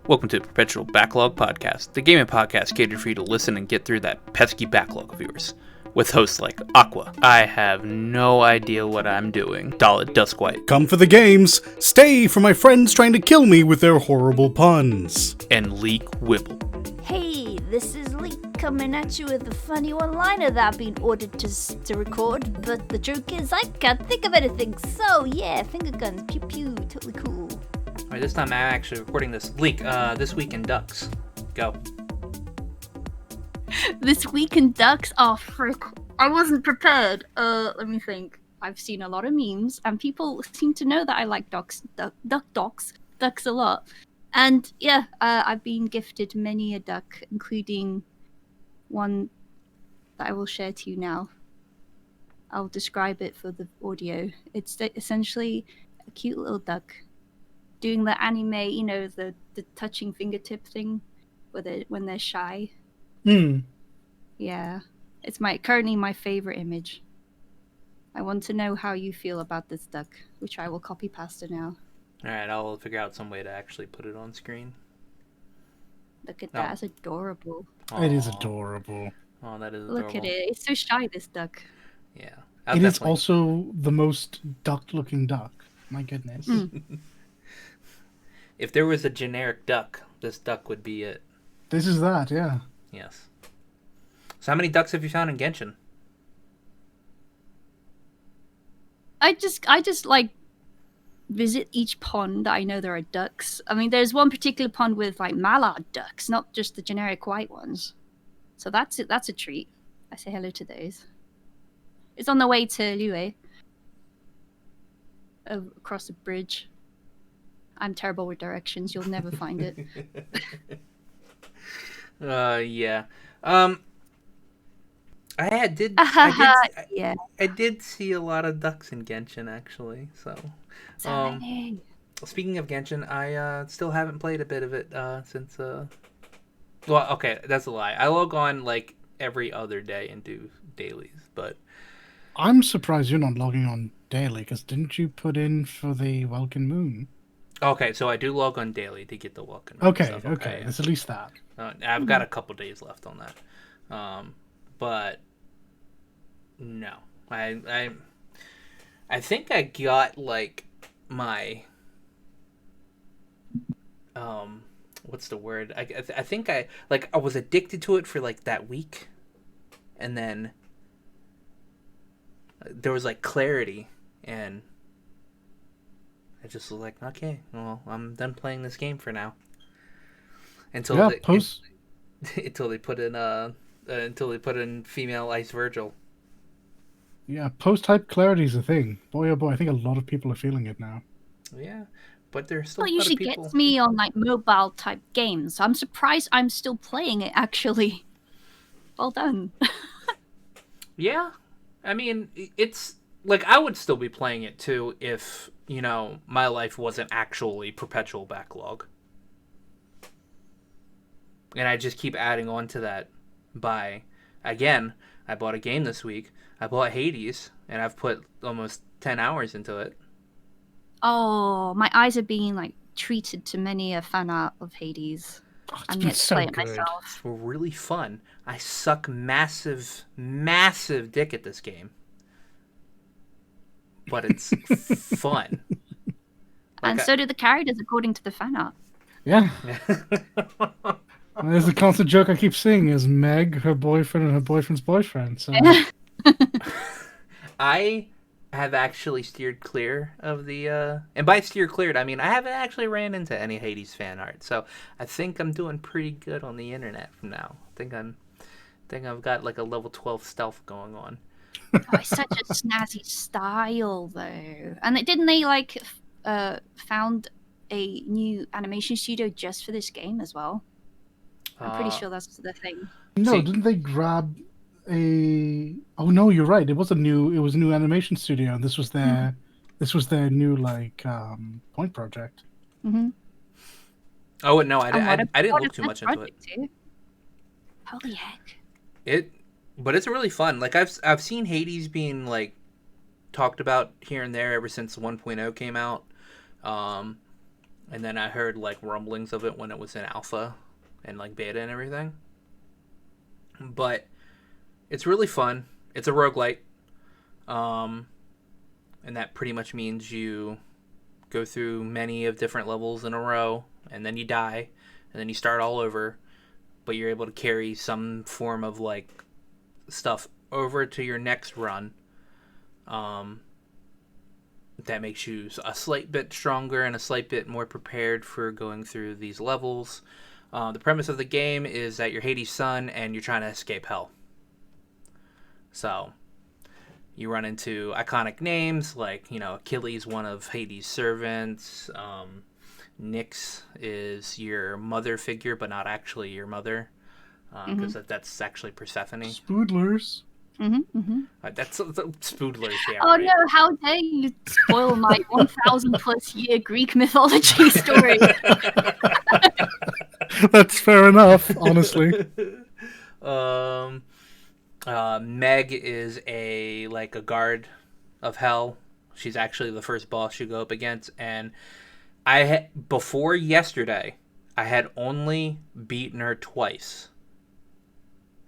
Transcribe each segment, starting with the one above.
Welcome to Perpetual Backlog Podcast, the gaming podcast catered for you to listen and get through that pesky backlog of yours. With hosts like Aqua, I have no idea what I'm doing, Dalit Duskwhite, Come for the games, stay for my friends trying to kill me with their horrible puns, and Leek Whipple. Hey, this is Leek coming at you with a funny one-liner that I've been ordered to record, but the joke is I can't think of anything, so yeah, finger guns, pew pew, totally cool. Alright, this time I'm actually recording this. Leek, this week in Ducks. Go. This week in Ducks? Oh, frick. I wasn't prepared. Let me think. I've seen a lot of memes, and people seem to know that I like ducks a lot. And yeah, I've been gifted many a duck, including one that I will share to you now. I'll describe it for the audio. It's essentially a cute little duck doing the anime, you know, the touching fingertip thing when they're shy. Yeah. It's currently my favorite image. I want to know how you feel about this duck, which I will copy pasta now. Alright, I'll figure out some way to actually put it on screen. Look at that, it's adorable. It is adorable. Oh, that is adorable. Look at it, it's so shy, this duck. Yeah. It is also the most duck-looking duck. My goodness. If there was a generic duck, this duck would be it. This is that, yeah. Yes. So how many ducks have you found in Genshin? I just like visit each pond that I know there are ducks. I mean, there's one particular pond with like mallard ducks, not just the generic white ones. So that's it. That's a treat. I say hello to those. It's on the way to Liyue. Across a bridge. I'm terrible with directions. You'll never find it. Yeah. I did see a lot of ducks in Genshin, actually. So many. Speaking of Genshin, I still haven't played a bit of it since. Well, okay, that's a lie. I log on like every other day and do dailies, but I'm surprised you're not logging on daily, because didn't you put in for the Welkin Moon? Okay, so I do log on daily to get the Welkin Moon Okay, stuff. okay, it's at least that. I've got a couple days left on that, but no, I think I got like my what's the word? I think I was addicted to it for like that week, and then there was like clarity, and I just was like, okay, well, I'm done playing this game for now. Until they put in female Ice Virgil. Yeah, post-hype clarity is a thing. Boy, oh boy, I think a lot of people are feeling it now. Yeah, but there's still Well, a lot of usually people. gets me on like mobile type games. So I'm surprised I'm still playing it. Actually, well done. Yeah, I mean, it's like I would still be playing it too if, you know, my life wasn't actually Perpetual Backlog. And I just keep adding on to that by, again, I bought a game this week. I bought Hades, and I've put almost 10 hours into it. Oh, my eyes are being like treated to many a fan art of Hades. I'm yet to play it myself. It's really fun. I suck massive, massive dick at this game. But it's fun. And so do the characters, according to the fan art. Yeah. There's the constant joke I keep seeing is Meg, her boyfriend, and her boyfriend's boyfriend. So I have actually steered clear of the and by steer cleared I mean I haven't actually ran into any Hades fan art, so I think I'm doing pretty good on the internet from now. I think I've got like a level 12 stealth going on. Oh, it's such a snazzy style though. And didn't they like found a new animation studio just for this game as well? I'm pretty sure that's the thing. No, didn't they grab a? Oh no, you're right. It was a new animation studio, and this was their new like point project. Mm-hmm. Oh no, I didn't look too much into it. Too. Holy heck! But it's really fun. Like I've seen Hades being like talked about here and there ever since 1.0 came out. and then I heard like rumblings of it when it was in alpha and like beta and everything. But it's really fun. It's a roguelite. And that pretty much means you go through many of different levels in a row, and then you die, and then you start all over, but you're able to carry some form of like stuff over to your next run. That makes you a slight bit stronger and a slight bit more prepared for going through these levels. The premise of the game is that you're Hades' son and you're trying to escape hell. So you run into iconic names like, Achilles, one of Hades' servants. Nyx is your mother figure, but not actually your mother, because that's actually Persephone. Spoodlers. That's Spoodlers, yeah. Oh right? no, how dare you spoil my 1,000 plus year Greek mythology story. That's fair enough, honestly. Meg is a guard of hell. She's actually the first boss you go up against, and before yesterday, I had only beaten her twice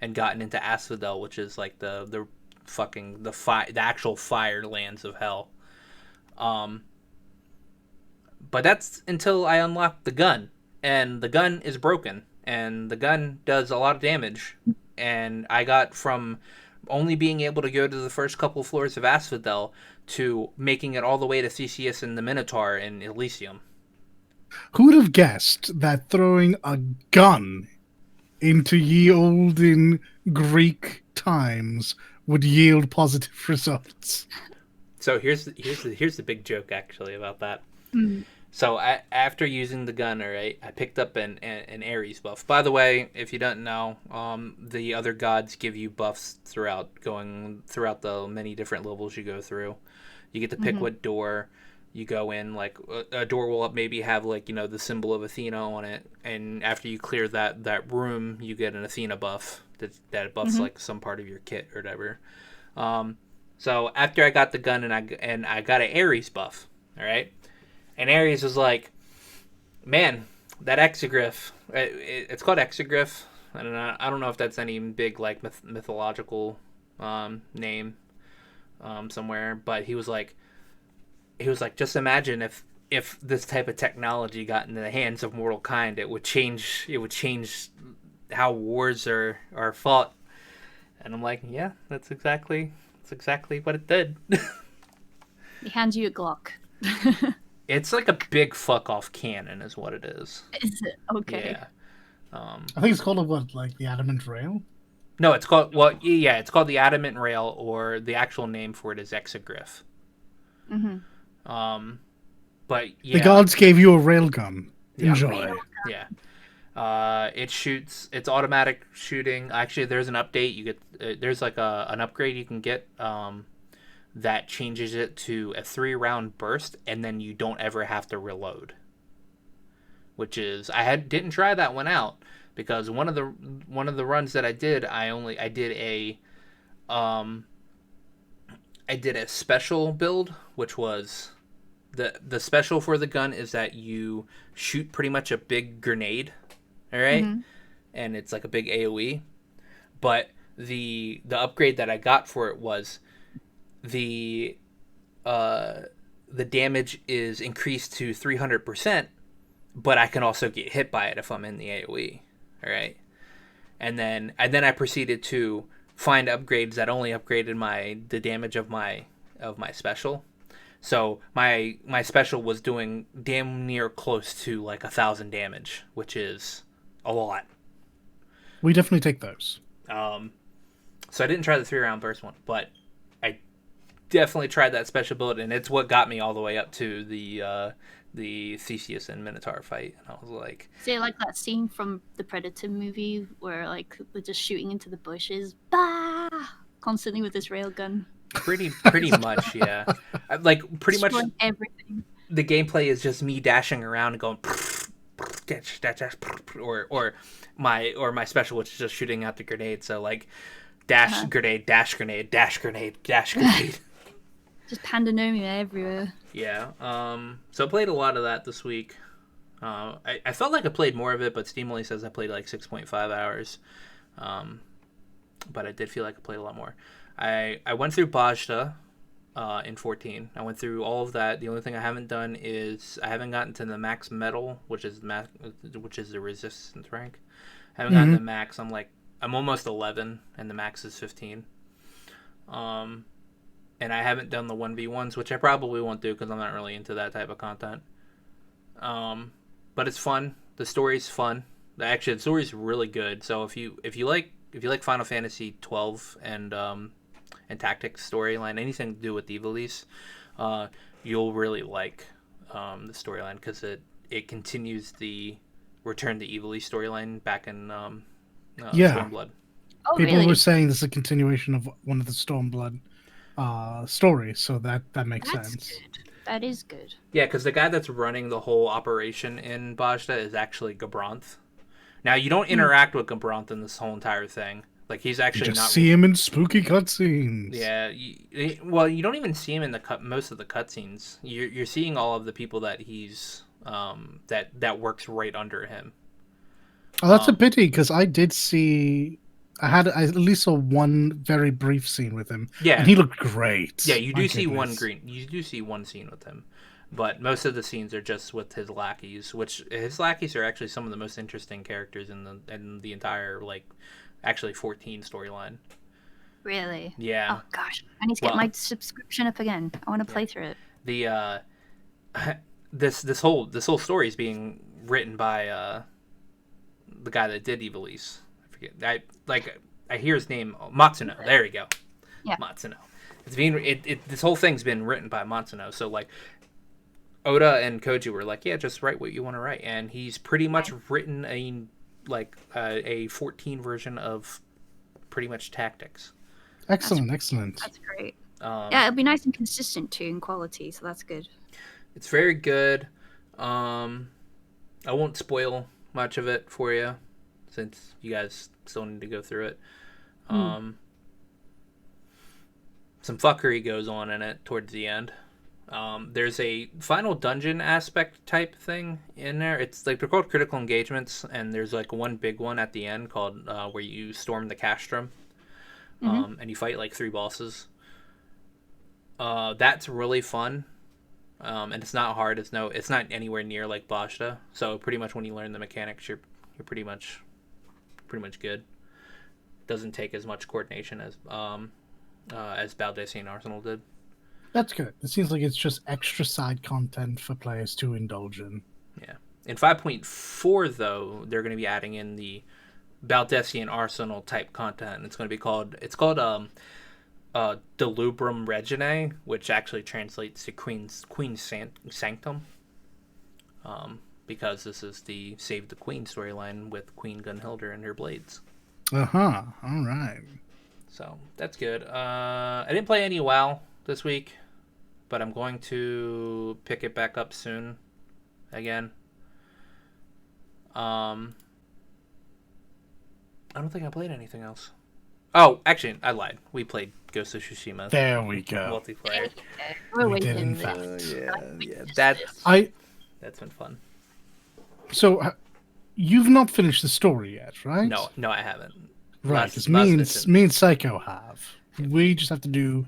and gotten into Asphodel, which is like the actual fire lands of hell. But that's until I unlocked the gun, and the gun is broken, and the gun does a lot of damage. And I got from only being able to go to the first couple floors of Asphodel to making it all the way to Theseus and the Minotaur in Elysium. Who would have guessed that throwing a gun into ye olden Greek times would yield positive results? So here's the big joke actually about that. So after using the gun, right, I picked up an Ares buff. By the way, if you don't know, the other gods give you buffs throughout the many different levels you go through. You get to pick what door you go in. Like a door will maybe have the symbol of Athena on it, and after you clear that room, you get an Athena buff that buffs like some part of your kit or whatever. So after I got the gun and I got an Ares buff, all right. And Ares was like, man, that exegryph, it's called exegryph. I don't know if that's any big mythological name somewhere, but he was like, just imagine if this type of technology got into the hands of mortal kind, it would change how wars are fought. And I'm like, yeah, that's exactly what it did. He hands you a Glock. It's like a big fuck off cannon, is what it is. Is it? Okay. Yeah. I think it's called the adamant rail. No, it's called it's called the adamant rail, or the actual name for it is exegryph. But yeah, the gods gave you a railgun. Enjoy. Yeah. It's automatic shooting. Actually, there's an update. You get there's an upgrade you can get that changes it to a 3-round burst, and then you don't ever have to reload. Which is, didn't try that one out, because one of the runs that I did, I did a special build, which was the special for the gun is that you shoot pretty much a big grenade, all right, and it's like a big AOE. But the upgrade that I got for it was the damage is increased to 300%, but I can also get hit by it if I'm in the AoE. All right, and then I proceeded to find upgrades that only upgraded the damage of my special. So my special was doing damn near close to 1,000 damage, which is a lot. We definitely take those. So I didn't try the 3-round burst one, but I definitely tried that special build, and it's what got me all the way up to the Theseus and Minotaur fight. And I was like, say like that scene from the Predator movie where they're just shooting into the bushes, bah, constantly with this railgun. Pretty much, yeah. Pretty much everything. The gameplay is just me dashing around and going dash, or my special, which is just shooting out the grenade. So dash grenade, dash grenade, dash grenade, dash grenade. Just pandemonium everywhere. Yeah. So I played a lot of that this week. I felt like I played more of it, but Steam only says I played like 6.5 hours. Um, but I did feel like I played a lot more. I went through Bajda in 14. I went through all of that. The only thing I haven't done is I haven't gotten to the max metal, which is the resistance rank. I haven't gotten Hmm. to max. I'm almost 11, and the max is 15. Um, and I haven't done the 1v1s, which I probably won't do because I'm not really into that type of content. Um, but it's fun. The story's fun. Actually, the story's really good. So if you like Final Fantasy 12 and tactics storyline, anything to do with Ivalice, you'll really like the storyline because it continues the Return to Ivalice storyline back in Yeah, Stormblood. Oh, people were really? saying this is a continuation of one of the Stormblood stories, so that makes That's sense. good. That is good. Yeah, because the guy that's running the whole operation in Bajda is actually Gabranth. Now you don't Hmm. interact with Gabranth in this whole entire thing. Like he's You actually just not. see him in spooky cutscenes. Yeah, well, you don't even see him in most of the cutscenes. You're seeing all of the people that he's that works right under him. Oh, that's a Um, pity because I did see. I at least saw one very brief scene with him, and yeah, he looked great. yeah, you My do see one goodness. green. You do see one scene with him, but most of the scenes are just with his lackeys, which his lackeys are actually some of the most interesting characters in the entire actually 14 storyline. Really? Yeah, Oh gosh, I need to get well, my subscription up again. I want to yeah. play through it. The this whole story is being written by the guy that did Ivalice. I forget. I hear his name, Matsuno. There we go, Yeah. Matsuno. This whole thing's been written by Matsuno. So like Oda and Koji were like, yeah, just write what you want to write, and he's pretty much written a 14 version of pretty much tactics. That's Excellent, excellent. that's great. Um, Yeah, it'll be nice and consistent too in quality, so that's good. it's very good. I won't spoil much of it for you since you guys still need to go through it. Hmm. Um, some fuckery goes on in it towards the end. There's a final dungeon aspect type thing in there. It's like they're called critical engagements, and there's like one big one at the end called where you storm the castrum, Hmm. and you fight like three bosses. That's really fun, and it's not hard. It's not anywhere near like Bashta. So pretty much when you learn the mechanics, you're pretty much good. Doesn't take as much coordination as Baldessian Arsenal did. That's good. It seems like it's just extra side content for players to indulge in. Yeah. In 5.4 though, they're going to be adding in the Baldessian Arsenal type content. It's going to be called Delubrum Reginae, which actually translates to Queen's Sanctum. Because this is the Save the Queen storyline with Queen Gunhilda and her blades. Uh huh. All right. So that's good. I didn't play any WoW this week, but I'm going to pick it back up soon again. I don't think I played anything else. Oh, actually, I lied. We played Ghost of Tsushima There we go. multiplayer. We're We did, in waiting. fact. Yeah. That's I that's been fun. so you've not finished the story yet, right? No, I haven't. Right, Last- because last me mission. and Psycho have. We just have to do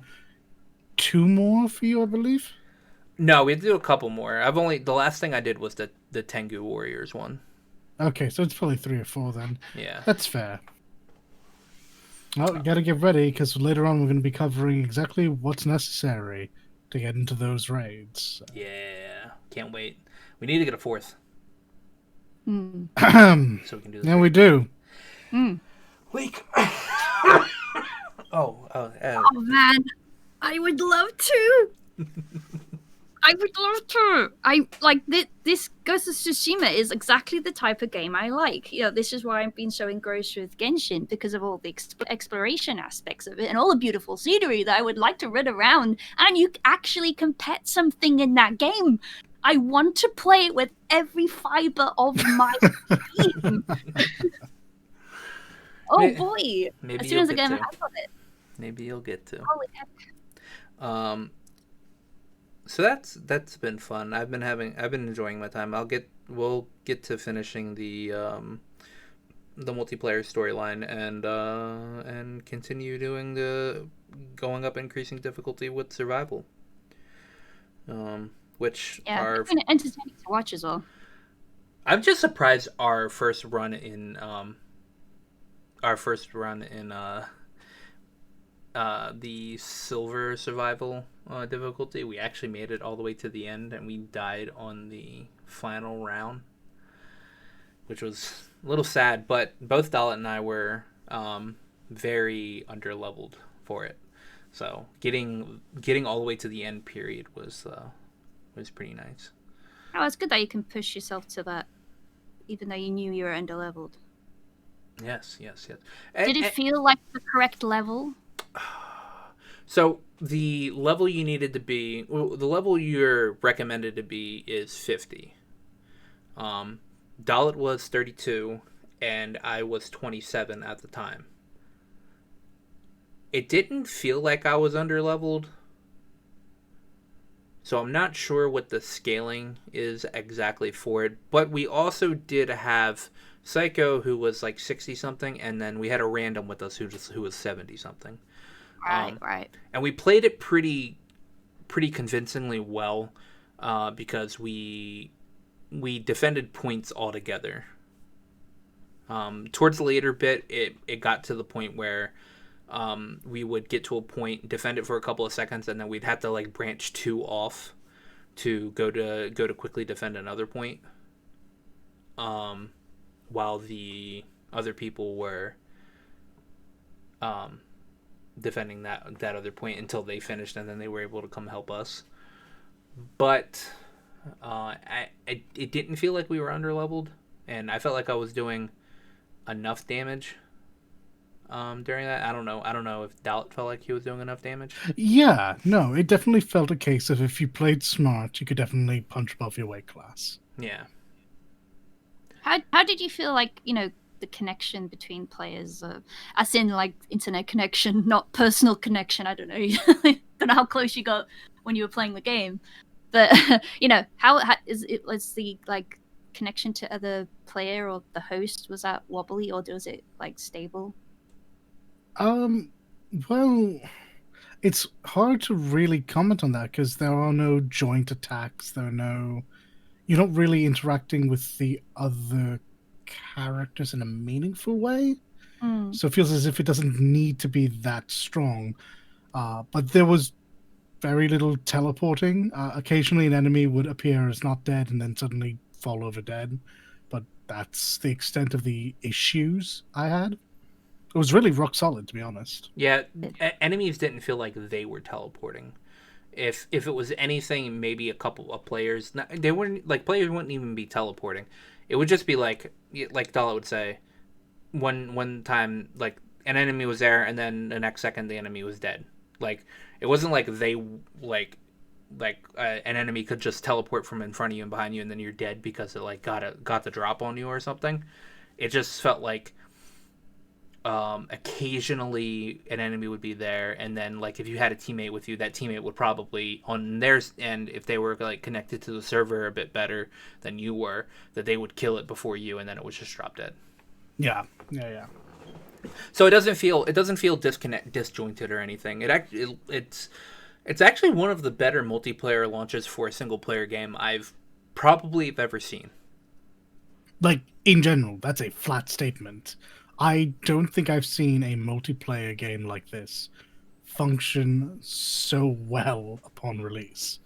two more for you, I believe. No, we had to do a couple more. The last thing I did was the Tengu Warriors one. Okay, so it's probably 3 or 4 then. Yeah. That's fair. Well, you gotta get ready because later on we're going to be covering exactly what's necessary to get into those raids. Yeah. Can't wait. We need to get a fourth Hmm. so we can do this. Now we do. Hmm. Leak. Oh, Oh man, I would love to. I would love to. I like this. Ghost of Tsushima is exactly the type of game I like. You know, this is why I've been so engrossed with Genshin because of all the exploration aspects of it and all the beautiful scenery that I would like to run around. And you actually can pet something in that game. I want to play it with every fiber of my being. Oh May- boy! Maybe As soon you'll as I get get my to. hands on it, Maybe you'll get to. holy heck! Um. So that's been fun. I've been enjoying my time. We'll get to finishing the multiplayer storyline and continue doing the going up increasing difficulty with survival. Which Yeah, are it's been entertaining to watch as well. I'm just surprised our first run in the silver survival difficulty. We actually made it all the way to the end, and we died on the final round, which was a little sad. But both Dalit and I were very underleveled for it, so getting all the way to the end period was pretty nice. Oh, it's good that you can push yourself to that, even though you knew you were underleveled. Yes, yes, yes. Did it feel like the correct level? So the level you needed to be, well, the level you're recommended to be is 50. Dalit was 32, and I was 27 at the time. It didn't feel like I was underleveled, so I'm not sure what the scaling is exactly for it. But we also did have Psycho, who was like 60 something, and then we had a random with us who was 70 something. Right. And we played it pretty convincingly well, because we defended points altogether. Towards the later bit, it got to the point where we would get to a point, defend it for a couple of seconds, and then we'd have to like branch two off to go to quickly defend another point, while the other people were defending that other point until they finished, and then they were able to come help us. But it didn't feel like we were underleveled, and I felt like I was doing enough damage during that. I don't know if Dalit felt like he was doing enough damage. Yeah, no, it definitely felt a case of if you played smart, you could definitely punch above your weight class. Yeah. How did you feel like, the connection between players, as in like internet connection, not personal connection? I don't know. Don't know how close you got when you were playing the game, but how is it? Was the like connection to other player or the host, was that wobbly, or was it like stable? Well, it's hard to really comment on that because there are no joint attacks. You're not really interacting with the other characters in a meaningful way. So it feels as if it doesn't need to be that strong. But there was very little teleporting. Occasionally an enemy would appear as not dead and then suddenly fall over dead. But that's the extent of the issues I had. It was really rock solid, to be honest. Yeah, enemies didn't feel like they were teleporting. If it was anything, maybe a couple of players, they wouldn't, like, players wouldn't even be teleporting. It would just be like Dala would say, one time, like, an enemy was there, and then the next second the enemy was dead. Like, it wasn't like they an enemy could just teleport from in front of you and behind you, and then you're dead because it like got the drop on you or something. It just felt like occasionally an enemy would be there, and then like if you had a teammate with you, that teammate would probably on theirs end, if they were like connected to the server a bit better than you were, that they would kill it before you, and then it would just drop dead. Yeah. So it doesn't feel disjointed or anything. It's actually one of the better multiplayer launches for a single player game I've probably ever seen. Like, in general, that's a flat statement. I don't think I've seen a multiplayer game like this function so well upon release.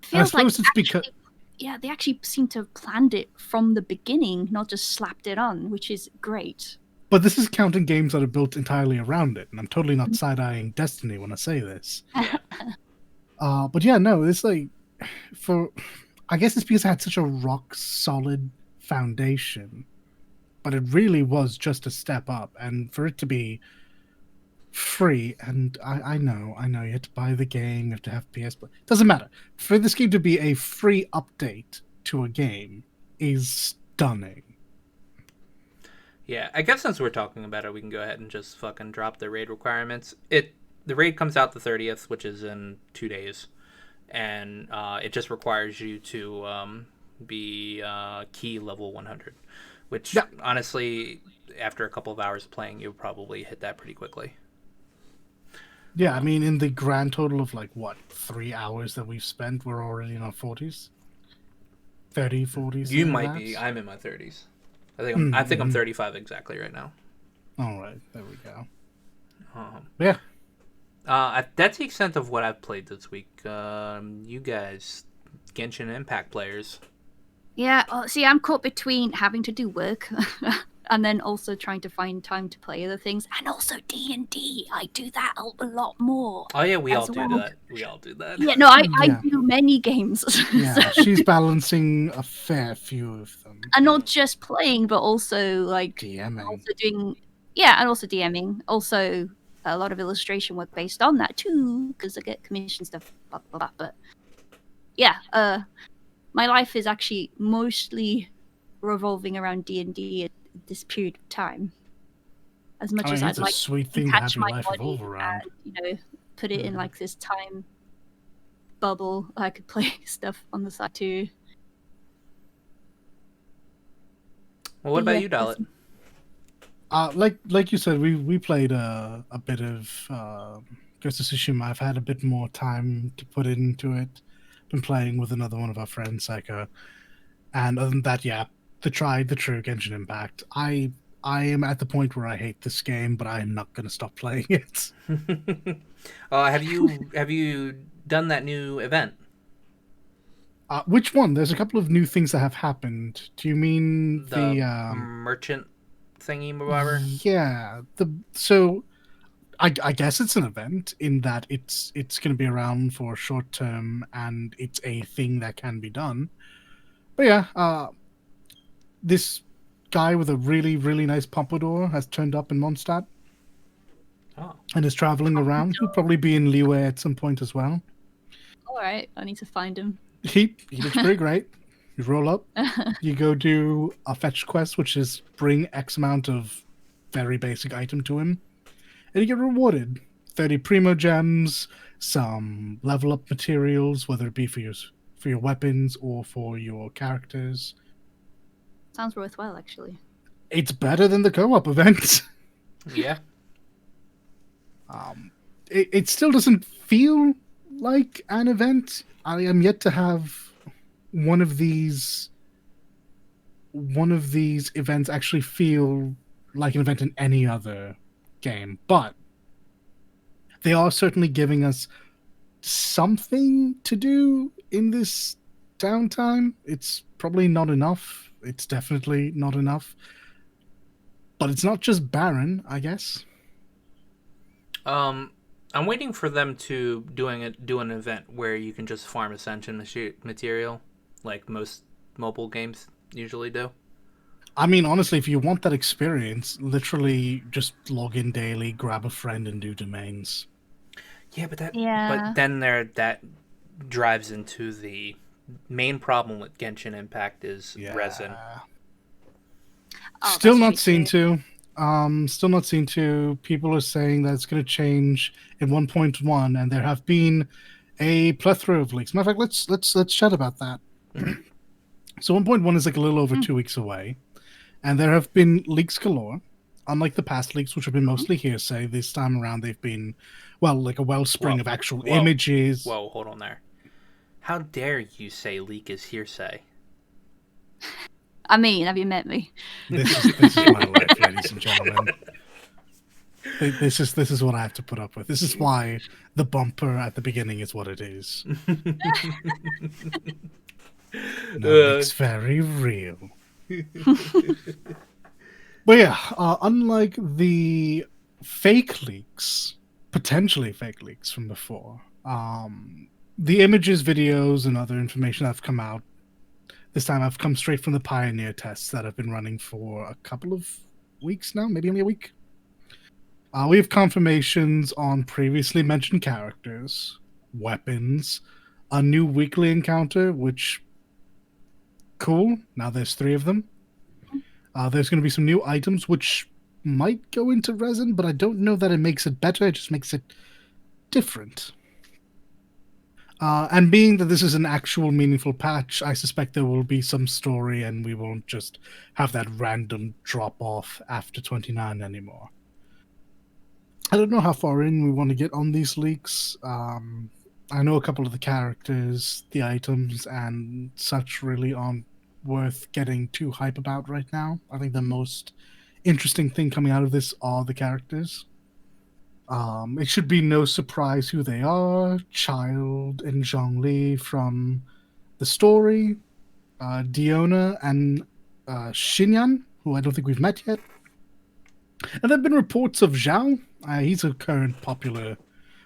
Feels I suppose like it's because they actually seem to have planned it from the beginning, not just slapped it on, which is great. But this is counting games that are built entirely around it, and I'm totally not side-eyeing Destiny when I say this. But yeah, no, it's like I guess it's because it had such a rock-solid foundation, but it really was just a step up, and for it to be free, and I know you have to buy the game, you have to have PS Plus, doesn't matter. For this game to be a free update to a game is stunning. Yeah, I guess since we're talking about it, we can go ahead and just fucking drop the raid requirements. The raid comes out the 30th, which is in 2 days. and it just requires you to be key level 100, which Yeah. honestly, after a couple of hours of playing, you'll probably hit that pretty quickly. Yeah, I mean, in the grand total of 3 hours that we've spent, we're already in our 40s. 30, 40s. You might be. I'm in my 30s. I think I'm 35 exactly right now. All right, there we go. Um, Yeah. That's the extent of what I've played this week. You guys, Genshin Impact players. Yeah, see, I'm caught between having to do work and then also trying to find time to play other things, and also D&D. I do that a lot more. Oh yeah, we all as do well. that. We all do that. Yeah, no, I Yeah. do many games. Yeah, So- she's balancing a fair few of them. and not just playing, but also like DMing. also doing, yeah, and also DMing. Also, a lot of illustration work based on that too, because I get commission stuff. Blah, blah, blah. But yeah, my life is actually mostly revolving around D&D at this period of time. As much as I'd it's a like sweet to thing to have detach your my life body evolve around. and put it in like this time bubble, I could play stuff on the side too. Well, what about Yeah, you, Dalit? Like you said, we played a bit of Ghost of Tsushima. I've had a bit more time to put into it. Been playing with another one of our friends, Psycho. And other than that, yeah, the true Genshin Impact. I am at the point where I hate this game, but I am not going to stop playing it. Have you done that new event? Which one? There's a couple of new things that have happened. Do you mean The the merchant thingy, whatever. Yeah. So I guess it's an event in that it's going to be around for a short term and it's a thing that can be done. But yeah, this guy with a really, really nice pompadour has turned up in Mondstadt Oh, and is traveling around. He'll probably be in Liyue at some point as well. All right, I need to find him. He looks pretty great. You roll up, you go do a fetch quest, which is bring X amount of very basic item to him, and you get rewarded 30 primo gems, some level up materials, whether it be for your weapons or for your characters. Sounds worthwhile, actually. It's better than the co-op event. yeah. It still doesn't feel like an event. I am yet to have one of these events actually feel like an event in any other game, but they are certainly giving us something to do in this downtime. It's probably not enough. It's definitely not enough. But it's not just barren, I guess. I'm waiting for them to do an event where you can just farm ascension material, like most mobile games usually do. I mean, honestly, if you want that experience, literally just log in daily, grab a friend, and do domains. Yeah, but Yeah. then that drives into the main problem with Genshin Impact is resin. Oh, Still that's not pretty seen true. to. Still not seen to. People are saying that it's going to change in 1.1, and there have been a plethora of leaks. Matter of fact, let's chat about that. So 1.1 is like a little over 2 weeks away, and there have been leaks galore. Unlike the past leaks, which have been mostly hearsay, this time around they've been, well, like a wellspring of actual images. Whoa, hold on there. How dare you say leak is hearsay? I mean, have you met me? This is my life, ladies and gentlemen. This is what I have to put up with. This is why the bumper at the beginning is what it is. No, it's very real. But yeah, unlike the fake leaks, potentially fake leaks from before, the images, videos, and other information that have come out this time have come straight from the Pioneer tests that have been running for a couple of weeks now, maybe only a week. We have confirmations on previously mentioned characters, weapons, a new weekly encounter, which, cool, now there's 3 of them. There's going to be some new items, which might go into resin, but I don't know that it makes it better, it just makes it different. And being that this is an actual meaningful patch, I suspect there will be some story and we won't just have that random drop off after 29 anymore. I don't know how far in we want to get on these leaks. I know a couple of the characters, the items, and such really aren't worth getting too hype about right now. I think the most interesting thing coming out of this are the characters. It should be no surprise who they are. Child and Zhongli from the story, Diona and Xinyan, who I don't think we've met yet. And there have been reports of Zhao. He's a current popular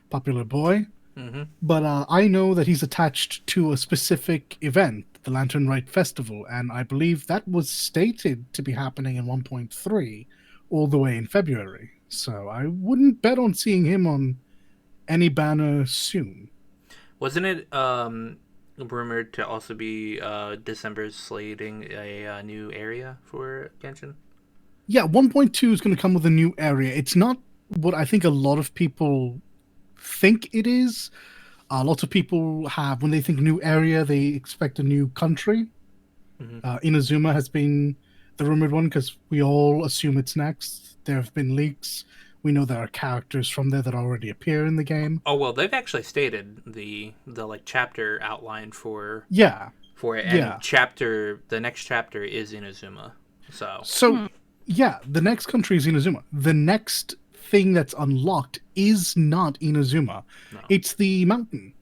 boy. Mm-hmm. But I know that he's attached to a specific event, the Lantern Rite Festival, and I believe that was stated to be happening in 1.3 all the way in February. So I wouldn't bet on seeing him on any banner soon. Wasn't it rumored to also be December's slating a new area for Genshin? Yeah, 1.2 is going to come with a new area. It's not what I think a lot of people think it is. Lots of people have, when they think new area, they expect a new country. Mm-hmm. Inazuma has been the rumored one because we all assume it's next. There have been leaks. We know there are characters from there that already appear in the game. Oh well, they've actually stated the like chapter outline for Yeah, it, and yeah. the next chapter is Inazuma. So yeah, the next country is Inazuma. The next thing that's unlocked is not Inazuma. No. It's the mountain.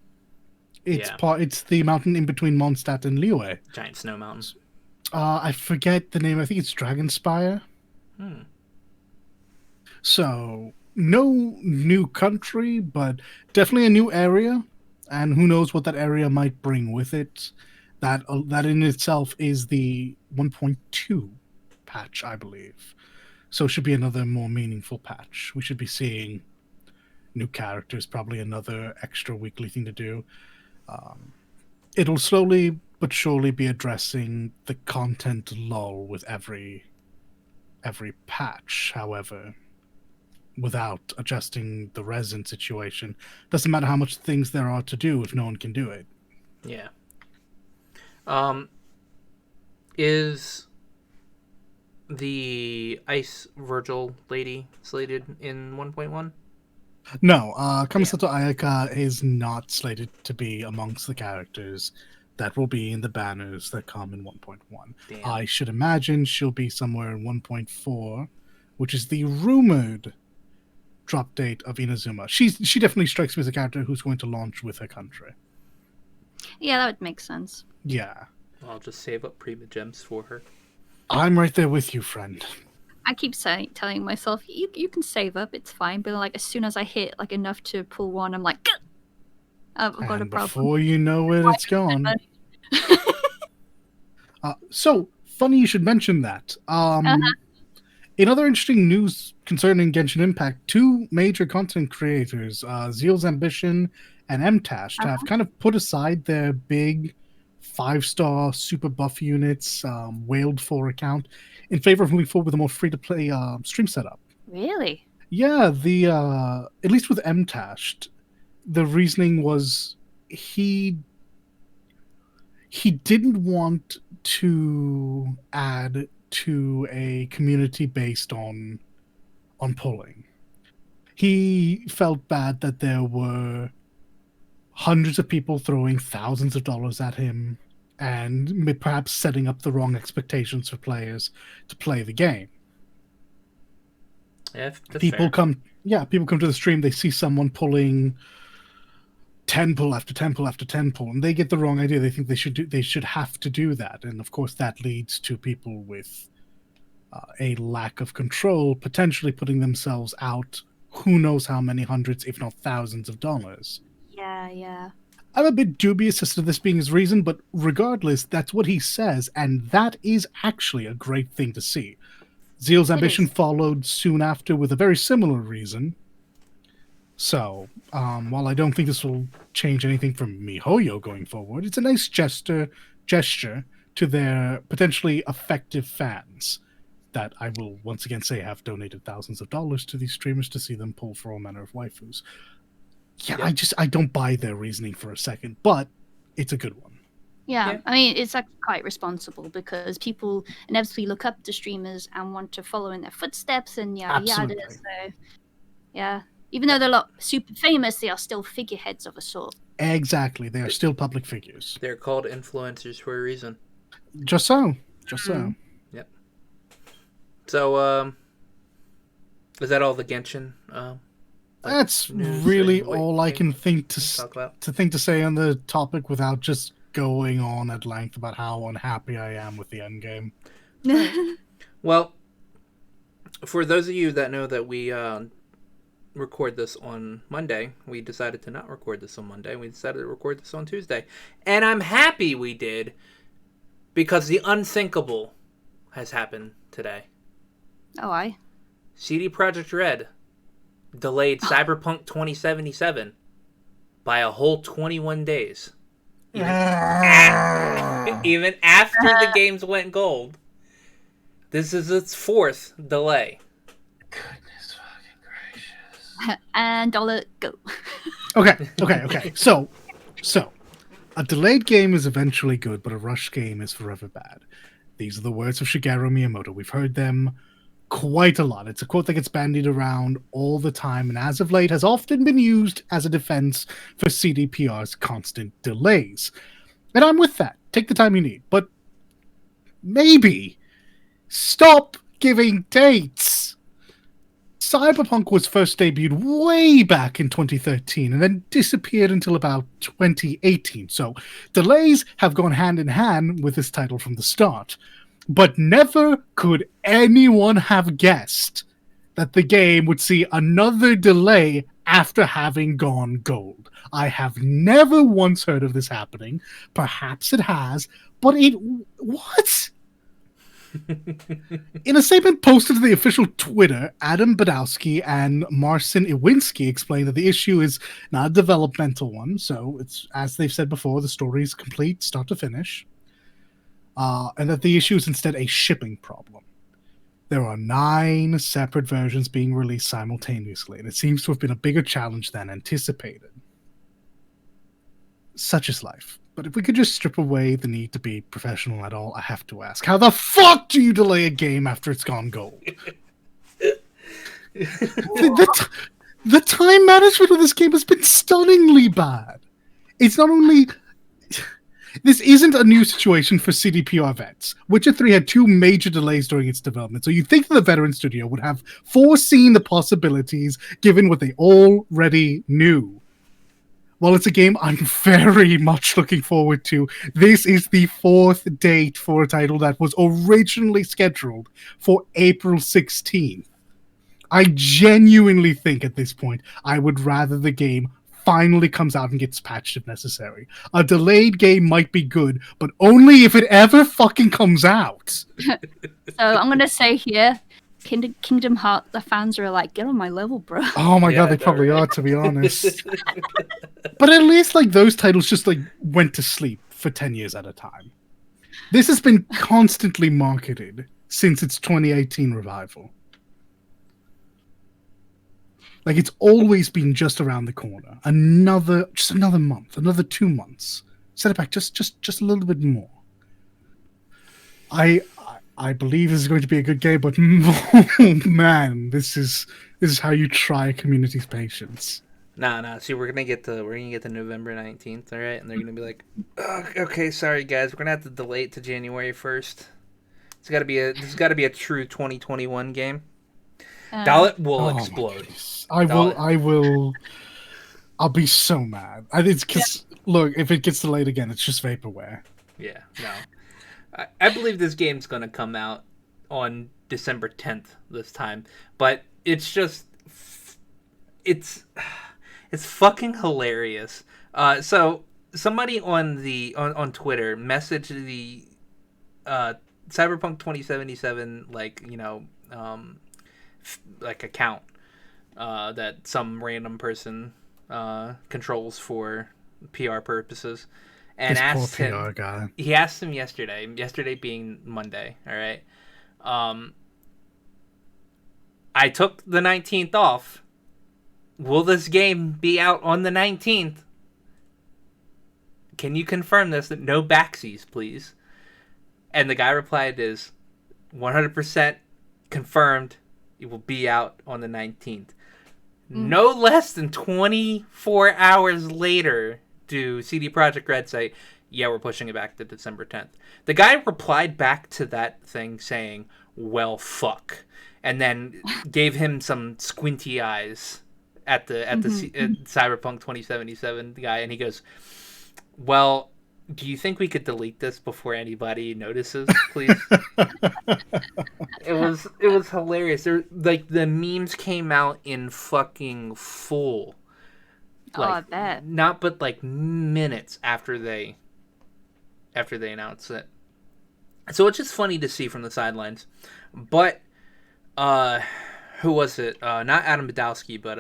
It's the mountain in between Mondstadt and Liyue. Giant snow mountain. I forget the name. I think it's Dragonspire. Hmm. So no new country, but definitely a new area, and who knows what that area might bring with it. That in itself is the 1.2 patch, I believe. So it should be another more meaningful patch. We should be seeing new characters, probably another extra weekly thing to do. It'll slowly but surely be addressing the content lull with every patch, however, without adjusting the resin situation. Doesn't matter how much things there are to do if no one can do it. Yeah. Is the Ice Virgil lady slated in 1.1? No, Kamisato Ayaka is not slated to be amongst the characters that will be in the banners that come in 1.1. I should imagine she'll be somewhere in 1.4, which is the rumored drop date of Inazuma. She definitely strikes me as a character who's going to launch with her country. Yeah, that would make sense. Yeah. I'll just save up Prima Gems for her. I'm right there with you, friend. I keep telling myself, you can save up, it's fine. But like as soon as I hit like enough to pull one, I'm like, I've got a problem. Before you know it, it's gone. So funny you should mention that. In other interesting news concerning Genshin Impact, two major content creators, Zeal's Ambition and MTash, have kind of put aside their big 5-star super buff units, whaled for account, in favor of moving forward with a more free-to-play stream setup. Really? Yeah, at least with MTash, the reasoning was he didn't want to add to a community based on pulling. He felt bad that there were hundreds of people throwing thousands of dollars at him and perhaps setting up the wrong expectations for players to play the game. Yeah, people come to the stream, they see someone pulling 10 pull after 10 pull after 10 pull, and they get the wrong idea. They think they should have to do that, and of course that leads to people with a lack of control potentially putting themselves out who knows how many hundreds, if not thousands of dollars. Yeah. I'm a bit dubious as to this being his reason, but regardless, that's what he says, and that is actually a great thing to see. Zeal's Ambition followed soon after with a very similar reason. So, while I don't think this will change anything for MiHoYo going forward, it's a nice gesture to their potentially effective fans that I will once again say have donated thousands of dollars to these streamers to see them pull for all manner of waifus. yeah, Yep. I don't buy their reasoning for a second, but it's a good one. Yeah, Yeah. I mean, it's actually quite responsible because people inevitably look up to streamers and want to follow in their footsteps and yada yada. Absolutely. So, yeah, even though they're not super famous, they are still figureheads of a sort. Exactly. They are still public figures. They're called influencers for a reason. Just so. Just so. Mm. Yep. So, is that all the Genshin? That's news really and what all I can things think talk about? to say on the topic without just going on at length about how unhappy I am with the end game. Well, for those of you that know that we record this on Monday, we decided to not record this on Monday. We decided to record this on Tuesday. And I'm happy we did because the unthinkable has happened today. Oh, I. CD Projekt Red delayed Cyberpunk 2077 by a whole 21 days. Even after the games went gold. This is its fourth delay. Goodness fucking gracious. And dollar go. Okay. So, a delayed game is eventually good, but a rushed game is forever bad. These are the words of Shigeru Miyamoto. We've heard them quite a lot. It's a quote that gets bandied around all the time, and as of late has often been used as a defense for CDPR's constant delays. And I'm with that. Take the time you need, but maybe stop giving dates. Cyberpunk was first debuted way back in 2013 and then disappeared until about 2018. So delays have gone hand in hand with this title from the start. But never could anyone have guessed that the game would see another delay after having gone gold. I have never once heard of this happening. Perhaps it has, but what? In a statement posted to the official Twitter, Adam Badowski and Marcin Iwinski explained that the issue is not a developmental one, so it's, as they've said before, the story is complete, start to finish, and that the issue is instead a shipping problem. There are 9 separate versions being released simultaneously, and it seems to have been a bigger challenge than anticipated. Such is life. But if we could just strip away the need to be professional at all, I have to ask, how the fuck do you delay a game after it's gone gold? the time management of this game has been stunningly bad. It's not only... This isn't a new situation for CDPR vets. Witcher 3 had 2 major delays during its development, so you'd think that the veteran studio would have foreseen the possibilities given what they already knew. While it's a game I'm very much looking forward to, this is the 4th date for a title that was originally scheduled for April 16th. I genuinely think at this point I would rather the game finally comes out and gets patched if necessary. A delayed game might be good, but only if it ever fucking comes out. So I'm gonna say here, Kingdom Hearts, the fans are like, get on my level, bro. Oh my god, they probably are, to be honest. But at least like those titles just like went to sleep for 10 years at a time. This has been constantly marketed since its 2018 revival. Like it's always been just around the corner. Another month, another 2 months. Set it back just a little bit more. I believe this is going to be a good game, but oh man, this is how you try a community's patience. Nah. See, we're gonna get to November 19th, all right? And they're gonna be like, oh, okay, sorry guys, we're gonna have to delay it to January 1st. This has got to be a true 2021 game. Dalit will explode. I'll be so mad. It's because look, if it gets delayed again, it's just vaporware. Yeah, no. I believe this game's gonna come out on December 10th this time, but it's just it's fucking hilarious. So somebody on Twitter messaged the Cyberpunk 2077 like account that some random person controls for PR purposes. And this asked poor him. PR guy. He asked him yesterday being Monday. All right. I took the 19th off will this game be out on the 19th? Can you confirm this? That no backsies, please. And the guy replied is 100% confirmed it will be out on the 19th. No less than 24 hours later, do CD Projekt Red say, yeah, we're pushing it back to December 10th. The guy replied back to that thing saying, well, fuck. And then gave him some squinty eyes at the Cyberpunk 2077 guy, and he goes, well, do you think we could delete this before anybody notices, please? It was hilarious. Like, the memes came out in fucking full. Like, I bet. Not but like minutes after they announced it. So it's just funny to see from the sidelines. But who was it? Not Adam Badowski, but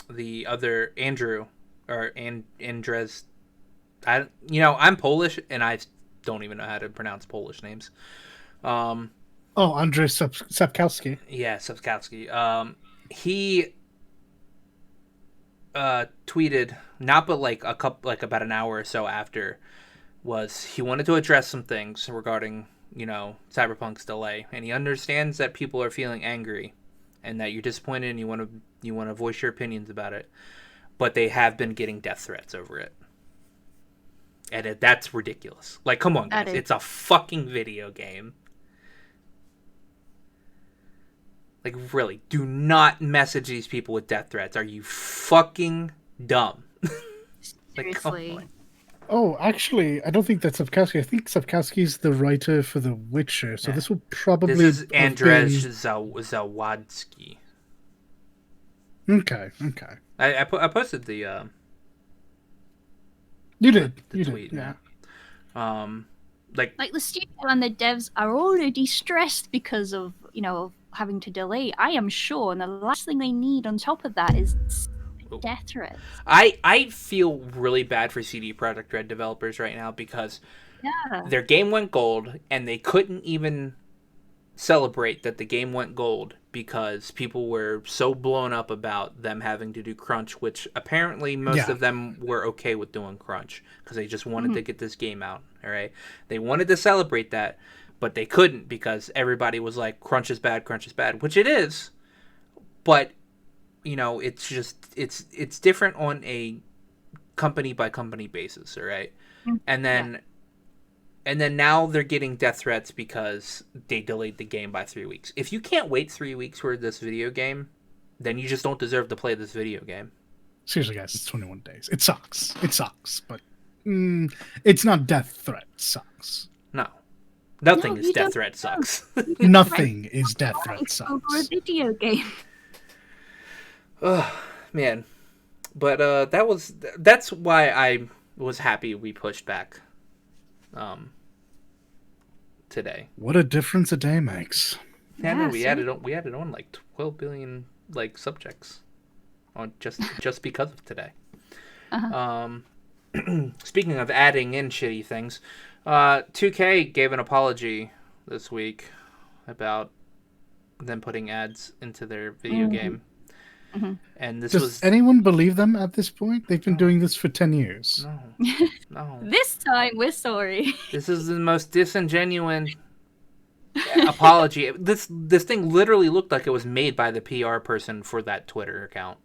the other Andrew or Andres. I'm Polish and I don't even know how to pronounce Polish names. Andrzej Sapkowski. Yeah, Sapkowski. He tweeted not but like about an hour or so after, was he wanted to address some things regarding Cyberpunk's delay, and he understands that people are feeling angry and that you're disappointed and you want to voice your opinions about it, but they have been getting death threats over it. And that's ridiculous. Like, come on, guys. It's a fucking video game. Like, really, do not message these people with death threats. Are you fucking dumb? Like, Seriously. come on. Oh, actually, I don't think that's Sapkowski. I think Sapkowski's the writer for The Witcher, so this will probably This is have Andrzej been... Zawadski. Okay. I posted the You did. the You tweet. did, yeah. Like the studio and the devs are already stressed because of having to delay. I am sure, and the last thing they need on top of that is death threats. I feel really bad for CD Projekt Red developers right now because their game went gold and they couldn't even celebrate that the game went gold because people were so blown up about them having to do crunch, which apparently most of them were okay with doing crunch because they just wanted to get this game out. All right, they wanted to celebrate that, but they couldn't because everybody was like, crunch is bad, which it is, but it's just it's different on a company by company basis. All right, and then now they're getting death threats because they delayed the game by 3 weeks. If you can't wait 3 weeks for this video game, then you just don't deserve to play this video game. Seriously, guys, it's 21 days. It sucks, but it's not death threat sucks. No. Nothing is death threat sucks. Nothing is death threat Over a sucks. video game. Oh, man. But that's why I was happy we pushed back today. What a difference a day makes. Yeah, no, we added on like 12 billion like subjects on just because of today. Speaking of adding in shitty things, 2K gave an apology this week about them putting ads into their video game. And Does anyone believe them at this point? They've been doing this for 10 years. No. This time, we're sorry. This is the most disingenuous apology. This thing literally looked like it was made by the PR person for that Twitter account.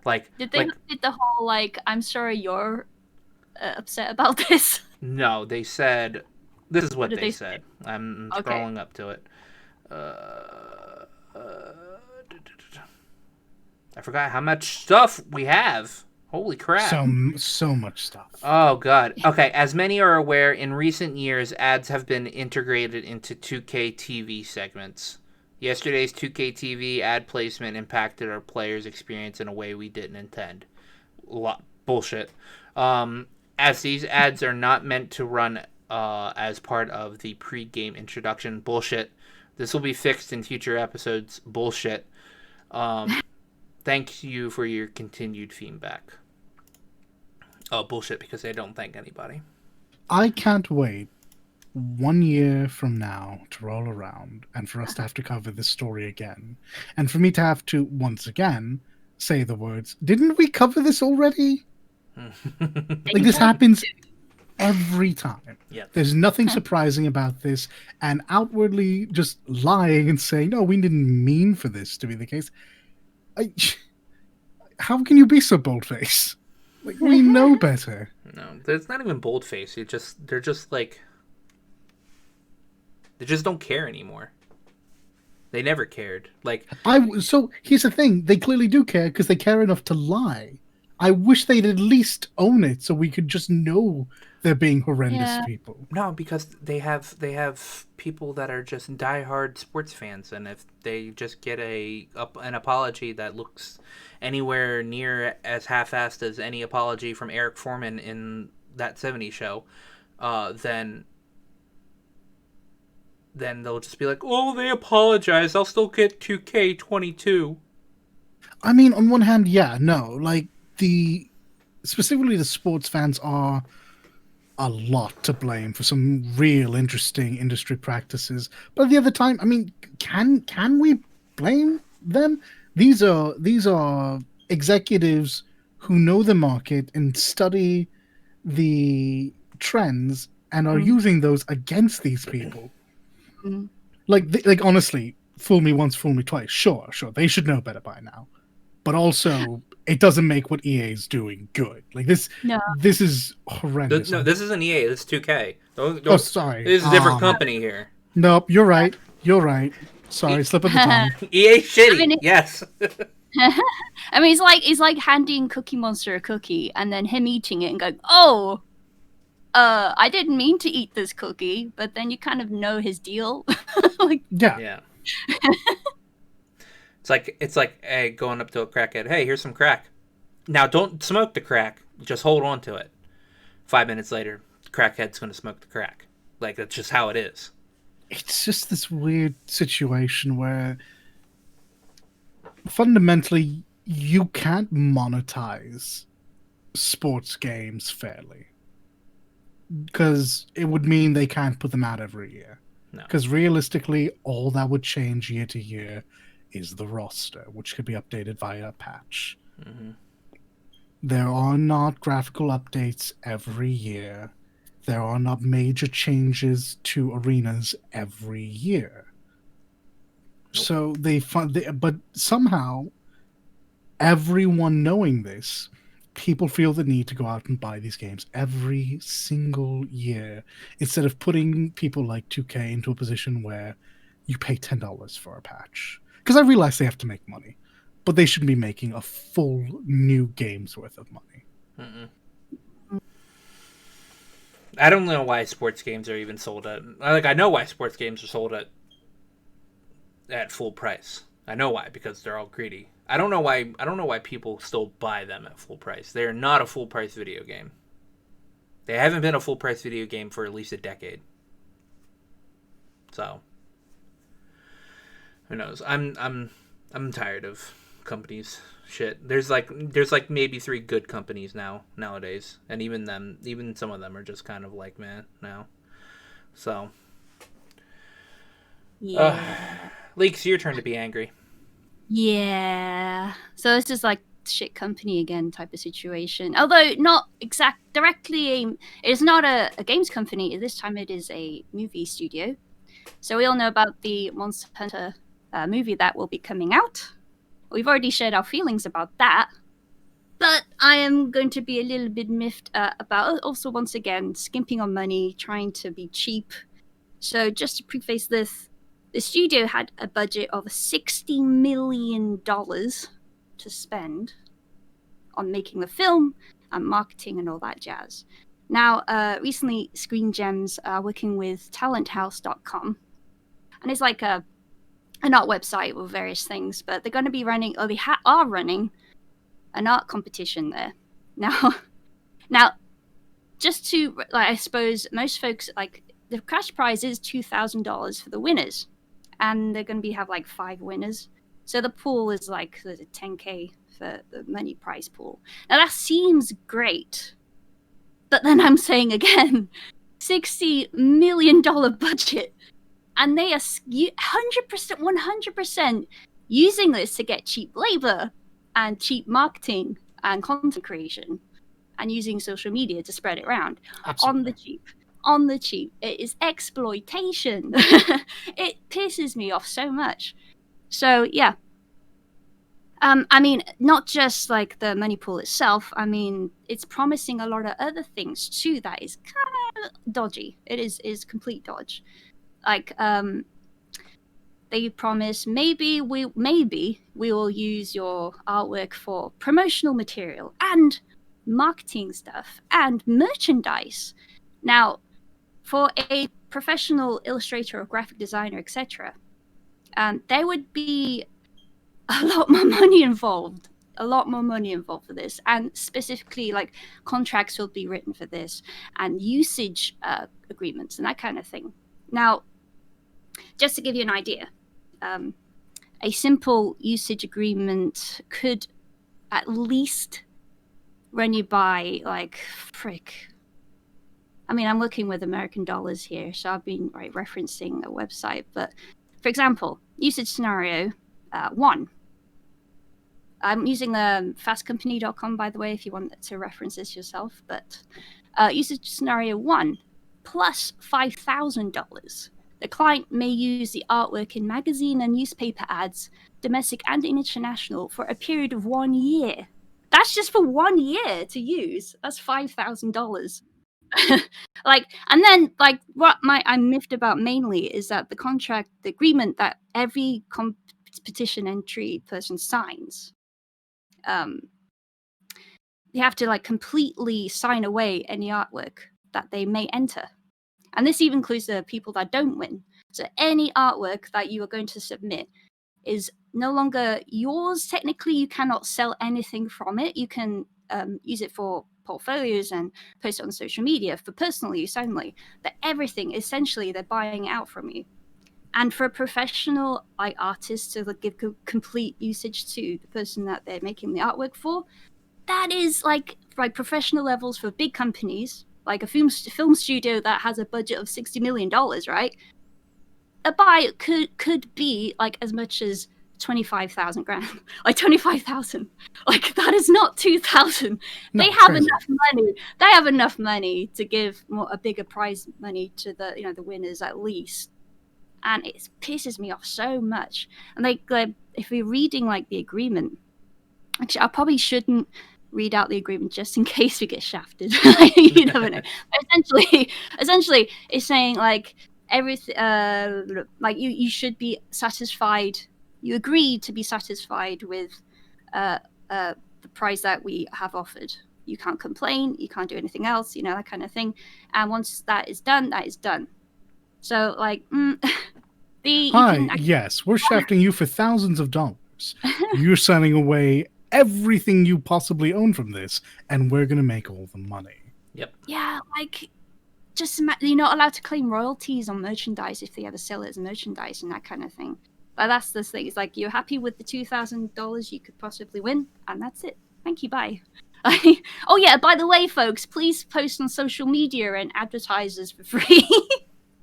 Like, Did they did the whole I'm sorry you're upset about this? No, they said this is what they say? said. I'm scrolling up to it. I forgot how much stuff we have. Holy crap. So much stuff. Oh, God. Okay, as many are aware, in recent years, ads have been integrated into 2K TV segments. Yesterday's 2K TV ad placement impacted our players' experience in a way we didn't intend. Bullshit. As these ads are not meant to run as part of the pre-game introduction. Bullshit. This will be fixed in future episodes. Bullshit. Thank you for your continued feedback. Oh, bullshit, because they don't thank anybody. I can't wait 1 year from now to roll around and for us to have to cover this story again. And for me to have to, once again, say the words, "Didn't we cover this already?" They Like, this told happens every time. Yeah. There's nothing surprising about this, and outwardly just lying and saying, "No, we didn't mean for this to be the case." How can you be so bold-faced? Like, we know better. No, it's not even boldface. They're just like, they just don't care anymore. They never cared. Like, So here's the thing: they clearly do care because they care enough to lie. I wish they'd at least own it so we could just know they're being horrendous Yeah. people. no, because they have people that are just diehard sports fans, and if they just get an apology that looks anywhere near as half-assed as any apology from Eric Foreman in that '70s show, then they'll just be like, "Oh, they apologized. I'll still get 2K22." I mean, on one hand, yeah, no, like specifically the sports fans are a lot to blame for some real interesting industry practices. But at the other time, I mean, can we blame them? These are executives who know the market and study the trends and are using those against these people. Mm. Like honestly, fool me once, fool me twice. Sure, they should know better by now. But also, it doesn't make what EA is doing good. Like this is horrendous. No, this isn't EA. This is 2K. Oh, sorry. This is a different company here. Nope, you're right. Sorry, slip of the tongue. EA shitty. I mean, yes. I mean, it's like handing Cookie Monster a cookie and then him eating it and going, "Oh, I didn't mean to eat this cookie," but then you kind of know his deal. Like, Yeah. It's like hey, going up to a crackhead. Hey, here's some crack. Now don't smoke the crack. Just hold on to it. 5 minutes later, the crackhead's going to smoke the crack. Like, that's just how it is. It's just this weird situation where fundamentally you can't monetize sports games fairly. Because it would mean they can't put them out every year. No. Because realistically, all that would change year to year is the roster, which could be updated via a patch. Mm-hmm. There are not graphical updates every year. There are not major changes to arenas every year. Nope. So but somehow, everyone knowing this, people feel the need to go out and buy these games every single year instead of putting people like 2K into a position where you pay $10 for a patch. Because I realize they have to make money, but they shouldn't be making a full new game's worth of money. Mm-mm. I don't know why sports games are even sold at. Like, I know why sports games are sold at full price. I know why, because they're all greedy. I don't know why people still buy them at full price. They're not a full price video game. They haven't been a full price video game for at least a decade. So, who knows? I'm tired of companies shit. There's like maybe 3 good companies nowadays, and even some of them are just kind of like meh now. So, Leaks, your turn to be angry. yeah. So it's just like shit company again type of situation. Although not directly, it is not a games company. This time it is a movie studio. So we all know about the Monster Hunter movie that will be coming out. We've already shared our feelings about that. But I am going to be a little bit miffed about also, once again, skimping on money, trying to be cheap. So just to preface this, the studio had a budget of $60 million to spend on making the film and marketing and all that jazz. Now, recently, Screen Gems are working with talenthouse.com. And it's like an art website with various things, but they're going to be running, or they are running, an art competition there. Now, just to, like, I suppose most folks, like, the cash prize is $2,000 for the winners. And they're going to have like 5 winners. So the pool is like there's a 10K for the money prize pool. Now that seems great. But then I'm saying again, $60 million budget. And they are 100%, 100% using this to get cheap labor. and cheap marketing and content creation and using social media to spread it around. Absolutely. On the cheap. It is exploitation. It pisses me off so much. So yeah. I mean, not just like the money pool itself. I mean, it's promising a lot of other things too that is kind of dodgy. It is complete dodge. Like, they promise maybe we will use your artwork for promotional material and marketing stuff and merchandise. Now, for a professional illustrator or graphic designer, etc., there would be a lot more money involved. A lot more money involved for this, and specifically, like, contracts will be written for this, and usage agreements and that kind of thing. Now, just to give you an idea, a simple usage agreement could at least run you by, like, I mean, I'm looking with American dollars here, so I've been referencing a website. But for example, usage scenario 1. I'm using fastcompany.com, by the way, if you want to reference this yourself. But usage scenario 1 plus $5,000. The client may use the artwork in magazine and newspaper ads, domestic and international, for a period of 1 year. That's just for 1 year to use. That's $5,000. Like, and then, like, what I'm miffed about mainly is that the agreement that every competition entry person signs, they have to, like, completely sign away any artwork that they may enter. And this even includes the people that don't win. So any artwork that you are going to submit is no longer yours. Technically, you cannot sell anything from it. You can use it for portfolios and post it on social media for personal use only. But everything, essentially, they're buying out from you. And for a professional, like, artist to, like, give complete usage to the person that they're making the artwork for, that is like professional levels for big companies, like a film studio that has a budget of $60 million, right? A buy could be like as much as 25,000 grand, like 25,000. Like, that is not 2,000. No, They have crazy. enough money. They have enough money to give a bigger prize money to the the winners at least. And it pisses me off so much. And like if we're reading like the agreement, actually, I probably shouldn't read out the agreement just in case we get shafted. You never know. Essentially, it's saying like everything. Like you should be satisfied. You agree to be satisfied with the price that we have offered. You can't complain. You can't do anything else. That kind of thing. And once that is done, that is done. So like, Hi, yes, we're shafting you for thousands of dollars. You're signing away everything you possibly own from this, and we're going to make all the money. Yep. Yeah, like, just you're not allowed to claim royalties on merchandise if they ever sell it as merchandise and that kind of thing. But that's the thing. It's like, you're happy with the $2,000 you could possibly win, and that's it. Thank you, bye. Oh yeah, by the way, folks, please post on social media and advertise us for free.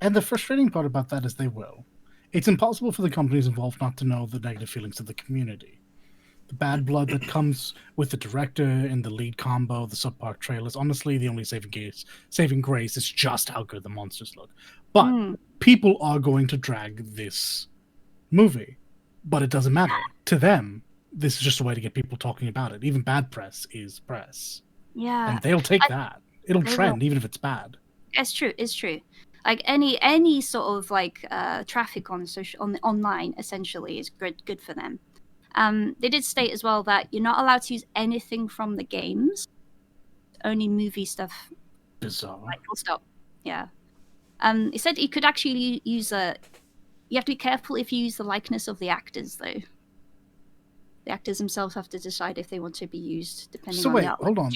And the frustrating part about that is they will. It's impossible for the companies involved not to know the negative feelings of the community. The bad blood that comes with the director and the lead combo, the subpar trailers. Honestly, the only saving grace is just how good the monsters look. But people are going to drag this movie. But it doesn't matter. To them, this is just a way to get people talking about it. Even bad press is press. Yeah. And they'll take that. It'll trend, even if it's bad. It's true. Like any sort of like traffic on online essentially is good for them. They did state as well that you're not allowed to use anything from the games, only movie stuff. Bizarre. Like, full stop. Yeah. It said you could actually use you have to be careful if you use the likeness of the actors, though. The actors themselves have to decide if they want to be used, depending on the artwork. Hold on.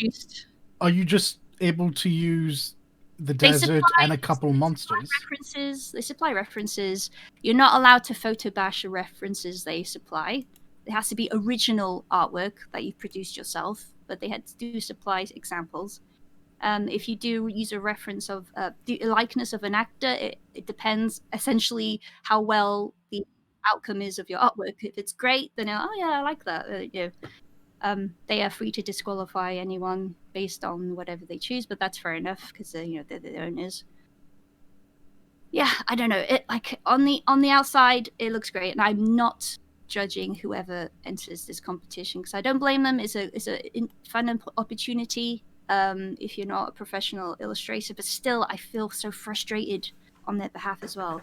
Are you just able to use the desert and a couple monsters? They supply references. You're not allowed to photo bash the references they supply. It has to be original artwork that you've produced yourself, but they do supply examples. If you do use a reference of the likeness of an actor, it depends essentially how well the outcome is of your artwork. If it's great, then oh yeah, I like that. They are free to disqualify anyone based on whatever they choose, but that's fair enough because they're the owners. Yeah, I don't know. It like on the outside, it looks great, and I'm not judging whoever enters this competition because I don't blame them. It's a fun opportunity. If you're not a professional illustrator, but still, I feel so frustrated on their behalf as well.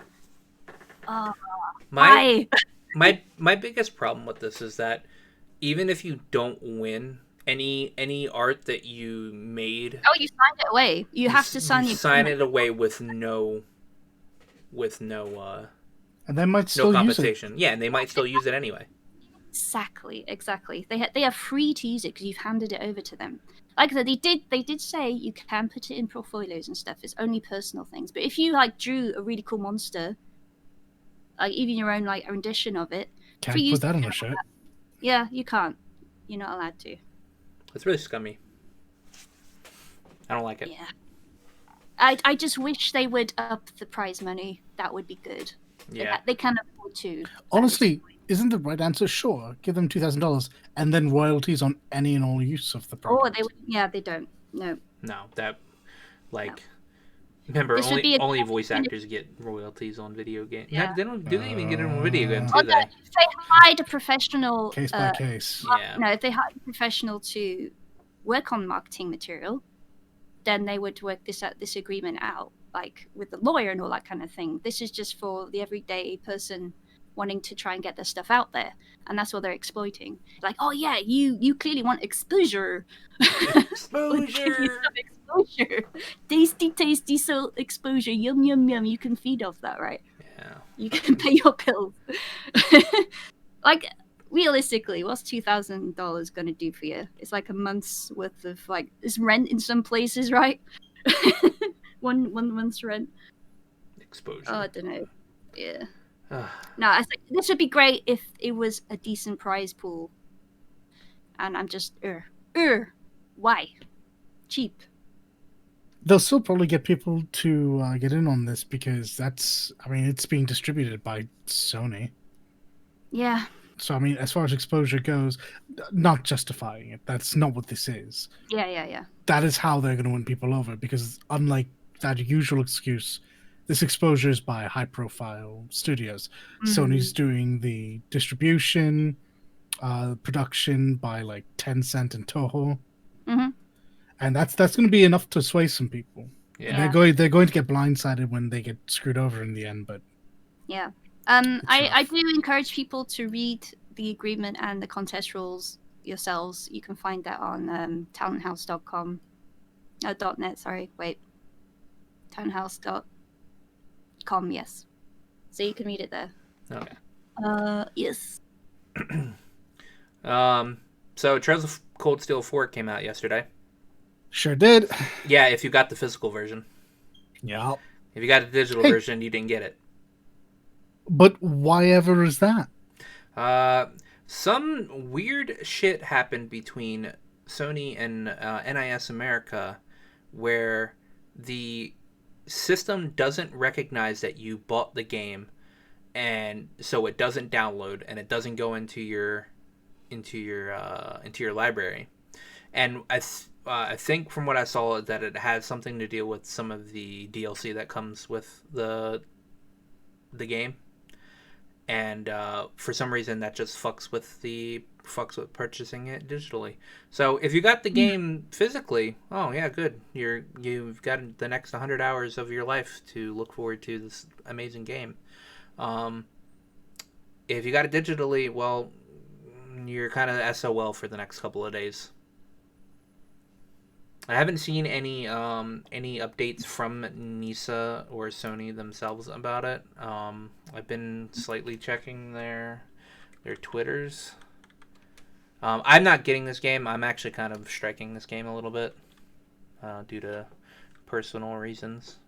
My Why? my biggest problem with this is that even if you don't win any art that you made, Oh, you signed it away. You have to sign you the sign agreement. it away with no And they might no still use it. compensation. Yeah, and they might still use it anyway. Exactly. They are free to use it because you've handed it over to them. Like they did say you can put it in portfolios and stuff. It's only personal things. But if you like drew a really cool monster, like even your own like rendition of it, free Can't use. put that on a shirt. Yeah, you can't. You're not allowed to. It's really scummy. I don't like it. Yeah. I just wish they would up the prize money. That would be good. Yeah. They can afford to. Honestly, isn't the right answer sure? Give them $2,000 and then royalties on any and all use of the Oh, product. they would. Yeah, they don't. No. No, that like remember This would be only voice actors get royalties on video games. Yeah. They don't. Do they even get it on video games? Oh, Do no, they? if they hired a professional, Case by case. Yeah. no, if they hired a professional to work on marketing material, then they would work this agreement out, like with the lawyer and all that kind of thing. This is just for the everyday person wanting to try and get their stuff out there, and that's what they're exploiting. Like, oh yeah, you clearly want exposure. We'll give you Exposure. some exposure. Tasty so exposure. Yum yum yum. You can feed off that, right? Yeah. You can pay your bills. Like realistically, what's $2,000 gonna do for you? It's like a month's worth of like it's rent in some places, right? one month's rent. Exposure. Oh, I don't know. Yeah. Ah. No, I think this would be great if it was a decent prize pool. And I'm just why? Cheap. They'll still probably get people to get in on this because it's being distributed by Sony. Yeah. So, as far as exposure goes, not justifying it. That's not what this is. Yeah. That is how they're going to win people over because unlike that usual excuse, this exposure is by high-profile studios. Sony's doing the distribution, production by like Tencent and Toho. Mhm. And that's going to be enough to sway some people. Yeah. They're going to get blindsided when they get screwed over in the end, but Yeah. It's I rough. do encourage people to read the agreement and the contest rules yourselves. You can find that on townhouse.com. .net, sorry. Wait. Townhouse.com, yes. So you can read it there. Okay. Yes. So Trails of Cold Steel 4 came out yesterday. sure did. Yeah, if you got the physical version. Yeah. If you got the digital Hey. version, you didn't get it. But why ever is that? Some weird shit happened between Sony and NIS America where the system doesn't recognize that you bought the game, and so it doesn't download and it doesn't go into your library. And I think from what I saw that it has something to deal with some of the DLC that comes with the game. And for some reason that just fucks with purchasing it digitally. So if you got the game physically, oh yeah, good. You've got the next 100 hours of your life to look forward to this amazing game. If you got it digitally, well, you're kind of SOL for the next couple of days. I haven't seen any updates from NISA or Sony themselves about it. I've been slightly checking their Twitters. I'm not getting this game. I'm actually kind of striking this game a little bit due to personal reasons.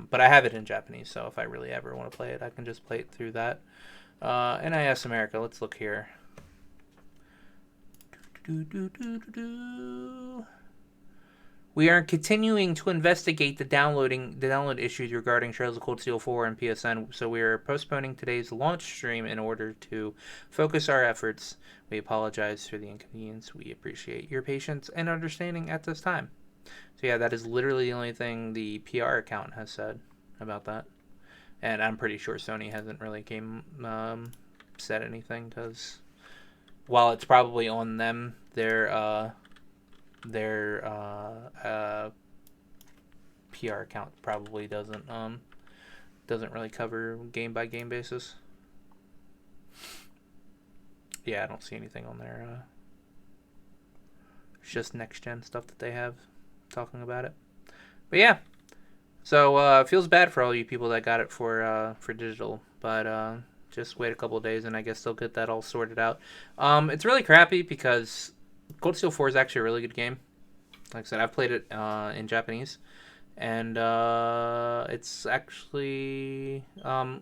But I have it in Japanese, so if I really ever want to play it, I can just play it through that. NIS America, let's look here. We are continuing to investigate the download issues regarding Trails of Cold Steel 4 and PSN, so we are postponing today's launch stream in order to focus our efforts. We apologize for the inconvenience. We appreciate your patience and understanding at this time. So yeah, that is literally the only thing the PR account has said about that. And I'm pretty sure Sony hasn't really said anything, because while it's probably on them, their PR account probably doesn't really cover game by game basis. Yeah, I don't see anything on there. It's just next gen stuff that they have talking about it. But yeah, so it feels bad for all you people that got it for digital, but just wait a couple of days and I guess they'll get that all sorted out. It's really crappy because Cold Steel 4 is actually a really good game. Like I said, I've played it in Japanese, and it's actually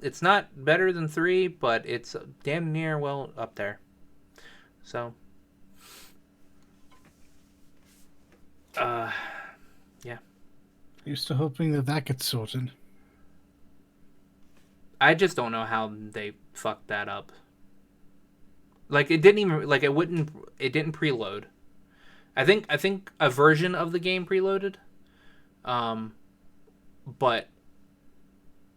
it's not better than 3, but it's damn near well up there. So yeah. You're still hoping that gets sorted. I just don't know how they fucked that up. Like it didn't preload. I think a version of the game preloaded. But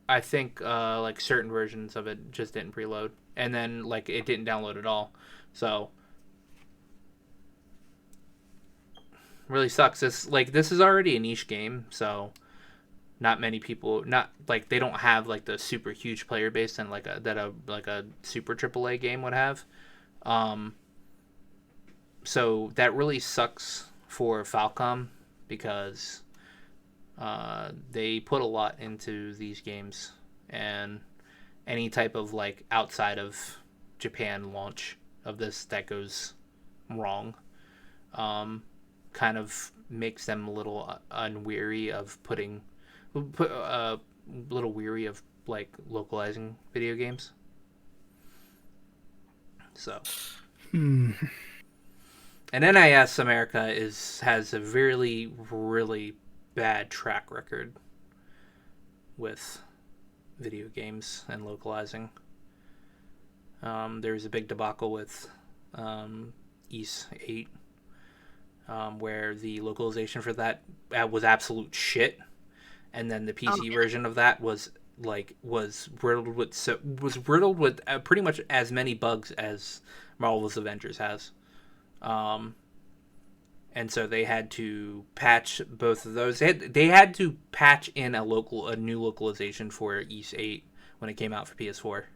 I think like certain versions of it just didn't preload, and then like it didn't download at all. So really sucks. This is already a niche game, so not many people, not like they don't have like the super huge player base and like a super AAA game would have. So that really sucks for Falcom because they put a lot into these games, and any type of like outside of Japan launch of this that goes wrong kind of makes them a little unweary of little weary of like localizing video games. So Hmm. and NIS America has a really, really bad track record with video games and localizing. There was a big debacle with Ys 8, where the localization for that was absolute shit, and then the PC version of that was riddled with pretty much as many bugs as Marvel's Avengers has. And so they had to patch both of those. They had to patch in a new localization for Ys 8 when it came out for PS4.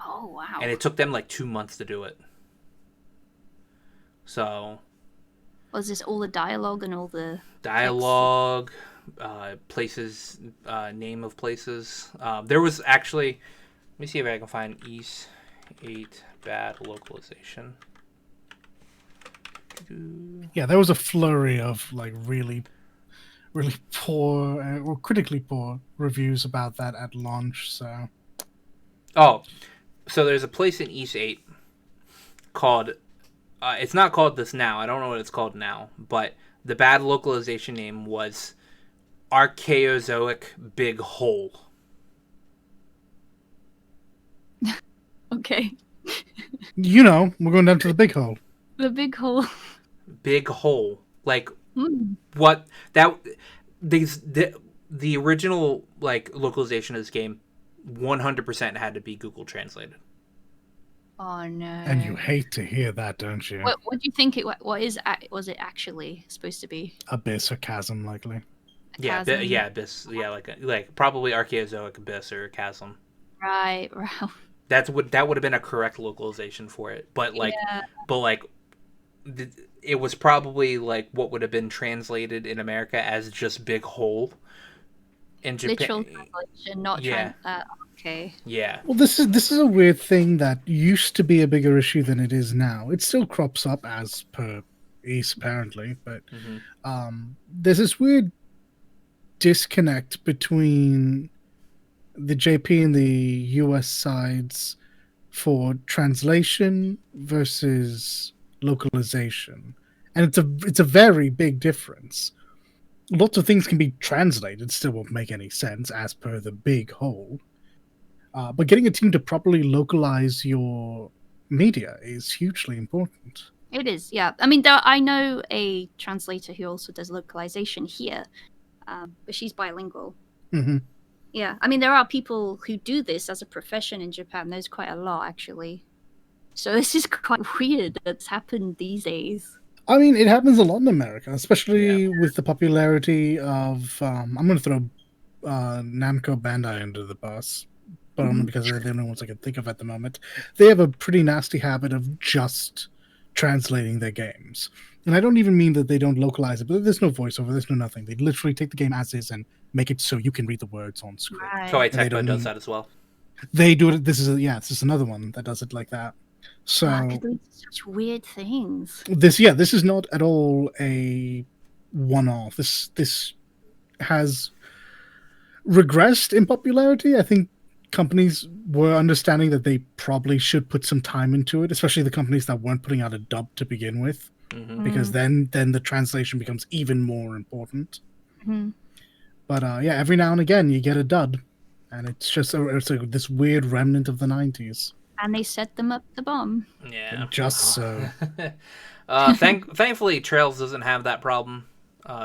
Oh wow! And it took them like 2 months to do it. So was this all the dialogue and all the dialogue, places, name of places? There was actually. Let me see if I can find Ys 8 bad localization. Yeah, there was a flurry of like really, really poor or critically poor reviews about that at launch. So there's a place in Ys 8 called. It's not called this now. I don't know what it's called now, but the bad localization name was Archaeozoic Big Hole. Okay. You know, we're going down to the big hole. The big hole. Big hole. Like what that the original like localization of this game 100% had to be Google translated. Oh no. And you hate to hear that, don't you? What do you think was it actually supposed to be? Abyss or chasm, likely. Yeah, abyss. Yeah, like probably Archaeozoic abyss or chasm. Right, wow. That would have been a correct localization for it, but it was probably like what would have been translated in America as just big hole. In Japan, literal translation, not okay. Yeah. Well, this is a weird thing that used to be a bigger issue than it is now. It still crops up as per Ys apparently, but there's this weird disconnect between the JP and the US sides for translation versus localization, and it's a very big difference. lots of things can be translated, still won't make any sense as per the big whole. But getting a team to properly localize your media is hugely important. It is, yeah. I mean, I know a translator who also does localization here, but she's bilingual. Hmm. Yeah, I mean, there are people who do this as a profession in Japan. There's quite a lot, actually. So this is quite weird that's happened these days. I mean, it happens a lot in America, especially Yeah. with the popularity of. I'm going to throw Namco Bandai under the bus, but only because they're the only ones I can think of at the moment. They have a pretty nasty habit of just translating their games. And I don't even mean that they don't localize it, but there's no voiceover, there's no nothing. They literally take the game as is and make it so you can read the words on screen. Right. Koei And they Tecmo don't does mean- that as well. They do it. This is another one that does it like that. So Could lead to such weird things. this is not at all a one-off. This has regressed in popularity. I think companies were understanding that they probably should put some time into it, especially the companies that weren't putting out a dub to begin with, Hmm. because then the translation becomes even more important. Mhm. But yeah, every now and again you get a dud, and it's just this weird remnant of the 90s. And they set them up the bomb. Yeah. Just so. Thankfully, Trails doesn't have that problem.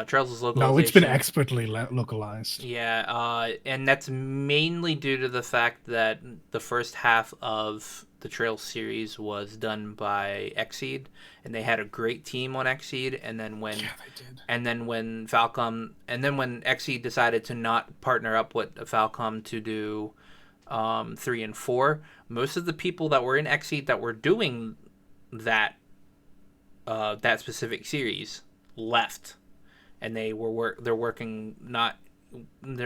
Trails' localization. No, it's been expertly localized. Yeah, and that's mainly due to the fact that the first half of the Trails series was done by Xseed, and they had a great team on Xseed. And then when Yeah, they did. and then when when Xseed decided to not partner up with Falcom to do 3 and 4, most of the people that were in Xseed that were doing that that specific series left, and they're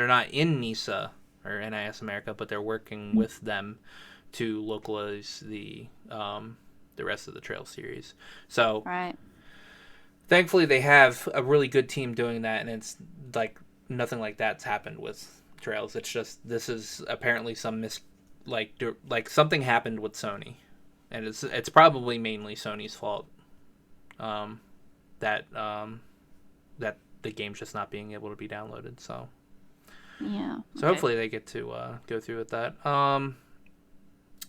not in NISA or NIS America, but they're working with them to localize the rest of the Trail series. So Right. thankfully they have a really good team doing that, and it's like nothing like that's happened with Trails. It's just this is apparently some like something happened with Sony, and it's probably mainly Sony's fault. That the game's just not being able to be downloaded. So Yeah. so hopefully they get to go through with that.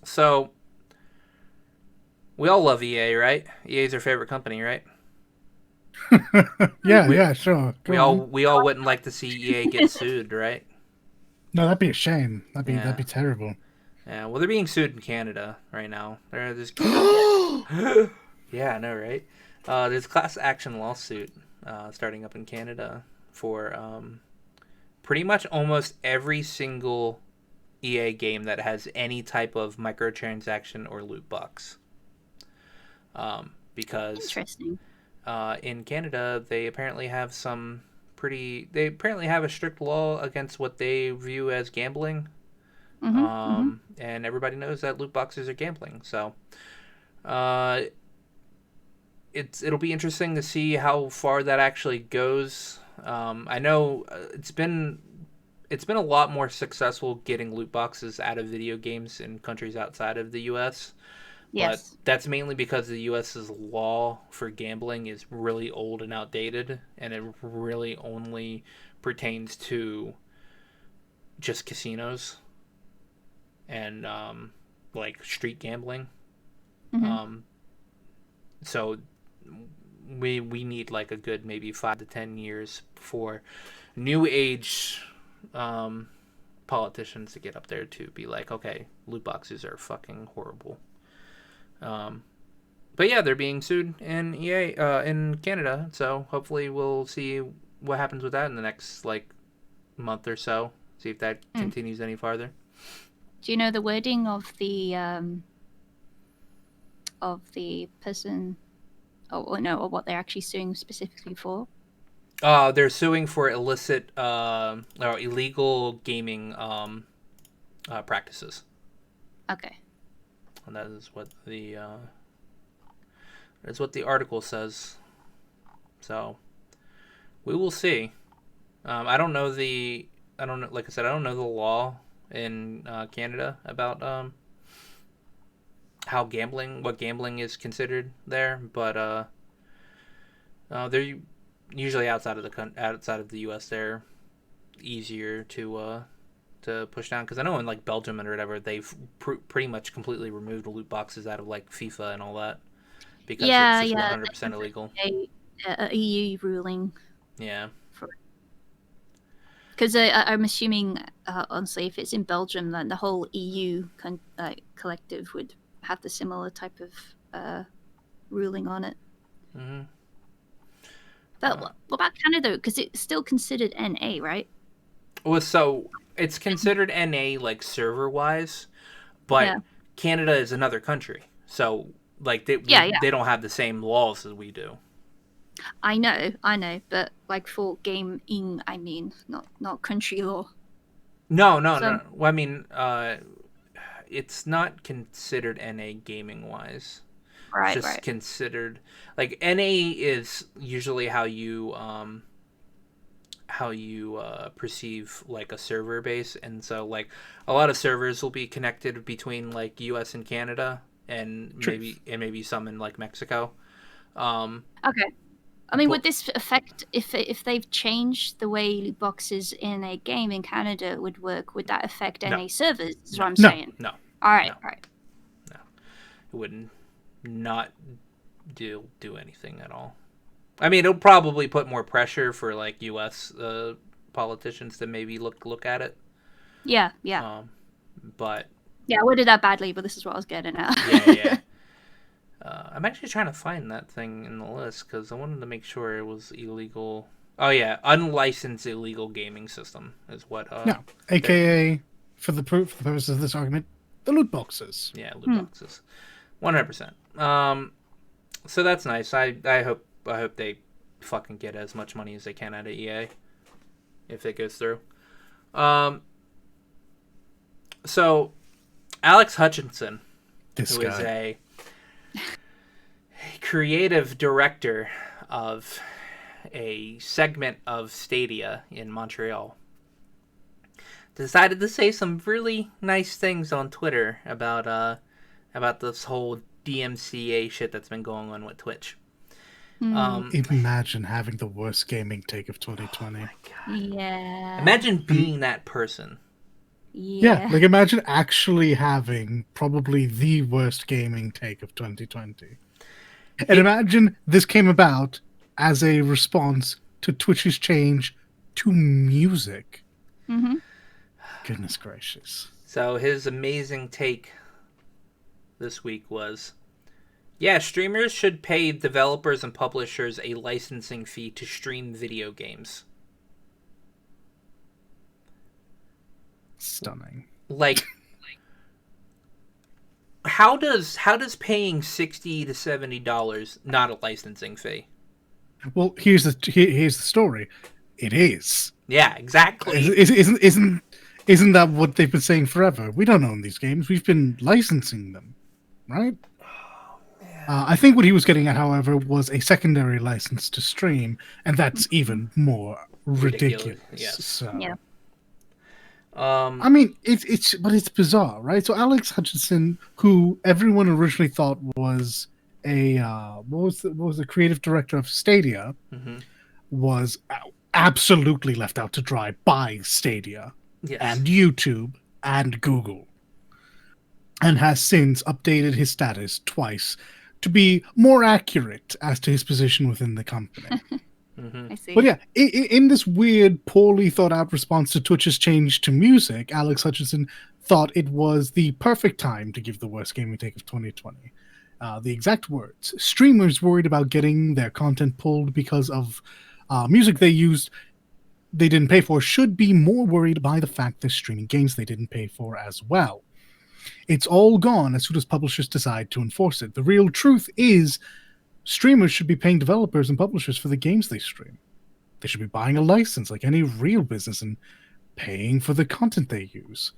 So we all love EA, right? EA's our favorite company, right? Yeah, sure. Go on. We all wouldn't like to see EA get sued, right? No, that'd be a shame. That'd Yeah. be terrible. Yeah, well, they're being sued in Canada right now. There's yeah, I know, right? There's a class action lawsuit starting up in Canada for pretty much almost every single EA game that has any type of microtransaction or loot box. Because Interesting. in Canada, they apparently have a strict law against what they view as gambling. And everybody knows that loot boxes are gambling. So it'll be interesting to see how far that actually goes. I know it's been a lot more successful getting loot boxes out of video games in countries outside of the U.S. Yes. But that's mainly because the U.S.'s law for gambling is really old and outdated, and it really only pertains to just casinos and like street gambling. So we need like a good maybe 5 to 10 years before new age politicians to get up there to be like, okay, loot boxes are fucking horrible. But yeah, they're being sued in EA in Canada, so hopefully we'll see what happens with that in the next like month or so. See if that continues any farther. Do you know the wording of the person, or no, or what they're actually suing specifically for? They're suing for illicit or illegal gaming practices. Okay. And that is what the article says. So we will see. I don't know, like I said, I don't know the law in Canada about what gambling is considered there, but usually outside of the U.S. they're easier to push down, because I know in like Belgium and whatever they've pretty much completely removed loot boxes out of like FIFA and all that because Yeah, it's just yeah. 100% illegal. A EU ruling Yeah. for because I'm assuming honestly, if it's in Belgium, then the whole EU collective would have the similar type of ruling on it. Mm-hmm. But what about Canada? Because it's still considered NA, right? Well, so it's considered NA like server wise, but Yeah. Canada is another country, so like they don't have the same laws as we do. I know, but like for gaming, I mean, not country law. No. Well, I mean, it's not considered NA gaming wise. Right, It's just considered like NA is usually how you perceive like a server base, and so like a lot of servers will be connected between like US and Canada, and maybe some in like Mexico. Okay. I mean, would this affect if they've changed the way loot boxes in a game in Canada would work? Would that affect NA servers? Is what I'm saying. No. All right. No, it wouldn't not do anything at all. I mean, it'll probably put more pressure for like U.S. Politicians to maybe look at it. Yeah. But yeah, I worded that badly, but this is what I was getting at. Yeah. I'm actually trying to find that thing in the list because I wanted to make sure it was illegal. Oh yeah, unlicensed illegal gaming system is what. AKA for the purposes of this argument, the loot boxes. Yeah, loot boxes, 100%. So that's nice. I hope they fucking get as much money as they can out of EA if it goes through. So Alex Hutchinson, who is a creative director of a segment of Stadia in Montreal, decided to say some really nice things on Twitter about this whole DMCA shit that's been going on with Twitch. Imagine having the worst gaming take of 2020. Oh my God. Yeah. Imagine being that person. Yeah, like imagine actually having probably the worst gaming take of 2020. And imagine this came about as a response to Twitch's change to music. Mm-hmm. Goodness gracious. So his amazing take this week was, yeah, streamers should pay developers and publishers a licensing fee to stream video games. Stunning. Like, how does paying $60 to $70 not a licensing fee? Well, here's the story. It is. Yeah, exactly. Isn't that what they've been saying forever? We don't own these games. We've been licensing them, right? Oh, man. I think what he was getting at, however, was a secondary license to stream, and that's even more ridiculous. Yes. So. Yeah. I mean, it's bizarre, right? So Alex Hutchinson, who everyone originally thought was a what was the creative director of Stadia, was absolutely left out to dry by Stadia and YouTube and Google, and has since updated his status twice to be more accurate as to his position within the company. I see. But yeah, in this weird, poorly thought out response to Twitch's change to music, Alex Hutchinson thought it was the perfect time to give the worst gaming take of 2020. The exact words: streamers worried about getting their content pulled because of music they didn't pay for should be more worried by the fact they're streaming games they didn't pay for as well. It's all gone as soon as publishers decide to enforce it. The real truth is, streamers should be paying developers and publishers for the games they stream. They should be buying a license like any real business and paying for the content they use.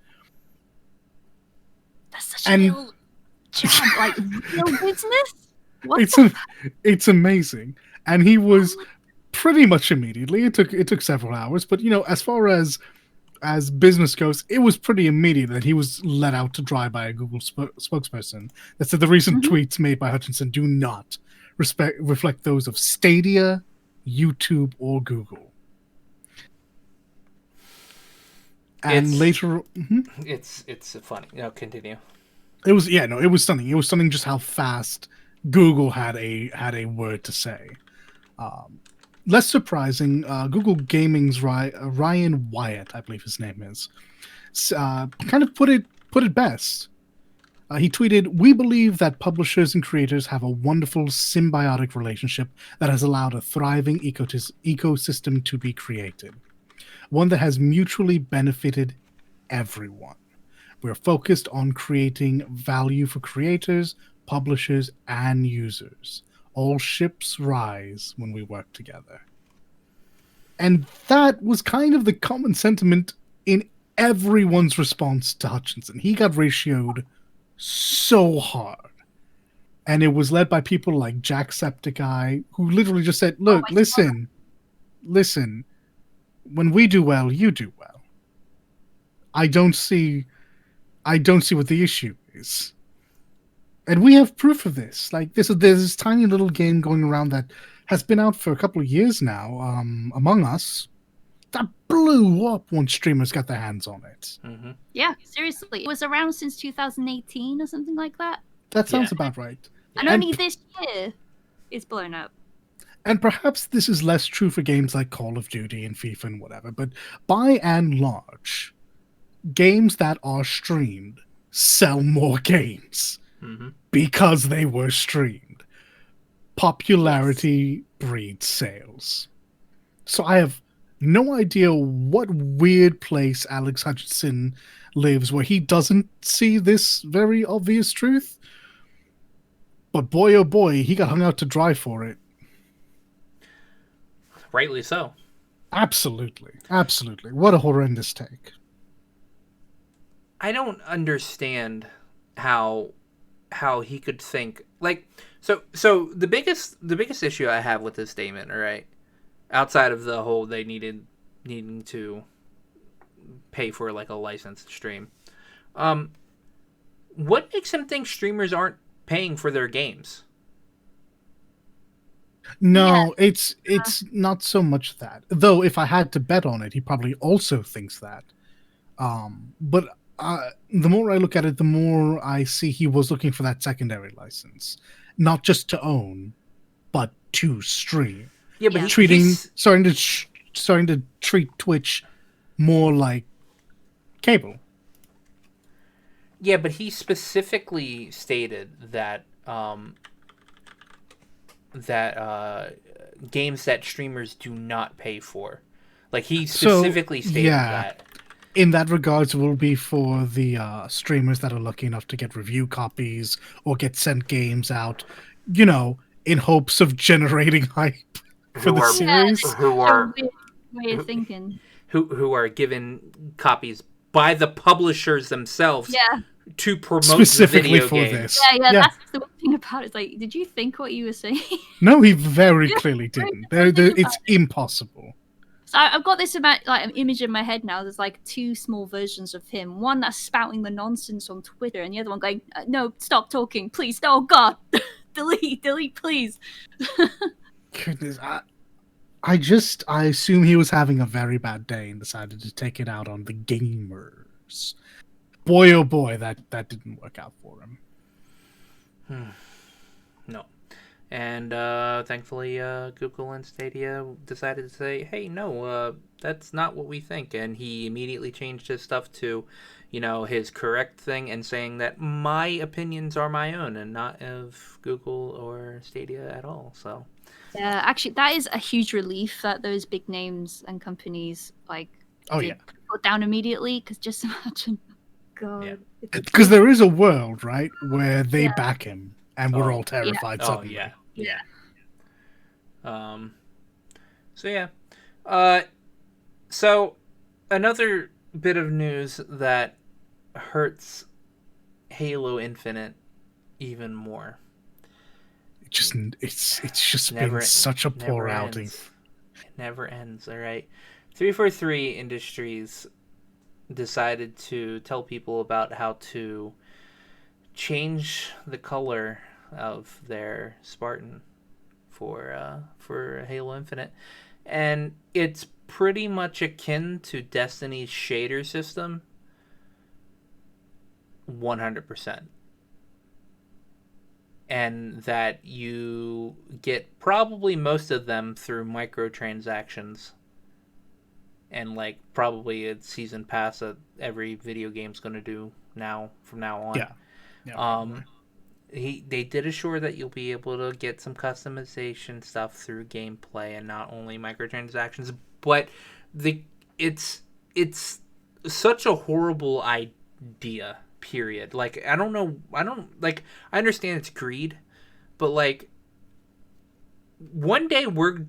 That's such a real job, like real business? It's amazing. And he was pretty much immediately. It took several hours, but as far as business goes, it was pretty immediate that he was let out to dry by a Google spokesperson that said the recent tweets made by Hutchinson do not reflect those of Stadia YouTube, or Google. And It's- later, It's funny. No, continue. it was it was stunning. It was stunning just how fast Google had a word to say. Less surprising, Google Gaming's Ryan Wyatt, I believe his name is, kind of put it best. He tweeted, "We believe that publishers and creators have a wonderful symbiotic relationship that has allowed a thriving ecosystem to be created, one that has mutually benefited everyone. We're focused on creating value for creators, publishers, and users. All ships rise when we work together." And that was kind of the common sentiment in everyone's response to Hutchinson. He got ratioed so hard. And it was led by people like Jacksepticeye, who literally just said, "Look, I saw listen, when we do well, you do well. I don't see what the issue is." And we have proof of this. Like there's this tiny little game going around that has been out for a couple of years now, Among Us, that blew up once streamers got their hands on it. Mm-hmm. Yeah, seriously. It was around since 2018 or something like that. That sounds about right. And only this year it's blown up. And perhaps this is less true for games like Call of Duty and FIFA and whatever, but by and large, games that are streamed sell more games because they were streamed. Popularity breeds sales. So I have no idea what weird place Alex Hutchinson lives where he doesn't see this very obvious truth. But boy, oh boy, he got hung out to dry for it. Rightly so. Absolutely. Absolutely. What a horrendous take. I don't understand how he could think like so the biggest issue I have with this statement, all right, outside of the whole they needing to pay for like a licensed stream, what makes him think streamers aren't paying for their games? No, it's not so much that. Though if I had to bet on it, he probably also thinks that. But the more I look at it, the more I see he was looking for that secondary license, not just to own, but to stream. Yeah, but Starting to treat Twitch more like cable. Yeah, but he specifically stated that games that streamers do not pay for. Like he specifically stated that. In that regards, it will be for the streamers that are lucky enough to get review copies or get sent games out, in hopes of generating hype for the series. Who are way of thinking. Who are given copies by the publishers themselves to promote specifically the video for game. this. Yeah, that's the one thing about it. It's like, did you think what you were saying? No, he very clearly didn't. It's impossible. So I've got this like an image in my head now. There's like two small versions of him. One that's spouting the nonsense on Twitter, and the other one going, "No, stop talking, please. Oh God, delete, please." Goodness, I assume he was having a very bad day and decided to take it out on the gamers. Boy, oh boy, that didn't work out for him. No. And thankfully, Google and Stadia decided to say, hey, no, that's not what we think. And he immediately changed his stuff to, his correct thing and saying that my opinions are my own and not of Google or Stadia at all. So, yeah, actually, that is a huge relief that those big names and companies put down immediately. Because just imagine, God, because there is a world, right, where they back him, and we're all terrified. Suddenly. Yeah. So another bit of news that hurts Halo Infinite even more. It's just been such a poor outing. It never ends. All right, 343 Industries decided to tell people about how to change the color of their Spartan for Halo Infinite, and it's pretty much akin to Destiny's shader system. 100%. And that you get probably most of them through microtransactions, and like probably a season pass that every video game's going to do now from now on. Yeah. They did assure that you'll be able to get some customization stuff through gameplay and not only microtransactions, but it's such a horrible idea. Period. Like I don't I understand it's greed, but like one day we're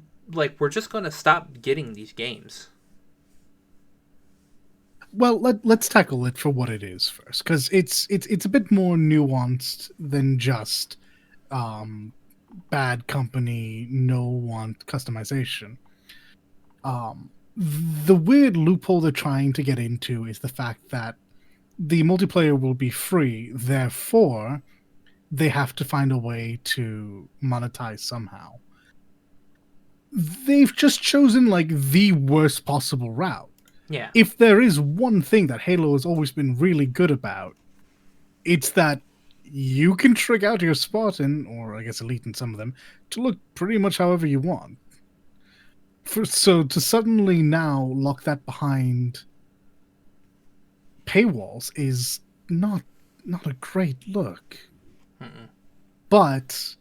just gonna stop getting these games. Well, let's tackle it for what it is first, because it's a bit more nuanced than just bad company, no want customization. The weird loophole they're trying to get into is the fact that the multiplayer will be free, therefore they have to find a way to monetize somehow. They've just chosen like the worst possible route. Yeah. If there is one thing that Halo has always been really good about, it's that you can trick out your Spartan, or I guess Elite in some of them, to look pretty much however you want. So to suddenly now lock that behind paywalls is not a great look. Mm-mm. But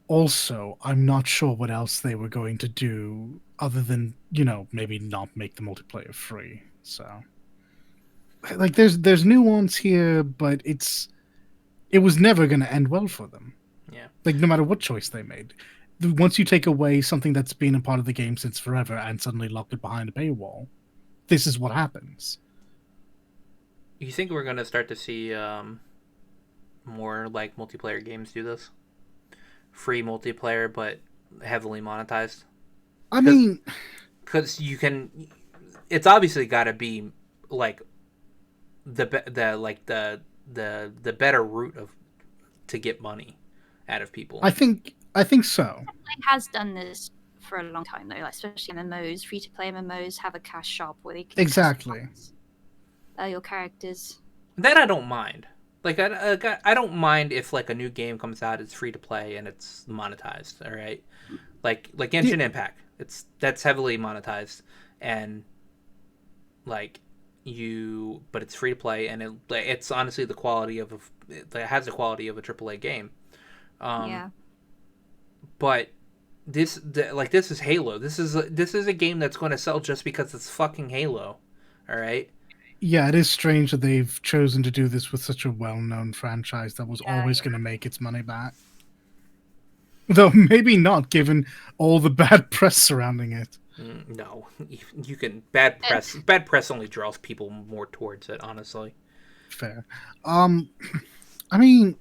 also, I'm not sure what else they were going to do other than, maybe not make the multiplayer free. So, like, there's nuance here, but it was never going to end well for them. Yeah. Like, no matter what choice they made. Once you take away something that's been a part of the game since forever and suddenly lock it behind a paywall, this is what happens. You think we're gonna start to see more like multiplayer games do this? Free multiplayer, but heavily monetized. I mean, because you can. It's obviously got to be like the better route to get money out of people. I think so. It has done this for a long time though, like especially MMOs, free to play MMOs have a cash shop where they can Exactly. customize, your characters. That I don't mind. Like I don't mind if like a new game comes out, it's free to play and it's monetized. All right, like Genshin Impact, that's heavily monetized, and like but it's free to play, and it's honestly the quality of it has the quality of a AAA game. Yeah. But this is Halo. This is a game that's going to sell just because it's fucking Halo. All right. Yeah, it is strange that they've chosen to do this with such a well-known franchise that was always going to make its money back. Though maybe not, given all the bad press surrounding it. No, you can bad press. Bad press only draws people more towards it. Honestly. Fair. I mean,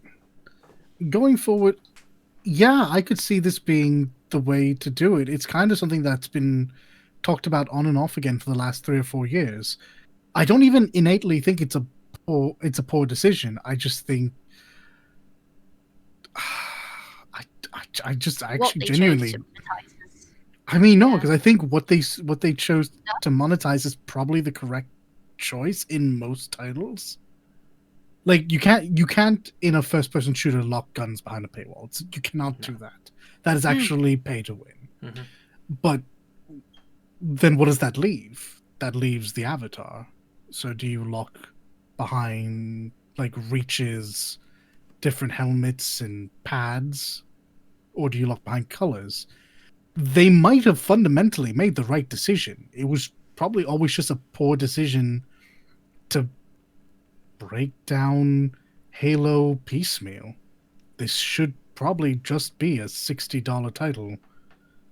going forward, yeah, I could see this being the way to do it. It's kind of something that's been talked about on and off again for the last 3 or 4 years. I don't even innately think it's a poor decision. I just think I actually genuinely. I mean, no, because I think what they chose to monetize is probably the correct choice in most titles. Like you can't in a first-person shooter lock guns behind a paywall. You cannot do that. That is actually pay to win. Mm-hmm. But then what does that leave? That leaves the avatar. So do you lock behind like reaches, different helmets and pads, or do you lock behind colors? They might have fundamentally made the right decision. It was probably always just a poor decision to break down Halo piecemeal. This should probably just be a $60 title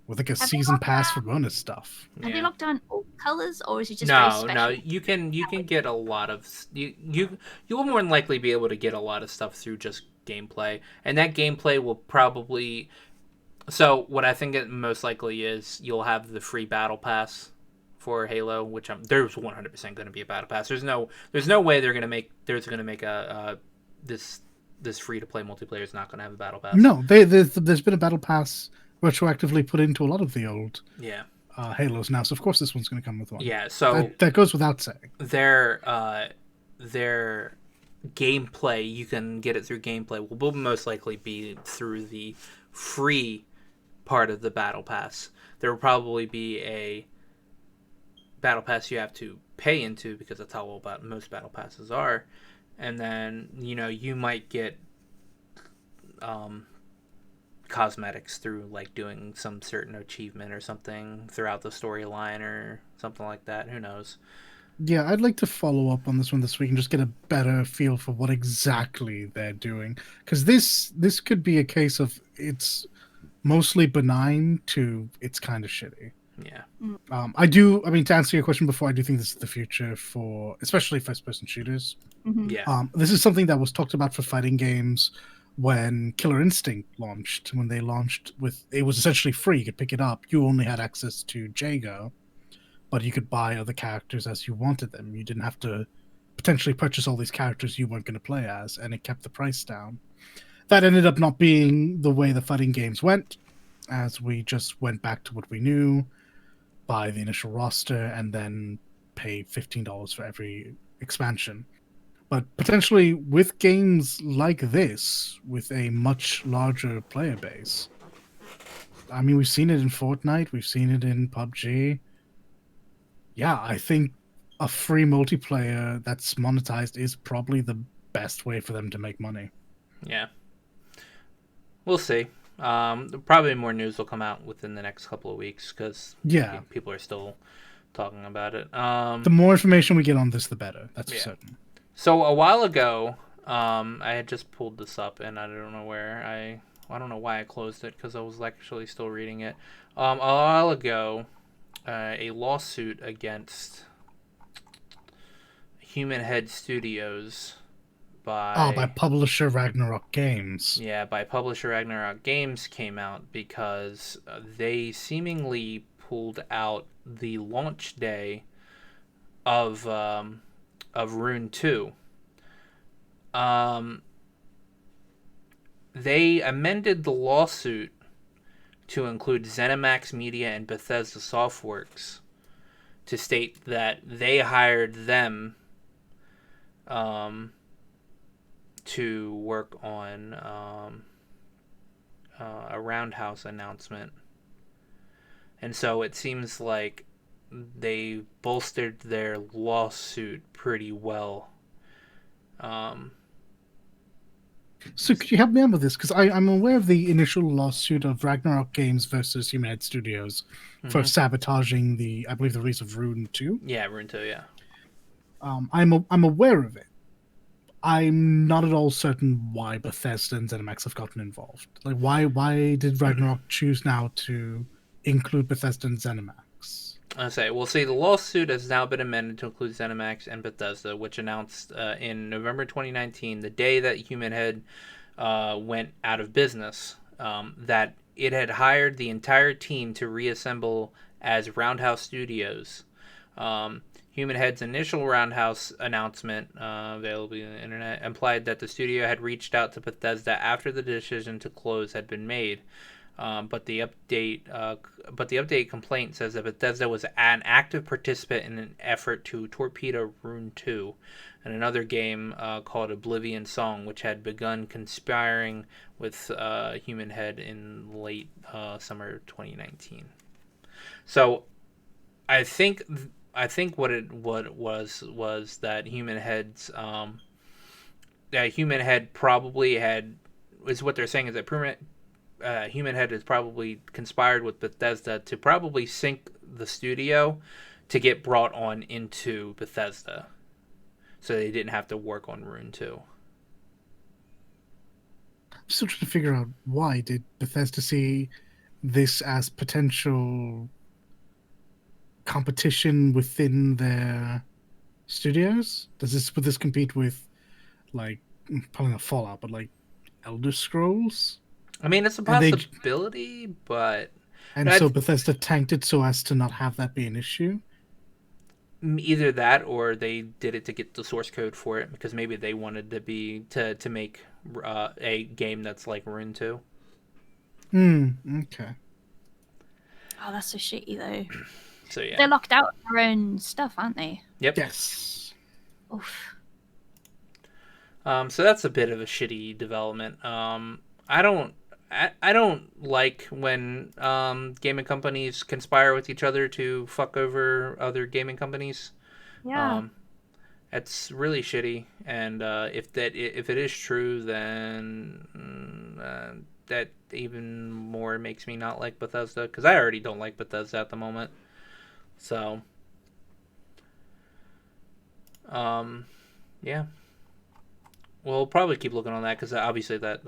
with like a season pass for bonus stuff. Have they locked down all colors, or is it just No. You can get a lot of you will more than likely be able to get a lot of stuff through just gameplay, and that gameplay will probably. So what I think it most likely is you'll have the free battle pass for Halo, which there's 100% going to be a battle pass. There's no way they're going to make this free to play multiplayer is not going to have a battle pass. No, there's been a battle pass retroactively put into a lot of the old Yeah. Halos now. So of course this one's going to come with one. Yeah. So That goes without saying. their gameplay, you can get it through gameplay, will most likely be through the free part of the battle pass. There will probably be a battle pass you have to pay into, because that's how most battle passes are, and then you might get cosmetics through like doing some certain achievement or something throughout the storyline or something like that. Who knows? Yeah, I'd like to follow up on this one this week and just get a better feel for what exactly they're doing, because this could be a case of it's mostly benign to it's kind of shitty. Yeah. I mean, to answer your question before, I do think this is the future for especially first-person shooters. Yeah. This is something that was talked about for fighting games when Killer Instinct launched. When they launched it was essentially free. You could pick it up. You only had access to Jaeger, but you could buy other characters as you wanted them. You didn't have to potentially purchase all these characters you weren't going to play as, and it kept the price down. That ended up not being the way the fighting games went, as we just went back to what we knew, buy the initial roster, and then pay $15 for every expansion. But potentially with games like this, with a much larger player base, I mean, we've seen it in Fortnite, we've seen it in PUBG. Yeah, I think a free multiplayer that's monetized is probably the best way for them to make money. Yeah. We'll see. Probably more news will come out within the next couple of weeks, because people are still talking about it. The more information we get on this, the better. That's for certain. So a while ago, I had just pulled this up, and I don't know I don't know why I closed it, because I was actually still reading it. A while ago, a lawsuit against Human Head Studios by publisher Ragnarok Games. Yeah, by publisher Ragnarok Games came out because they seemingly pulled out the launch day of Rune 2. They amended the lawsuit to include ZeniMax Media and Bethesda Softworks, to state that they hired them to work on a Roundhouse announcement. And so it seems like they bolstered their lawsuit pretty well. So could you help me out with this? Because I'm aware of the initial lawsuit of Ragnarok Games versus Human Head Studios for sabotaging I believe the release of Rune 2. Yeah, Rune 2, yeah. I'm aware of it. I'm not at all certain why Bethesda and ZeniMax have gotten involved. Like, why did Ragnarok choose now to include Bethesda and ZeniMax? The lawsuit has now been amended to include ZeniMax and Bethesda, which announced in November 2019, the day that Human Head went out of business, that it had hired the entire team to reassemble as Roundhouse Studios. Human Head's initial Roundhouse announcement, available on the internet, implied that the studio had reached out to Bethesda after the decision to close had been made. But the update complaint says that Bethesda was an active participant in an effort to torpedo Rune 2, and another game called Oblivion Song, which had begun conspiring with Human Head in late summer 2019. So, I think what it was that Human Head's Human Head probably had, is what they're saying is that Human Head has probably conspired with Bethesda to probably sink the studio to get brought on into Bethesda, so they didn't have to work on Rune 2. I'm still trying to figure out, why did Bethesda see this as potential competition within their studios? Would this compete with, like, probably not Fallout, but like Elder Scrolls? I mean, it's a possibility, but so Bethesda tanked it so as to not have that be an issue. Either that, or they did it to get the source code for it, because maybe they wanted to make a game that's like Rune 2. Okay. Oh, that's so shitty though. So yeah. They're locked out of their own stuff, aren't they? Yep. Yes. Oof. So that's a bit of a shitty development. I don't like when gaming companies conspire with each other to fuck over other gaming companies. Yeah. It's really shitty. And if it is true, then that even more makes me not like Bethesda, because I already don't like Bethesda at the moment. So, yeah. We'll probably keep looking on that, because obviously that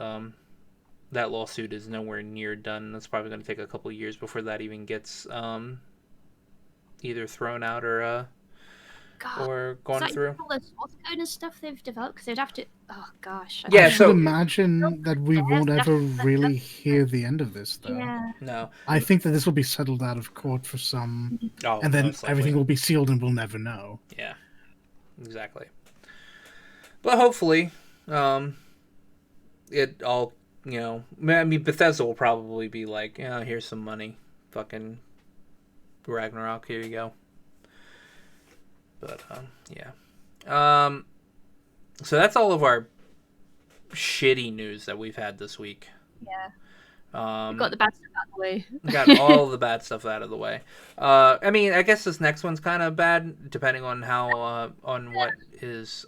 lawsuit is nowhere near done. That's probably going to take a couple of years before that even gets either thrown out or God. gone through. All the source code and stuff they've developed? Because they'd have to. Oh gosh. Yeah, I should so- imagine that we won't ever really hear the end of this, though. Yeah. No. I think that this will be settled out of court for some, Oh, and then most likely. everything will be sealed and we'll never know. Yeah. Exactly. But hopefully, it all, I mean, Bethesda will probably be like, here's some money. Fucking Ragnarok, here you go. But, yeah. So that's all of our shitty news that we've had this week. Yeah. We've got the bad stuff out of the way. Got all the bad stuff out of the way. I mean, I guess this next one's kind of bad, depending on how, on what is,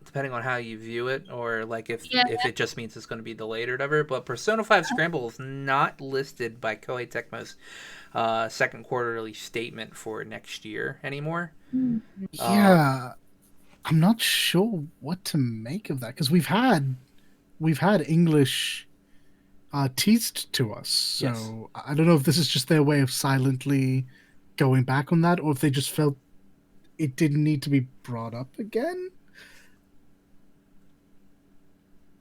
depending on how you view it, or like if it just means it's going to be delayed or whatever. But Persona 5 Scramble is not listed by Koei Tecmo's second quarterly statement for next year anymore. Yeah, I'm not sure what to make of that, because we've had English teased to us. So Yes. I don't know if this is just their way of silently going back on that, or if they just felt it didn't need to be brought up again.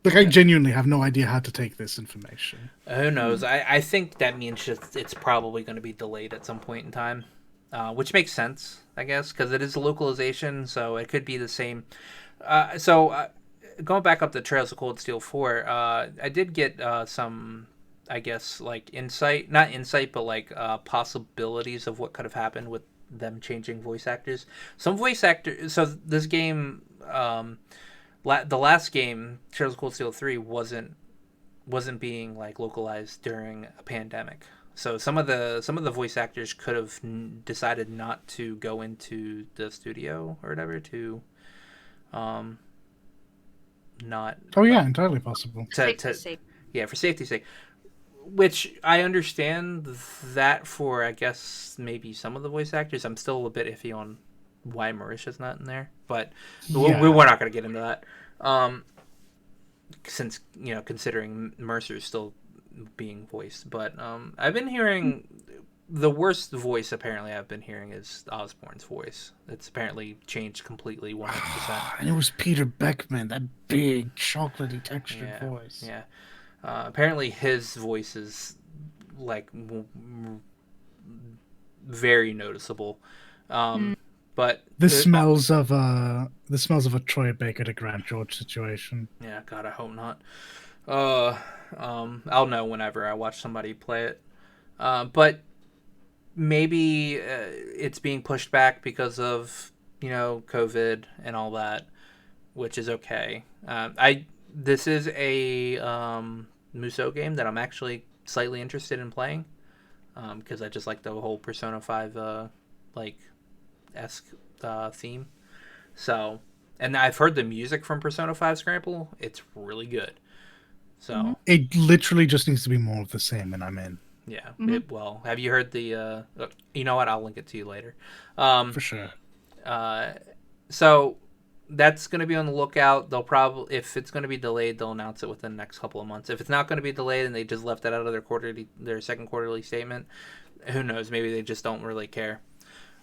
Like, I genuinely have no idea how to take this information. Who knows? I think that means just it's probably going to be delayed at some point in time, which makes sense, I guess, because it is a localization, so it could be the same. Going back up to Trails of Cold Steel 4, I did get some, I guess, like not insight, but like possibilities of what could have happened with them changing voice actors. Some voice actors, so this game, the last game, Trails of Cold Steel 3, wasn't being like localized during a pandemic. So some of the voice actors could have decided not to go into the studio or whatever to not. Oh yeah, entirely possible. For safety's sake. Which I understand that for, I guess, maybe some of the voice actors. I'm still a bit iffy on why Marisha's not in there, but we're not going to get into that. Since, considering Mercer's still being voiced. But I've been hearing the worst voice apparently I've been hearing is Osborne's voice. It's apparently changed completely 100%. And it was Peter Beckman, that big chocolatey textured voice. Yeah. Apparently his voice is like very noticeable. But this smells of a Troy Baker to Grant George situation. Yeah, God, I hope not. I'll know whenever I watch somebody play it. But maybe it's being pushed back because of COVID and all that, which is okay. This is a Musou game that I'm actually slightly interested in playing, because I just like the whole Persona 5 esque theme. So, and I've heard the music from Persona 5 Scramble. It's really good. So it literally just needs to be more of the same, and I'm in. Yeah. Well, have you heard the? You know what? I'll link it to you later. For sure. So that's going to be on the lookout. They'll probably, if it's going to be delayed, they'll announce it within the next couple of months. If it's not going to be delayed and they just left it out of their second quarterly statement, who knows? Maybe they just don't really care.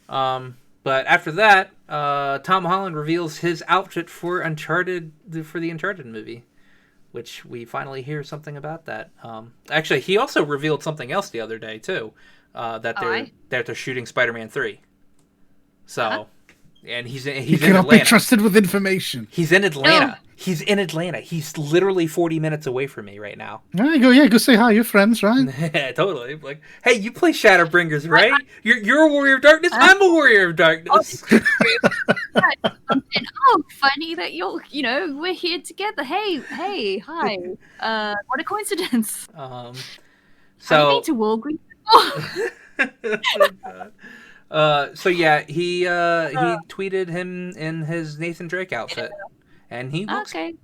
But after that, Tom Holland reveals his outfit for the Uncharted movie, which we finally hear something about that. Actually, he also revealed something else the other day too, that they're shooting Spider-Man 3. So and he's He in cannot be Atlanta. trusted with information. He's in Atlanta. No. He's in Atlanta. He's literally 40 minutes away from me right now. There you go. Yeah, go say hi. You're friends, right? Totally. Like, hey, you play Shadowbringers, right? You're a Warrior of Darkness. I'm a Warrior of Darkness. Oh, funny that we're here together. Hey, hi. What a coincidence. Have you So. been to Walgreens before? Oh, God. So yeah, he tweeted him in his Nathan Drake outfit, and he looks Okay.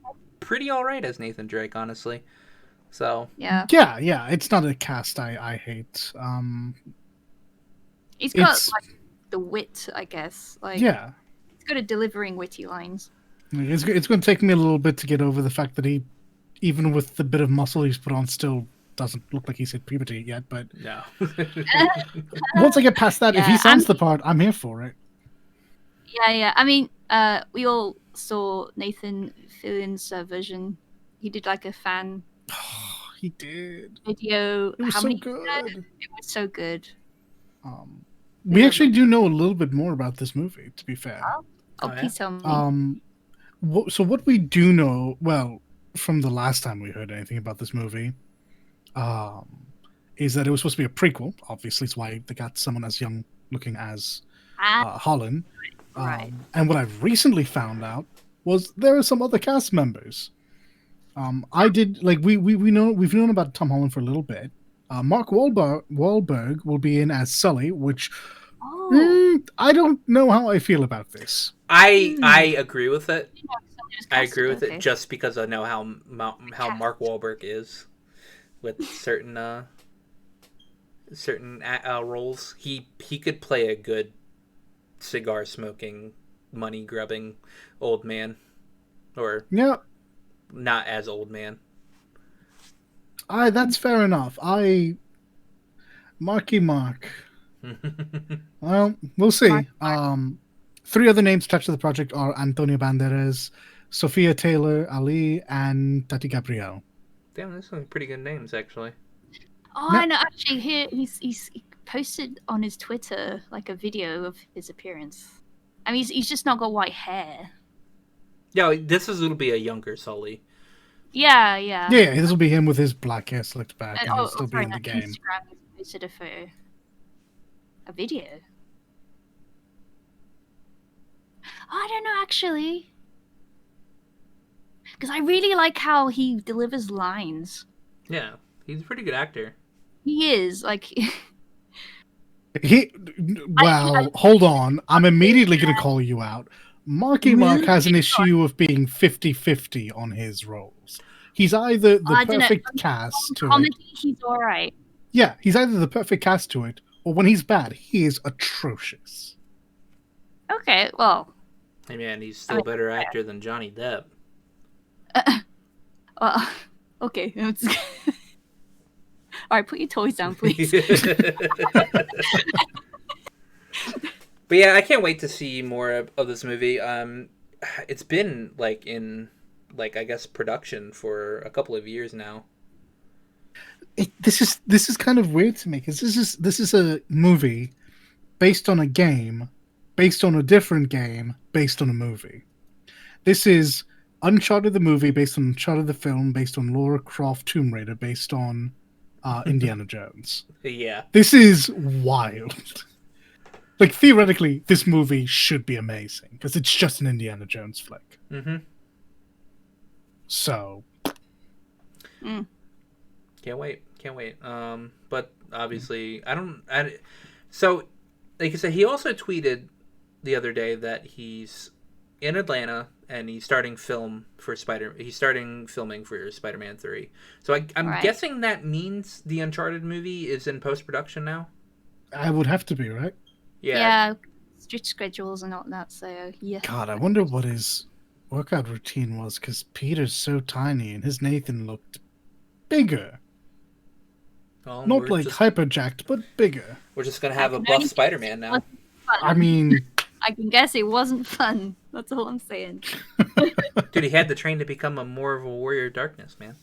pretty all right as Nathan Drake, honestly. So Yeah. Yeah. It's not a cast I hate. He's got It's- like the wit, I guess. Like Yeah. he's good at delivering witty lines. It's going to take me a little bit to get over the fact that he, even with the bit of muscle he's put on, still doesn't look like he's hit puberty yet. But no. once I get past that, if he Yeah, sounds the part, I'm here for it. Yeah. I mean, we all saw Nathan Fillion's version. He did like a fan He did. video. It was How so many? good. It was so good. We actually do know a little bit more about this movie, to be fair. Oh, Oh, yeah? please tell me. So what we do know, well, from the last time we heard anything about this movie, is that it was supposed to be a prequel. Obviously, it's why they got someone as young looking as Holland. Right. And what I've recently found out was there are some other cast members. I did like we've known about Tom Holland for a little bit. Mark Wahlberg will be in as Sully, which I don't know how I feel about this. I agree with it. I agree with Okay. it just because I know how Mark Wahlberg is with certain roles. He could play a good cigar smoking, money grubbing old man, or Yeah, not as old man. that's fair enough. Marky Mark. Well, we'll see. Three other names attached to the project are Antonio Banderas, Sophia Taylor Ali, and Tati Gabrielle. Damn, those are pretty good names, actually. Oh, No. I know. Actually, here he posted on his Twitter like a video of his appearance. I mean, he's just not got white hair. Yeah, it'll be a younger Sully. Yeah. Yeah, this will be him with his black hair slicked back, and he'll still be in the game. Instagram he posted a photo, a video. I don't know actually, because I really like how he delivers lines. Yeah, he's a pretty good actor. He is like. Hold on. I'm immediately going to call you out. Marky Mark has an issue of being 50-50 on his roles. He's either the I don't know. perfect cast to comedy, it. he's all right. Yeah, he's either the perfect cast to it, or when he's bad, he is atrocious. Okay, well, Hey man, he's still a better actor than Johnny Depp. well, okay. All right, put your toys down, please. But yeah, I can't wait to see more of this movie. It's been in I guess production for a couple of years now. This is kind of weird to me because this is a movie based on a game, based on a different game, based on a movie. This is Uncharted the movie based on Uncharted the film, based on Lara Croft Tomb Raider, based on Indiana Jones. Yeah. This is wild. Like, theoretically, this movie should be amazing because it's just an Indiana Jones flick. Mm-hmm. So, Can't wait. But obviously, so, like I said, he also tweeted the other day that he's in Atlanta and he's starting filming for Spider-Man 3. So I'm Right. guessing that means the Uncharted movie is in post-production now? I would have to be, right? Yeah, strict schedules and all that. So yeah. God, I wonder what his workout routine was because Peter's so tiny and his Nathan looked bigger. Well, Not like hyper jacked, but bigger. we're just going to have a buff Spider-Man now. I mean, I can guess it wasn't fun. That's all I'm saying. Dude, he had to train to become more of a warrior of darkness, man.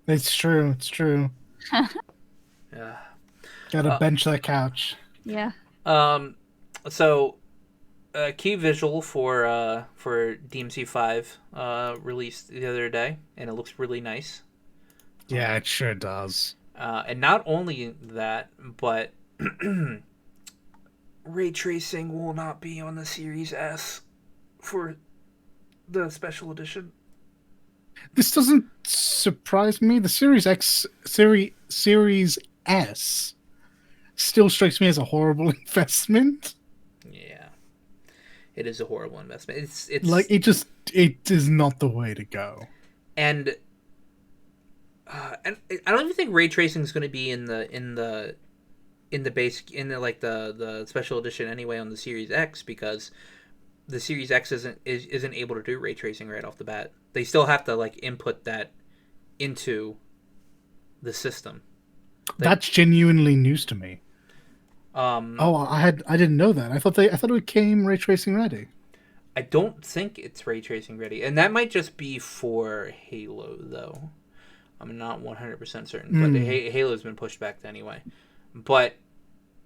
it's true. It's true. Yeah. Gotta bench that couch. Yeah. So a key visual for DMC5 released the other day, and it looks really nice. Yeah, it sure does. And not only that, but ray tracing will not be on the Series S for the special edition. This doesn't surprise me. The Series S still strikes me as a horrible investment. Yeah, it is a horrible investment. It's Like it is not the way to go. and and I don't even think ray tracing is going to be in the basic like the special edition anyway on the Series X, because the Series X isn't able to do ray tracing right off the bat. They still have to like input that into the system. That's genuinely news to me. I didn't know that. I thought it came ray tracing ready. I don't think it's ray tracing ready, and that might just be for Halo though. I'm not 100% certain, but Halo's been pushed back to anyway. But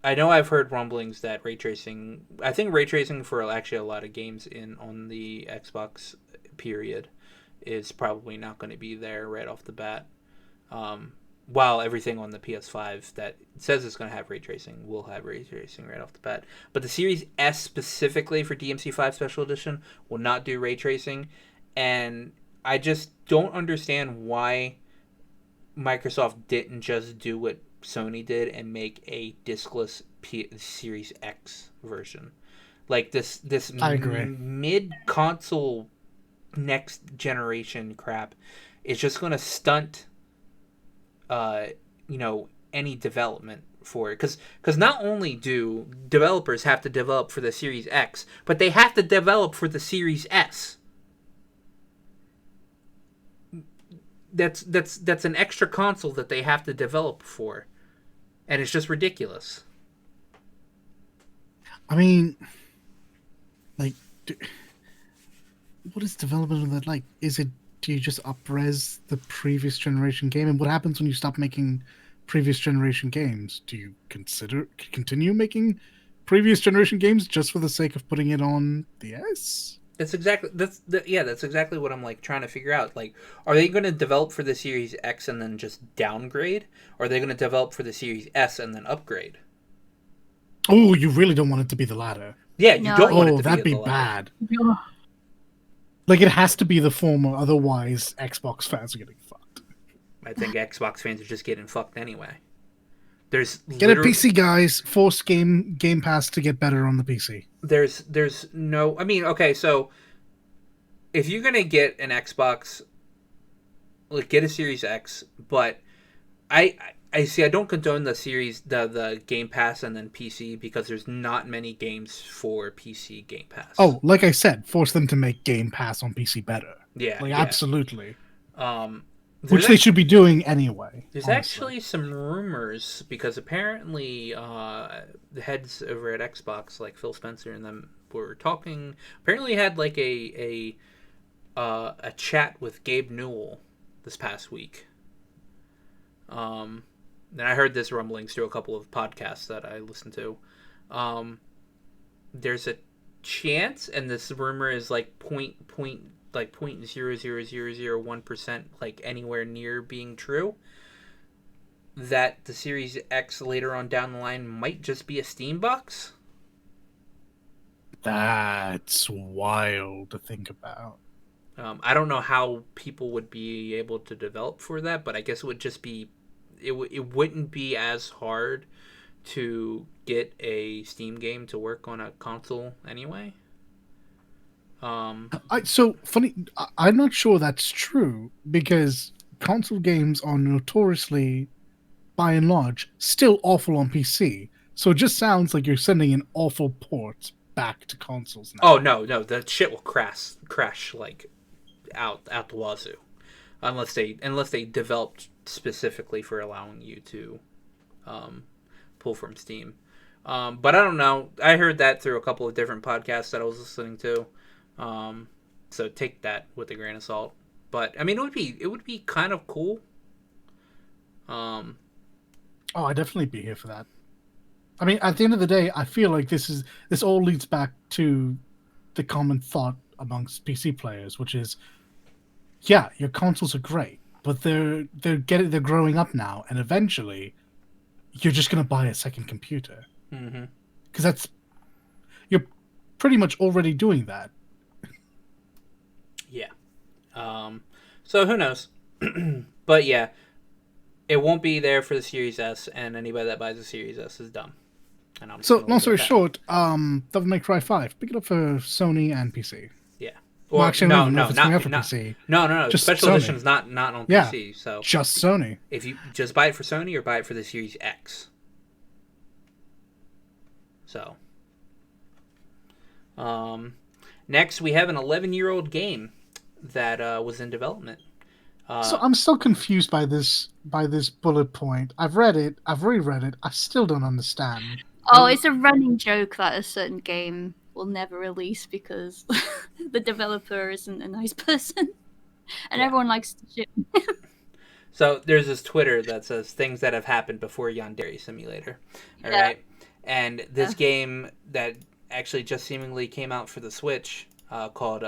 I know I've heard rumblings that ray tracing. I think ray tracing for actually a lot of games on the Xbox period is probably not going to be there right off the bat. While everything on the PS5 that says it's going to have ray tracing will have ray tracing right off the bat. But the Series S specifically for DMC5 Special Edition will not do ray tracing, and I just don't understand why Microsoft didn't just do what Sony did and make a discless Series X version. Like this I agree. mid-console next generation crap is just going to stunt any development for it, because not only do developers have to develop for the Series X, but they have to develop for the Series S. That's an extra console that they have to develop for, and it's just ridiculous. I mean, like, what is development of that like? Do you just up-res the previous generation game? And what happens when you stop making previous generation games? Do you continue making previous generation games just for the sake of putting it on the S? That's exactly what I'm like trying to figure out. Like, are they going to develop for the Series X and then just downgrade, or are they going to develop for the Series S and then upgrade? Oh, you really don't want it to be the latter. Yeah, you don't want it to that'd be be the latter. bad. Like, it has to be the former, otherwise Xbox fans are getting fucked. I think Xbox fans are just getting fucked anyway. There's Get a PC, guys. Force Game Pass to get better on the PC. There's no. I mean, okay, so if you're gonna get an Xbox, like, get a Series X, but I see. I don't condone the Game Pass and then PC, because there's not many games for PC Game Pass. Oh, like I said, force them to make Game Pass on PC better. Yeah, absolutely. Which they should be doing anyway. There's honestly. actually some rumors, because apparently the heads over at Xbox, like Phil Spencer and them, were talking. Apparently, had like a chat with Gabe Newell this past week. And I heard this rumblings through a couple of podcasts that I listened to. There's a chance, and this rumor is like 0.000001%, like anywhere near being true, that the Series X later on down the line might just be a Steam box. That's wild to think about. I don't know how people would be able to develop for that, but I guess it would just be, it wouldn't be as hard to get a Steam game to work on a console anyway. So funny. I'm not sure that's true, because console games are notoriously, by and large, still awful on PC. So it just sounds like you're sending an awful port back to consoles now. Oh no, the shit will crash like out the wazoo, unless they developed specifically for allowing you to pull from Steam. But I don't know. I heard that through a couple of different podcasts that I was listening to. So take that with a grain of salt. But I mean, it would be kind of cool. Oh, I'd definitely be here for that. I mean, at the end of the day, I feel like this all leads back to the common thought amongst PC players, which is, yeah, your consoles are great, but they're growing up now, and eventually, you're just gonna buy a second computer because you're pretty much already doing that. Yeah. So who knows? But yeah, it won't be there for the Series S, and anybody that buys a Series S is dumb. And I'm just So, gonna long leave it story at that. short, Devil May Cry 5, pick it up for Sony and PC. Yeah. Well, Or actually, I don't even know if it's not coming out for not PC. no. Just Special Sony. edition's not on Yeah. PC. So Just Sony. if you just buy it for Sony or buy it for the Series X. So, next we have an 11-year-old game that was in development. So I'm still confused by this bullet point. I've read it, I've reread it, I still don't understand. Oh, it's a running joke that a certain game will never release because the developer isn't a nice person, and Yeah. everyone likes to shit. So there's this Twitter that says things that have happened before Yandere Simulator. All Yeah. right, and this Yeah. game that actually just seemingly came out for the Switch, called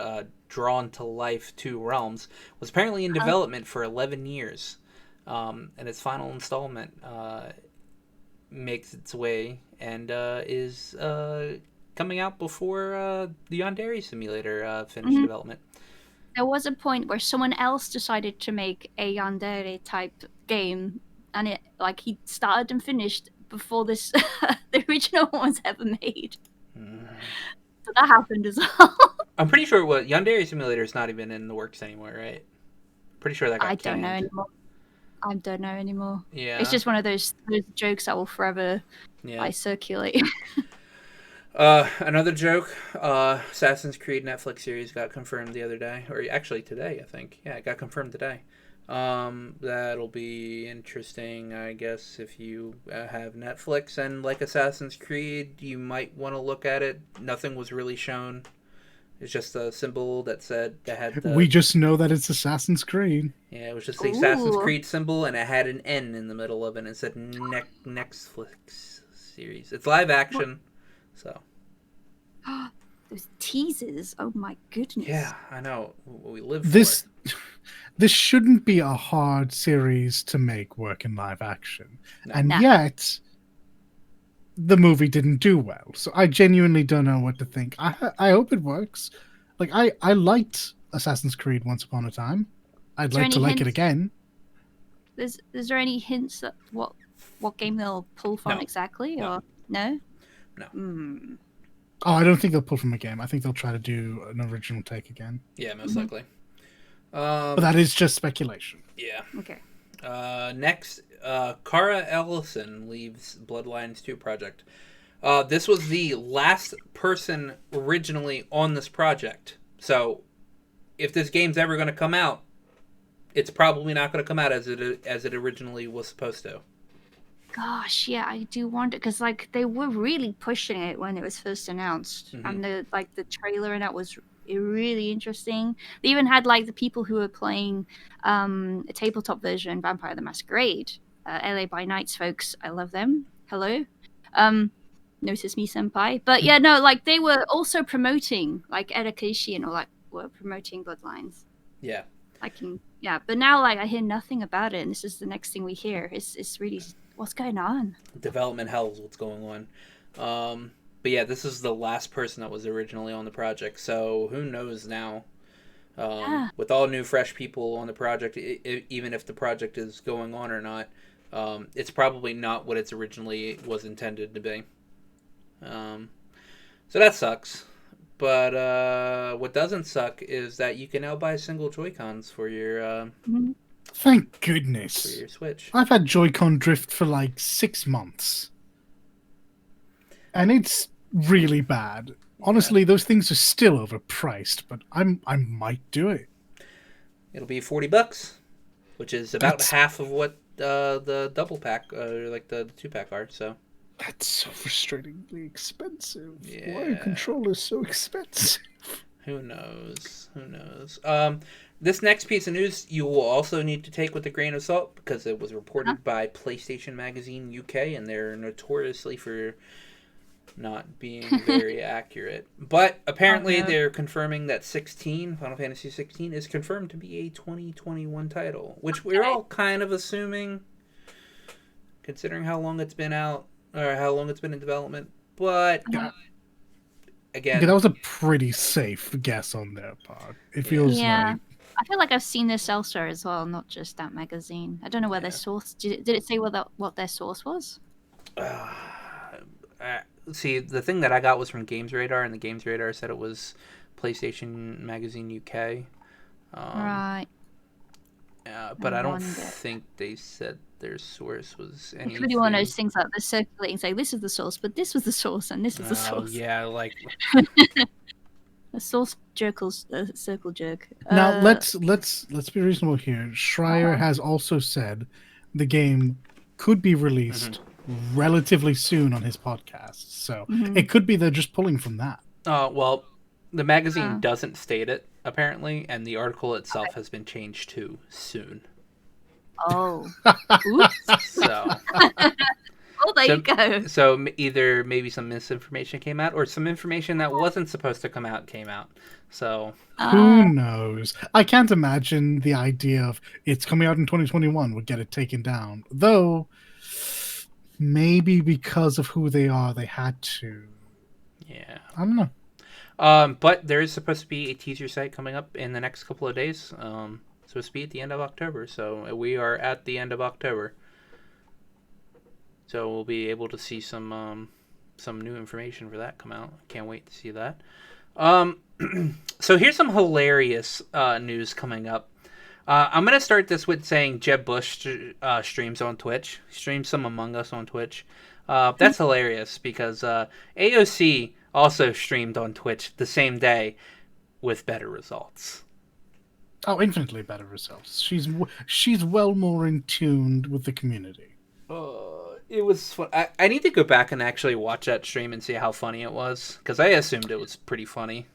Drawn to Life 2 Realms, was apparently in development for 11 years, and its final installment makes its way and is coming out before the Yandere Simulator finished Mhm. development. There was a point where someone else decided to make a yandere type game, and it he started and finished before this the original one was ever made. So that happened as well. I'm pretty sure Yandere Simulator is not even in the works anymore, right? Pretty sure that got I don't know canned. anymore. I don't know anymore. Yeah. It's just one of those jokes that will forever Yeah. circulate. Another joke. Assassin's Creed Netflix series got confirmed the other day, or actually today, I think. Yeah, it got confirmed today. That'll be interesting, I guess. If you have Netflix and like Assassin's Creed, you might want to look at it. Nothing was really shown. It's just a symbol that had the. We just know that it's Assassin's Creed. Yeah, it was just the Assassin's Ooh. Creed symbol, and it had an N in the middle of it, and it said Netflix series. It's live action, so. Those teasers. Oh my goodness. Yeah, I know. We live for This it. this shouldn't be a hard series to make work in live action. No. And No. yet the movie didn't do well. So I genuinely don't know what to think. I hope it works. Like I liked Assassin's Creed Once Upon a Time. I'd Is there like to any like it hints? again. Is there any hints at what game they'll pull from No. exactly, No. or no? No. Hmm. Oh, I don't think they'll pull from a game. I think they'll try to do an original take again. Yeah, most Mhm. likely. But that is just speculation. Yeah. Okay. Next, Kara Ellison leaves Bloodlines 2 project. This was the last person originally on this project. So, if this game's ever going to come out, it's probably not going to come out as it originally was supposed to. Gosh, yeah, I do wonder because they were really pushing it when it was first announced, Mhm. and the trailer and that was really interesting. They even had the people who were playing a tabletop version, Vampire the Masquerade, LA by Nights folks. I love them. Hello, notice me, senpai. But yeah, no, they were also promoting Edakishi and all were promoting Bloodlines. Yeah. Yeah, but now I hear nothing about it, and this is the next thing we hear. It's really what's going on. Development hell is what's going on. But yeah, this is the last person that was originally on the project, so who knows now? Yeah. With all new, fresh people on the project, even if the project is going on or not, it's probably not what it's originally was intended to be. So that sucks. But what doesn't suck is that you can now buy single Joy-Cons for your Thank goodness. Switch. I've had Joy-Con drift for 6 months. And it's really bad. Honestly, those things are still overpriced, but I might do it. It'll be $40, which is about That's- half of what the double pack, the 2-pack are. So That's so frustratingly expensive. Why Yeah. are controllers so expensive? Who knows? Who knows? This next piece of news you will also need to take with a grain of salt because it was reported by PlayStation Magazine UK, and they're notoriously for not being very accurate. But apparently they're confirming that Final Fantasy 16 is confirmed to be a 2021 title, which we're all kind of assuming, considering how long it's been out, or how long it's been in development. But again, that was a pretty safe guess on their part. It feels like... I feel like I've seen this elsewhere as well, not just that magazine. I don't know where their source... Did it say what their source was? See, the thing that I got was from Games Radar, and the Games Radar said it was PlayStation Magazine UK. Right. But I don't think they said their source was anything. It could be one of those things like they're circulating, saying this is the source, but this was the source, and this was the source. Yeah, like... A source circle jerk. Now let's be reasonable here. Schreier has also said the game could be released relatively soon on his podcast, so it could be they're just pulling from that. Well, the magazine doesn't state it apparently, and the article itself has been changed to soon. Oh, oops. So. Oh, there you go. So either maybe some misinformation came out, or some information that wasn't supposed to come out came out. So who knows? I can't imagine the idea of it's coming out in 2021 would get it taken down. Though maybe because of who they are, they had to. Yeah, I don't know. But there is supposed to be a teaser site coming up in the next couple of days. Supposed to be at the end of October. So we are at the end of October. So we'll be able to see some new information for that come out. Can't wait to see that. So here's some hilarious news coming up. I'm going to start this with saying Jeb Bush streams on Twitch. Streams some Among Us on Twitch. That's hilarious because AOC also streamed on Twitch the same day with better results. Oh, infinitely better results. She's well more in tune with the community. It was fun. I need to go back and actually watch that stream and see how funny it was, because I assumed it was pretty funny.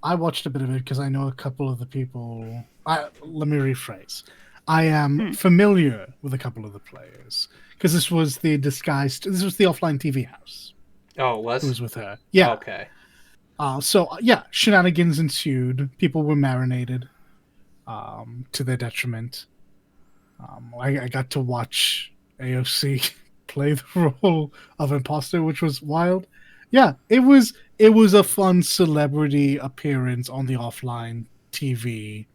I watched a bit of it because I know a couple of the people. Let me rephrase. I am familiar with a couple of the players because this was the offline TV house. Oh, it was? It was with her. Yeah. Okay. Shenanigans ensued. People were marinated to their detriment. I got to watch AOC play the role of imposter, which was wild. Yeah, it was a fun celebrity appearance on the offline TV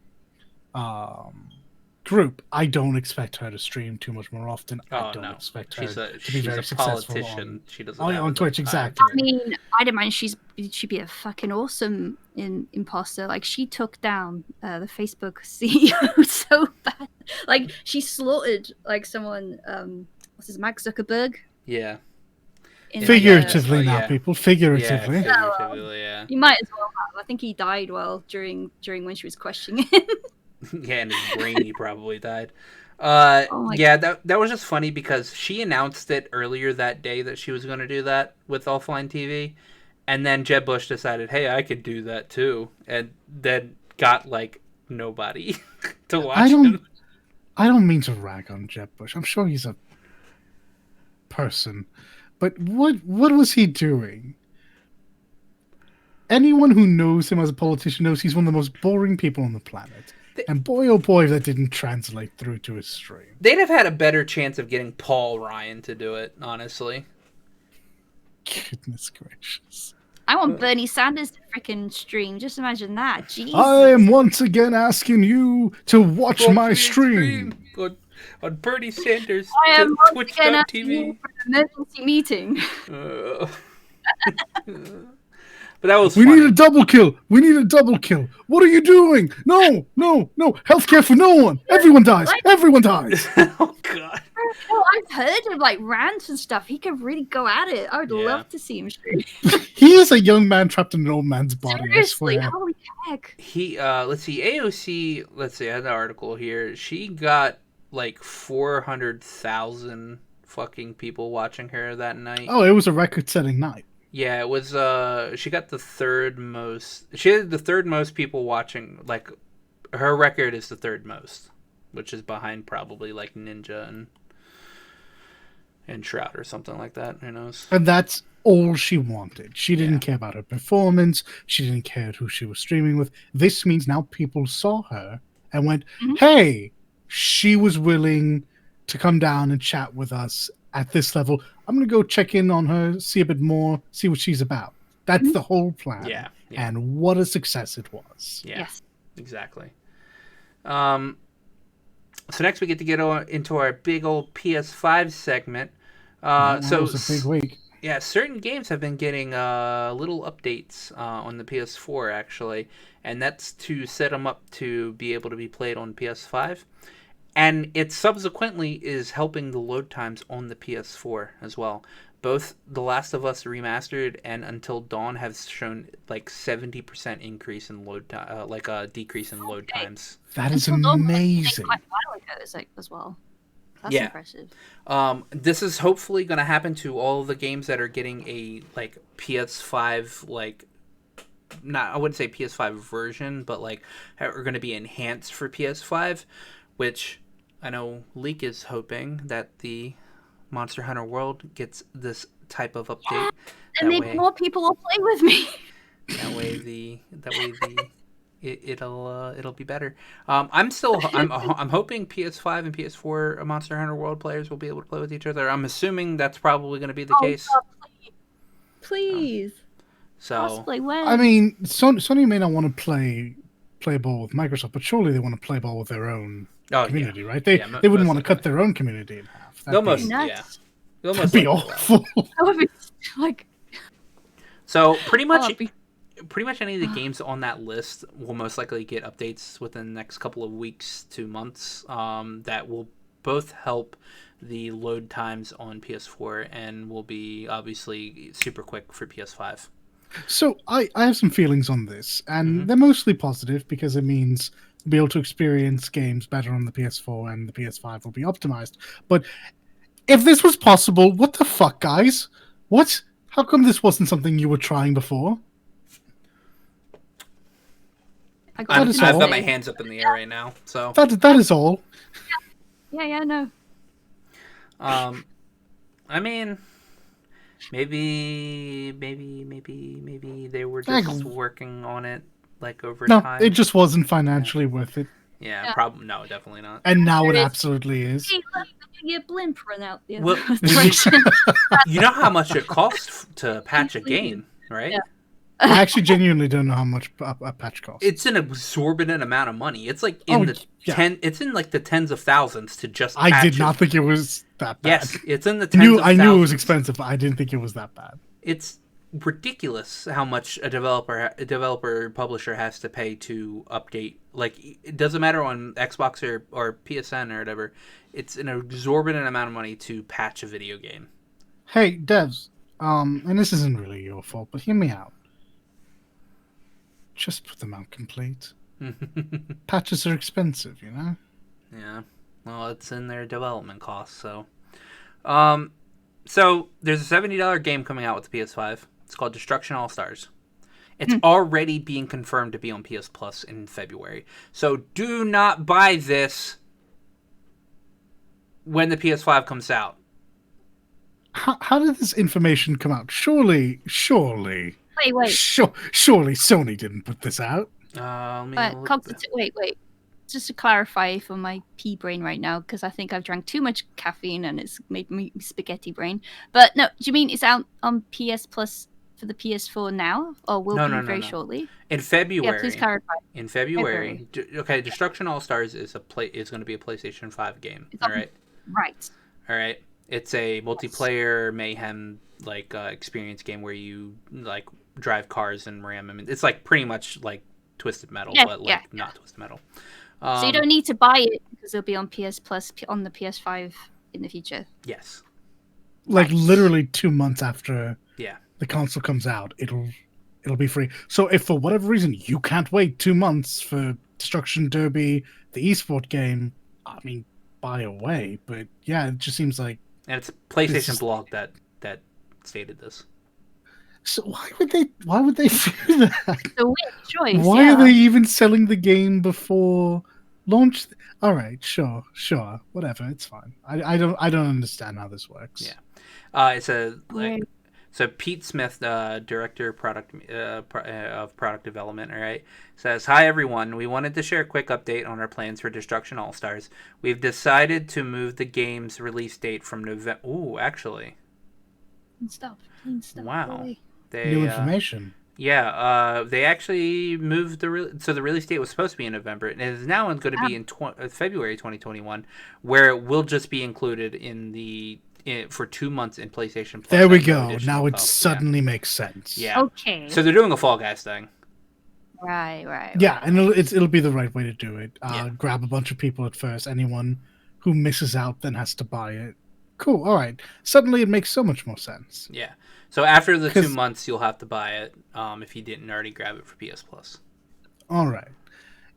group. I don't expect her to stream too much more often. I don't expect her to be very successful on Twitch. Exactly. I mean, I'd imagine she'd be a fucking awesome imposter. Like, she took down the Facebook CEO so bad. Like, she slaughtered like someone. What's his Mark Zuckerberg? Yeah. Figuratively now, people. Figuratively. Yeah, figuratively, yeah. He might as well have. I think he died during when she was questioning him. Yeah, and his brain, he probably died. That was just funny because she announced it earlier that day that she was going to do that with offline TV, and then Jeb Bush decided, hey, I could do that too, and then got like nobody to watch him. I don't mean to rag on Jeb Bush. I'm sure he's a person, but what was he doing? Anyone who knows him as a politician knows he's one of the most boring people on the planet. And boy, oh boy, that didn't translate through to his stream. They'd have had a better chance of getting Paul Ryan to do it, honestly. Goodness gracious. I want Bernie Sanders to freaking stream. Just imagine that. Jesus. I am once again asking you to watch my stream. On Bernie Sanders I am once again asking Twitch.tv. you for an emergency meeting. But that was We need a double kill. What are you doing? No. Healthcare for no one. Everyone dies. Everyone dies. Oh, God. Oh, I've heard of like rants and stuff. He could really go at it. I would love to see him stream. He is a young man trapped in an old man's body. Seriously, I swear. holy heck. He, let's see, AOC, I had an article here. She got like 400,000 fucking people watching her that night. Oh, it was a record-setting night. Yeah, it was. She got the third most. She had the third most people watching. Like, her record is the third most, which is behind probably like Ninja and Shroud or something like that. Who knows? And that's all she wanted. She didn't Yeah. care about her performance. She didn't care who she was streaming with. This means now people saw her and went, Mhm. hey, she was willing to come down and chat with us at this level. I'm going to go check in on her, see a bit more, see what she's about. That's Mhm. the whole plan. Yeah. Yeah. And what a success it was. Yeah. Yes. Exactly. So next we get to get into our big old PS5 segment. That So was a big week. yeah, certain games have been getting little updates on the PS4 actually, and that's to set them up to be able to be played on PS5. And it subsequently is helping the load times on the PS4 as well. Both The Last of Us Remastered and Until Dawn have shown like 70% increase in load time, like a decrease in load Okay. times. That is Until Dawn was amazing. quite a while ago as well. That's Yeah. impressive. This is hopefully going to happen to all of the games that are getting a like PS5 like not I wouldn't say PS5 version, but like are going to be enhanced for PS5, which I know Leak is hoping that the Monster Hunter World gets this type of update. And maybe more people will play with me. That way it'll be better. I'm hoping PS5 and PS4 Monster Hunter World players will be able to play with each other. I'm assuming that's probably going to be the case. God, please. So Cosplay when? I mean, Sony may not want to play ball with Microsoft, but surely they want to play ball with their own community, right? They wouldn't want to cut their own community in half. They'll That'd most be, yeah. Nuts. They'll that'd most be likely awful. That would be like So pretty much be- any of the games on that list will most likely get updates within the next couple of weeks to months. That will both help the load times on PS4 and will be obviously super quick for PS5. So I have some feelings on this, and Mhm. they're mostly positive because it means we'll be able to experience games better on the PS4 and the PS5 will be optimized. But if this was possible, what the fuck, guys? What? How come this wasn't something you were trying before? I That is I've all. got my hands up in the air right now. So That is all. Yeah, no. I mean, maybe they were just working on it like over No, time. it just wasn't financially worth it, Yeah, Yeah. probably no, definitely not. and now it There is- absolutely is. Hey, look, your blimp run out the Well, other direction. You know how much it costs to patch a game, right? Yeah. I actually genuinely don't know how much a patch costs. It's an exorbitant amount of money. It's like in it's in like the tens of thousands to just I patch did it. not think it was that bad. Yes, it's in the tens of I thousands. knew it was expensive, but I didn't think it was that bad. It's ridiculous how much a developer publisher has to pay to update. Like, it doesn't matter on Xbox or PSN or whatever. It's an exorbitant amount of money to patch a video game. Hey, devs, and this isn't really your fault, but hear me out. Just put them out complete. Patches are expensive, you know? Yeah. Well, it's in their development costs, so. So there's a $70 game coming out with the PS5. It's called Destruction All Stars. It's already being confirmed to be on PS Plus in February. So do not buy this when the PS5 comes out. How did this information come out? Surely, Wait. surely Sony didn't put this out. Let me But look wait. Just to clarify for my pea brain right now, because I think I've drank too much caffeine and it's made me spaghetti brain. But no, do you mean it's out on PS Plus for the PS4 now, or will be very shortly? In February. Yeah, please clarify. In February. Okay, Destruction All Stars is going to be a PlayStation 5 game. It's All right. Right. All right. It's a multiplayer mayhem experience game where you like drive cars and ram them. It's like pretty much like Twisted Metal, but not Twisted Metal. So you don't need to buy it because it'll be on PS Plus on the PS5 in the future. Yes. Like literally 2 months after Yeah. the console comes out, it'll be free. So if for whatever reason you can't wait 2 months for Destruction Derby, the esport game, I mean, buy away. But yeah, it just seems like And it's a PlayStation blog that stated this. So why would they? Why would they do that? The weird choice. Why yeah. are they even selling the game before launch? All right, sure, whatever, it's fine. I don't understand how this works. Yeah. It's a Weird. So Pete Smith, director of product development, all right, says, "Hi everyone. We wanted to share a quick update on our plans for Destruction All Stars. We've decided to move the game's release date from November. Ooh, actually, Clean stuff. wow. Boy. They New information. they actually moved so the release date was supposed to be in November, and it is now going to be in February 2021, where it will just be included for 2 months in PlayStation Plus. There we at no go. additional Now it cost. suddenly makes sense. Yeah. Okay. So they're doing a Fall Guys thing. Right. Yeah, and it'll be the right way to do it. Yeah. Grab a bunch of people at first. Anyone who misses out then has to buy it. Cool. All right. Suddenly it makes so much more sense. Yeah. So after the 2 'Cause- months, you'll have to buy it if you didn't already grab it for PS Plus. All right.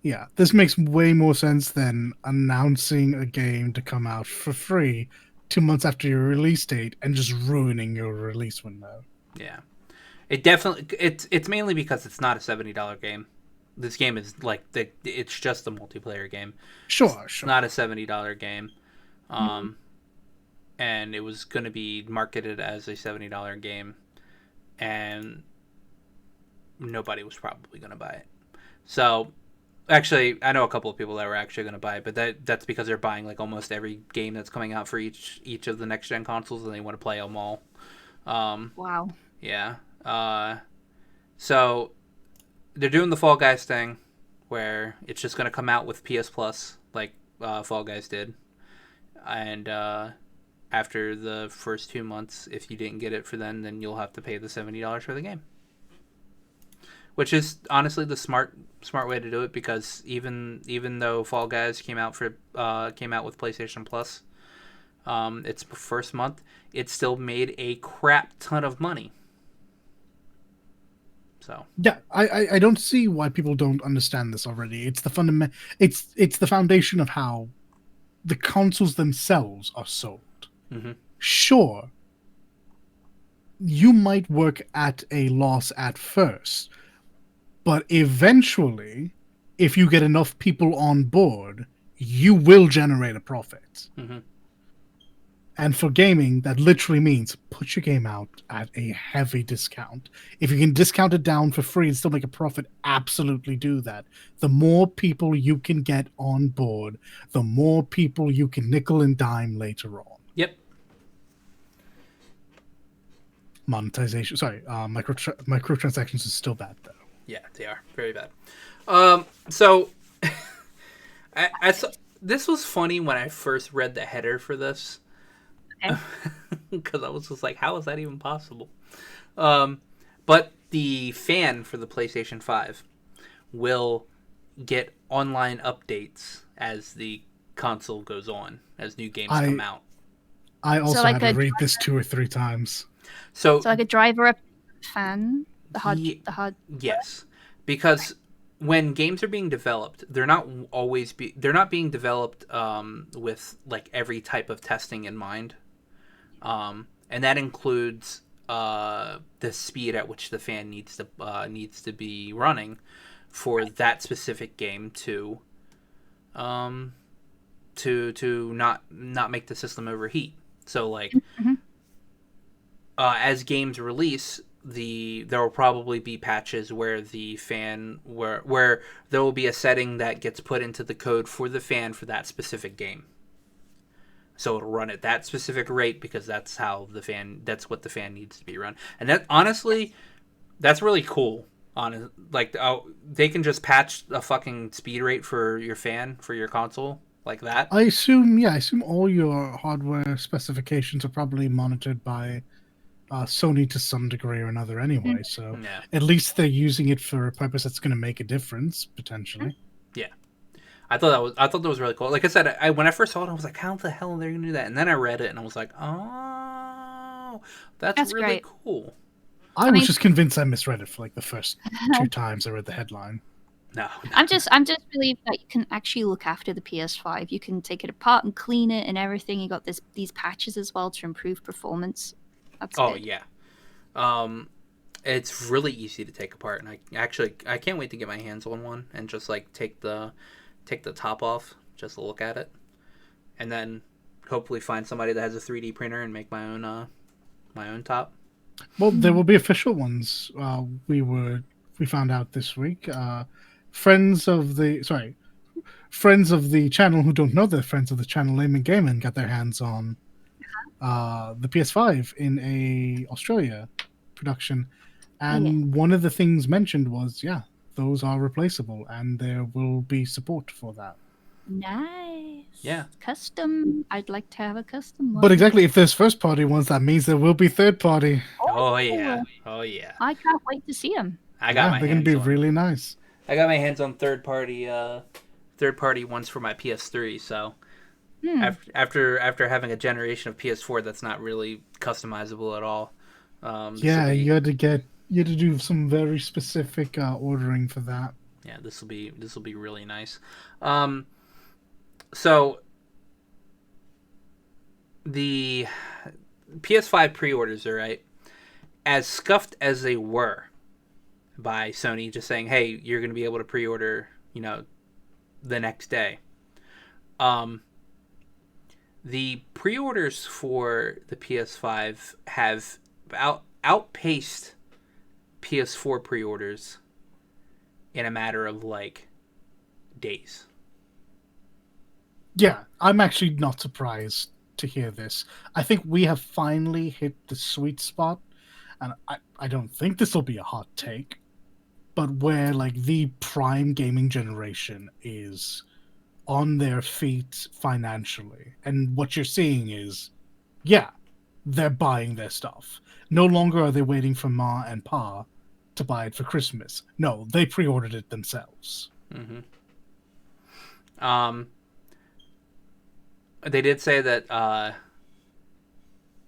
Yeah, this makes way more sense than announcing a game to come out for free 2 months after your release date and just ruining your release window. Yeah. It's mainly because it's not a $70 game. This game is it's just a multiplayer game. Sure. It's not a $70 game. And it was going to be marketed as a $70 game, and nobody was probably going to buy it. So, actually, I know a couple of people that were actually going to buy it, but that's because they're buying like almost every game that's coming out for each of the next gen consoles, and they want to play them all. Wow. Yeah. So they're doing the Fall Guys thing, where it's just going to come out with PS Plus, like Fall Guys did, and after the first 2 months, if you didn't get it for then you'll have to pay the $70 for the game. Which is honestly the smart way to do it, because even though Fall Guys came out with PlayStation Plus, its first month, it still made a crap ton of money. So yeah, I don't see why people don't understand this already. It's the it's the foundation of how the consoles themselves are sold. Mm-hmm. Sure, you might work at a loss at first, but eventually, if you get enough people on board, you will generate a profit. Mm-hmm. And for gaming, that literally means put your game out at a heavy discount. If you can discount it down for free and still make a profit, absolutely do that. The more people you can get on board, the more people you can nickel and dime later on. Yep. Monetization, sorry, microtransactions is still bad though. Yeah, they are very bad. So I saw, this was funny when I first read the header for this, because I was just like, how is that even possible? But the fan for the PlayStation 5 will get online updates as the console goes on, as new games come out. I also like had to a read this 2 or 3 times. So like a driver up fan. The hard. Yes, because when games are being developed, they're not being developed with like every type of testing in mind, and that includes the speed at which the fan needs to be running for that specific game to not make the system overheat. So like as games release, there will probably be patches where the fan where there will be a setting that gets put into the code for the fan for that specific game. So it'll run at that specific rate because that's what the fan needs to be run. And that honestly, that's really cool. They can just patch a fucking speed rate for your fan for your console like that. I assume all your hardware specifications are probably monitored by Sony to some degree or another anyway, so Yeah. at least they're using it for a purpose that's going to make a difference potentially. Yeah, I thought that was really cool. Like I said, when I first saw it, I was like, how the hell are they going to do that? And then I read it and I was like, oh, that's really great. cool. I was just convinced I misread it for like the first 2 times I read the headline. No. I'm just relieved that you can actually look after the PS5. You can take it apart and clean it and everything. You got these patches as well to improve performance. That's good. Yeah. It's really easy to take apart, and I can't wait to get my hands on one and just like take the top off just to look at it, and then hopefully find somebody that has a 3D printer and make my own top. Well, there will be official ones. We found out this week. Friends of the channel who don't know they're friends of the channel, Layman Gaiman, got their hands on the PS5 in a Australia production, and one of the things mentioned was, those are replaceable, and there will be support for that. Nice. Yeah. Custom. I'd like to have a custom one. But exactly, if there's first party ones, that means there will be third party. Oh yeah. I can't wait to see them. I got my they're hands gonna be on. really nice. I got my hands on third party ones for my PS3. So after having a generation of PS4 that's not really customizable at all. You had to do some very specific ordering for that. Yeah, this will be really nice. So the PS5 pre-orders are right, as scuffed as they were by Sony just saying, "Hey, you're going to be able to pre-order, the next day." The pre-orders for the PS5 have outpaced PS4 pre-orders in a matter of like days. Yeah, I'm actually not surprised to hear this. I think we have finally hit the sweet spot, and I don't think this will be a hot take, but where like the prime gaming generation is on their feet financially, and what you're seeing is, they're buying their stuff. No longer are they waiting for Ma and Pa to buy it for Christmas. No, they pre-ordered it themselves. Mm-hmm. They did say that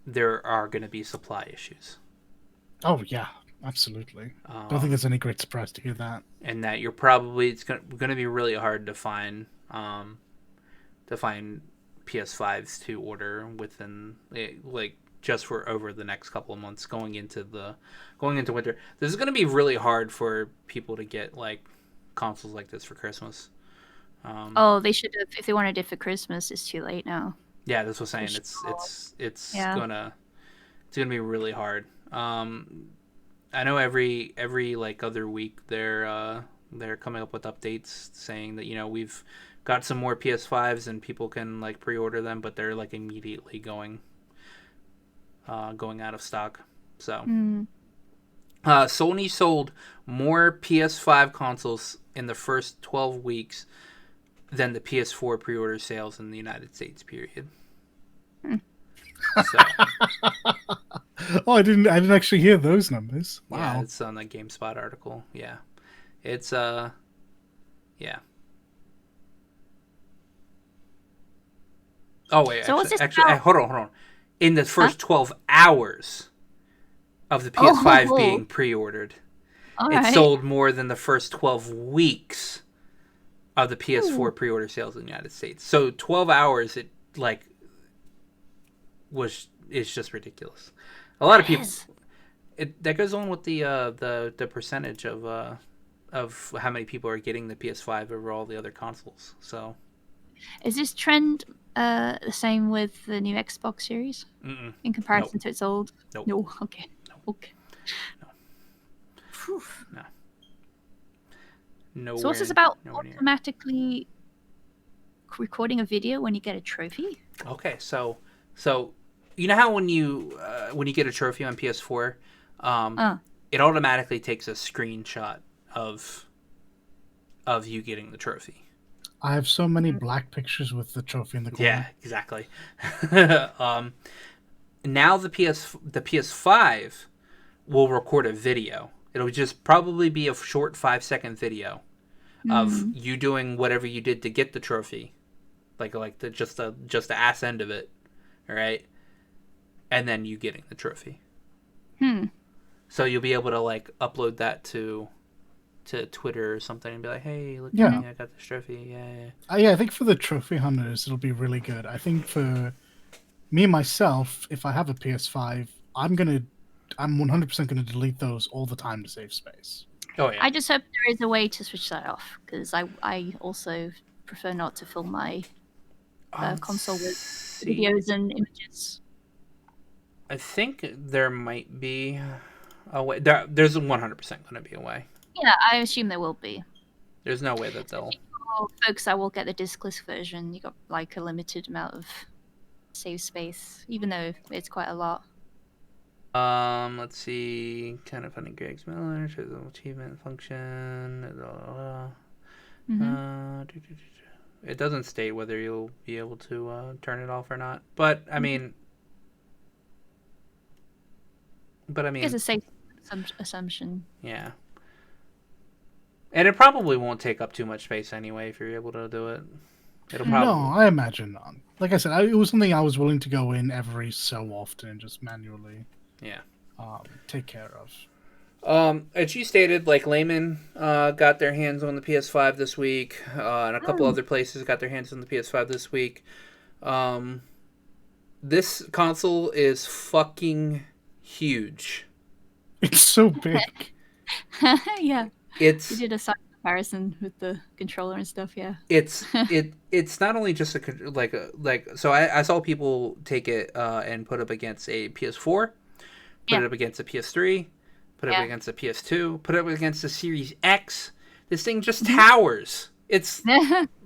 there are going to be supply issues. Oh yeah, absolutely. Don't think there's any great surprise to hear that. And that it's going to be really hard to find PS5s to order within like just for over the next couple of months going into winter. This is going to be really hard for people to get like consoles like this for Christmas. They should have. If they wanted it for Christmas, it's too late now. Yeah, that's what I'm saying. It's gonna be really hard. I know every like other week they're coming up with updates saying that we've got some more PS5s and people can like pre-order them, but they're like immediately going out of stock. So Sony sold more PS5 consoles in the first 12 weeks than the PS4 pre-order sales in the United States. Period. So, I didn't actually hear those numbers. Wow. Yeah, it's on the GameSpot article. Yeah, it's yeah. Oh wait, so actually, hold on. In the first 12 hours of the PS5 being pre-ordered, it sold more than the first 12 weeks of the PS4 pre-order sales in the United States. So 12 hours, it like is just ridiculous. A lot of people. That goes on with the percentage of how many people are getting the PS5 over all the other consoles. So, is this trend the same with the new Xbox Series in comparison to its old? Nope. No. Okay. Nope. Okay. No. No. Nowhere, so what's this about automatically recording a video when you get a trophy? Okay, so you know how when you get a trophy on PS4, it automatically takes a screenshot of you getting the trophy. I have so many black pictures with the trophy in the corner. Yeah, exactly. Now the PS5 will record a video. It'll just probably be a short 5-second video of you doing whatever you did to get the trophy, like just the ass end of it, all right, and then you getting the trophy. So you'll be able to like upload that to Twitter or something and be like, hey, look at me, I got this trophy. Yeah, I think for the trophy hunters, it'll be really good. I think for me, myself, if I have a PS5, I'm going to I'm 100% going to delete those all the time to save space. Oh yeah. I just hope there is a way to switch that off, because I also prefer not to fill my console with videos and images. I think there might be a way. There's 100% going to be a way. Yeah, I assume there will be. There's no way that they'll. Folks, I will get the discless version. You got like a limited amount of save space, even though it's quite a lot. Let's see. Kind of funny. Greg's Miller shows the achievement function. It doesn't state whether you'll be able to turn it off or not. But I mean, It's a safe assumption. Yeah. And it probably won't take up too much space anyway if you're able to do it. It'll probably. No, I imagine not. Like I said, it was something I was willing to go in every so often and just manually take care of. As you stated, like Layman got their hands on the PS5 this week, and a couple other places got their hands on the PS5 this week. This console is fucking huge. It's so big. Yeah. You It's did a side comparison with the controller and stuff, yeah. it's not only just so I saw people take it and put up against a PS4, put it up against a PS3, put it up against a PS2, put it up against a Series X. This thing just towers. It's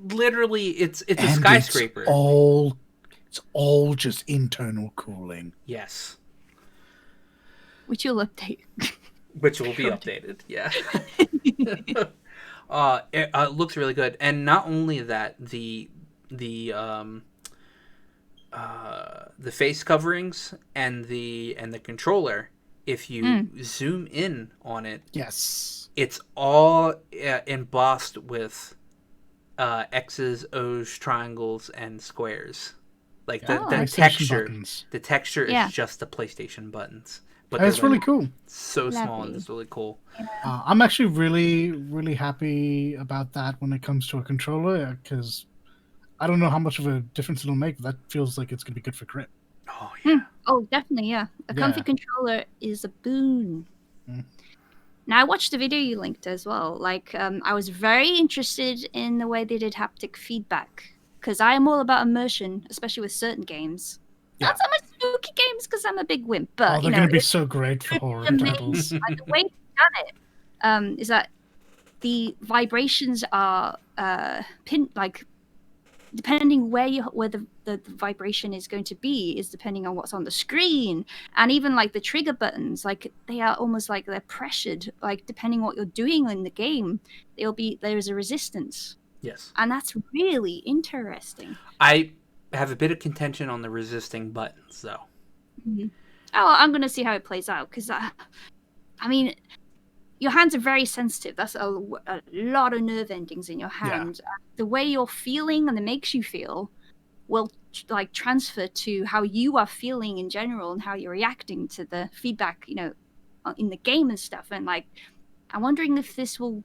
literally it's a skyscraper. It's all just internal cooling. Yes. Which you'll update. Which will be updated, yeah. It looks really good, and not only that, the face coverings and the controller, if you zoom in on it, Yes, it's all embossed with X's, O's, triangles, and squares. Like the texture, buttons. the texture is just the PlayStation buttons. But It's really cool. So small and it's really cool. I'm actually really, really happy about that when it comes to a controller, because I don't know how much of a difference it'll make, but that feels like it's going to be good for grip. Oh, yeah. Oh, definitely, yeah. A comfy controller is a boon. Now, I watched the video you linked as well. Like, I was very interested in the way they did haptic feedback, because I am all about immersion, especially with certain games. Not so much spooky games because I'm a big wimp, but they're going to be so great for horror titles. The way they've done it is that the vibrations are depending where the vibration is going to be is depending on what's on the screen, and even like the trigger buttons, like they are almost like they're pressured, like depending what you're doing in the game, there's a resistance. Yes, and that's really interesting. I have a bit of contention on the resisting buttons, though. Mm-hmm. Oh, I'm going to see how it plays out, because I mean, your hands are very sensitive. That's a lot of nerve endings in your hand. Yeah. The way you're feeling and it makes you feel will like transfer to how you are feeling in general and how you're reacting to the feedback, in the game and stuff. And like, I'm wondering if this will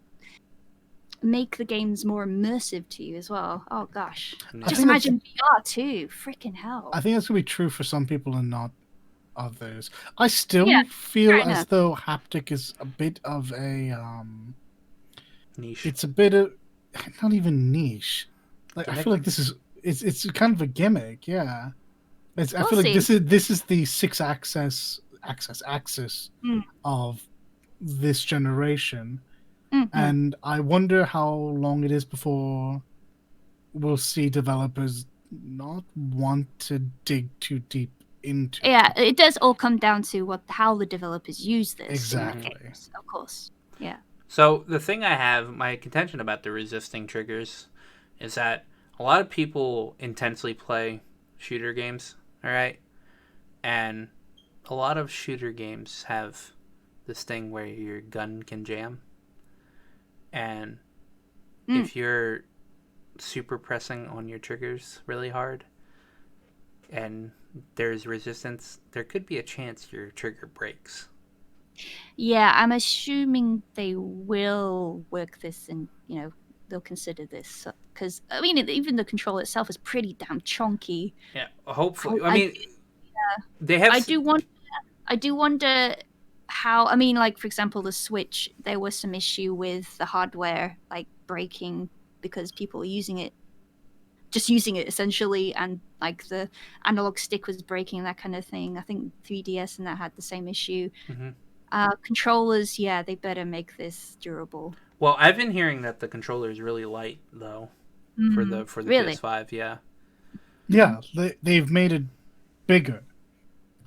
make the games more immersive to you as well. Oh gosh, just imagine VR too. Freaking hell! I think that's gonna be true for some people and not others. I still feel as though haptic is a bit of a niche. It's a bit of not even niche. Like I feel like it's kind of a gimmick. Yeah, I feel like this is the 6-axis axis of this generation. Mm-hmm. And I wonder how long it is before we'll see developers not want to dig too deep into. Yeah, it does all come down to how the developers use this. Exactly. Games, of course. Yeah. So the thing I have, my contention about the resisting triggers is that a lot of people intensely play shooter games, all right? And a lot of shooter games have this thing where your gun can jam. And if you're super pressing on your triggers really hard and there's resistance, there could be a chance your trigger breaks. Yeah, I'm assuming they will work this and, they'll consider this. Because, I mean, even the controller itself is pretty damn chunky. Yeah, hopefully. I mean, they have... I do wonder how, I mean, like, for example, the Switch, there was some issue with the hardware, like, breaking because people were using it essentially, and like the analog stick was breaking, that kind of thing. I think 3DS and that had the same issue. Mhm. Controllers, yeah, they better make this durable. Well, I've been hearing that the controller is really light though for the Really? PS5. Yeah. Yeah, they've made it bigger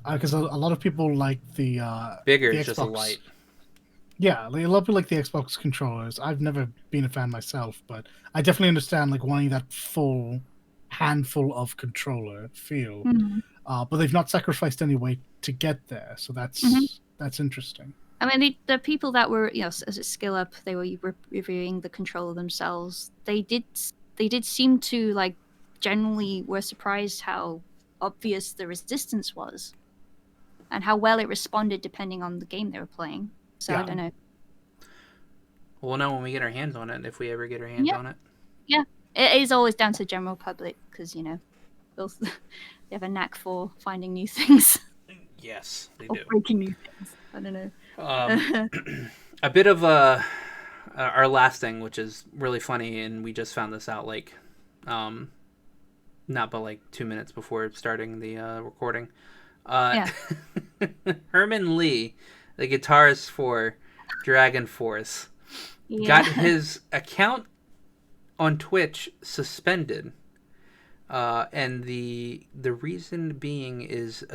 because a lot of people like the Bigger the is just a Xbox. light. Yeah, like, a lot of people like the Xbox controllers. I've never been a fan myself, but I definitely understand like wanting that full handful of controller feel. But they've not sacrificed any weight to get there, so that's interesting. I mean, the people that were, as a skill up, they were reviewing the controller themselves. They did seem to like generally were surprised how obvious the resistance was, and how well it responded depending on the game they were playing. So I don't know. We'll know when we get our hands on it, if we ever get our hands on it. Yeah, it is always down to the general public because they have a knack for finding new things. Yes, they or do. breaking new things. I don't know. A bit of our last thing, which is really funny, and we just found this out like, not but like 2 minutes before starting the recording. Herman Lee, the guitarist for Dragon Force, got his account on Twitch suspended, and the reason being is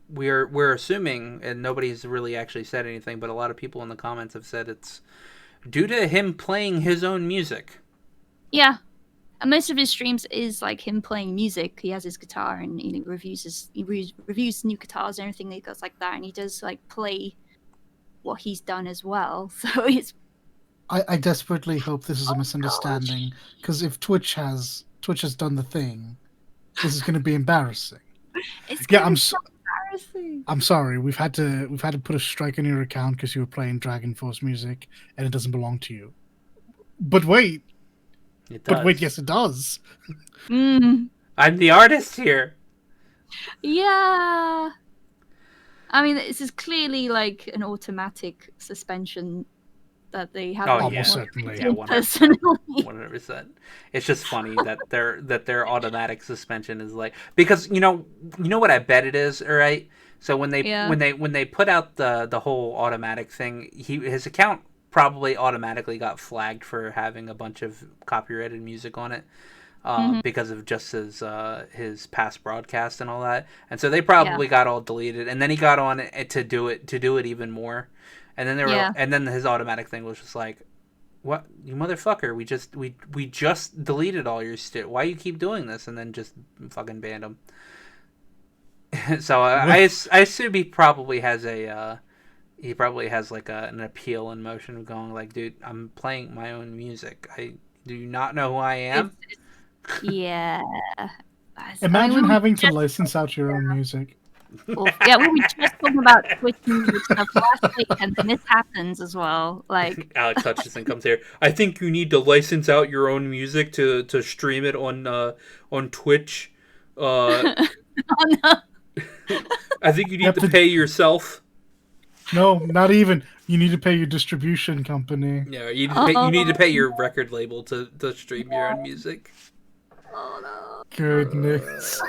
we're assuming, and nobody's really actually said anything, but a lot of people in the comments have said it's due to him playing his own music. Yeah. And most of his streams is like him playing music. He has his guitar and he reviews new guitars and everything. He goes like that, and he does like play what he's done as well. So it's. I desperately hope this is a misunderstanding, because if Twitch has done the thing, this is going to be embarrassing. It's embarrassing. I'm sorry. We've had to put a strike on your account because you were playing Dragon Force music and it doesn't belong to you. But wait. It does. But wait, yes, it does. I'm the artist here. Yeah. I mean, this is clearly like an automatic suspension that they have. Almost certainly. Yeah, 100%. It's just funny that their automatic suspension is like, because you know what I bet it is, all right? So when they put out the whole automatic thing, his account probably automatically got flagged for having a bunch of copyrighted music on it, because of just his past broadcast and all that, and so they probably got all deleted. And then he got on it to do it even more, and then and then his automatic thing was just like, "What, you motherfucker? We just deleted all your shit. Why you keep doing this?" And then just fucking banned him. So I assume he probably has like an appeal in motion of going like, dude, I'm playing my own music. Do you not know who I am? Yeah. Imagine having to license out your own music. Yeah, we were just talking about Twitch music stuff last week, and then this happens as well. Like Alex Hutchinson comes here. I think you need to license out your own music to stream it on Twitch. Oh, no. I think you need to pay yourself. No, not even. You need to pay your distribution company. Yeah, you need to pay your record label to stream your own music. Oh no. Goodness.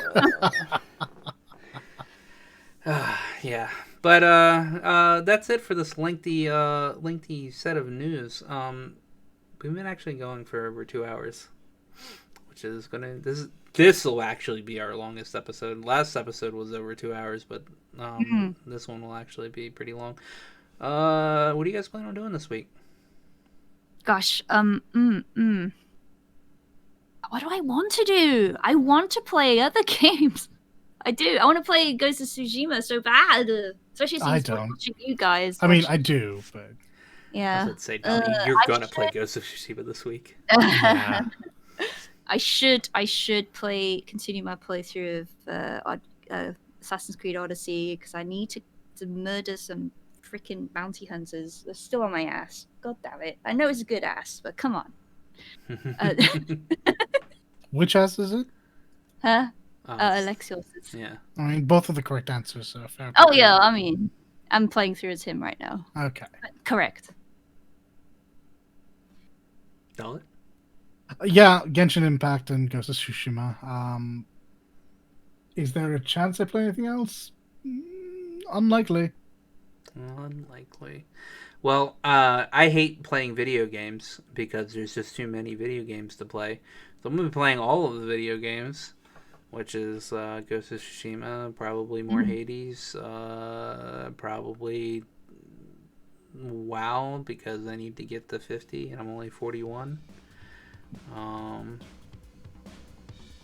Yeah, but that's it for this lengthy set of news. We've been actually going for over 2 hours, which is this will actually be our longest episode. Last episode was over 2 hours, but this one will actually be pretty long. What do you guys plan on doing this week? Gosh, what do I want to do? I want to play other games. I do. I want to play Ghost of Tsushima so bad, especially since I'm watching you guys. I mean, I do, but yeah. I would say, Donnie, you're gonna play Ghost of Tsushima this week. Yeah. I should continue my playthrough of Assassin's Creed Odyssey, because I need to murder some freaking bounty hunters. They're still on my ass. God damn it! I know it's a good ass, but come on. Which ass is it? Huh? Alexios's. Yeah. I mean, both are the correct answers. So fair oh yeah, I mean, I'm playing through as him right now. Okay. Correct. Dollar? Yeah, Genshin Impact and Ghost of Tsushima. Is there a chance I play anything else? Unlikely. Unlikely. Well, I hate playing video games because there's just too many video games to play. So I'm going to be playing all of the video games, which is Ghost of Tsushima, probably more Hades, probably WoW because I need to get to 50 and I'm only 41.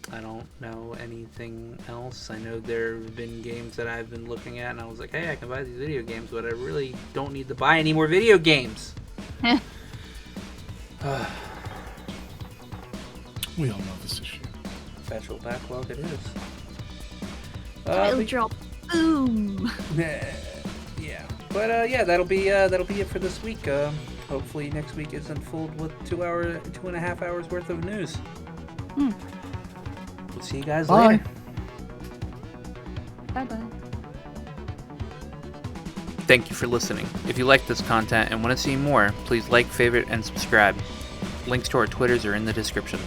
I don't know anything else. I know there have been games that I've been looking at and I was like, hey, I can buy these video games, but I really don't need to buy any more video games. We all know this issue. Perpetual Backlog it is. Title drop. Boom. Yeah. But yeah, that'll be it for this week. Hopefully next week isn't filled with 2.5 hours worth of news. We'll see you guys later. Bye-bye. Thank you for listening. If you like this content and want to see more, please like, favorite, and subscribe. Links to our Twitters are in the description.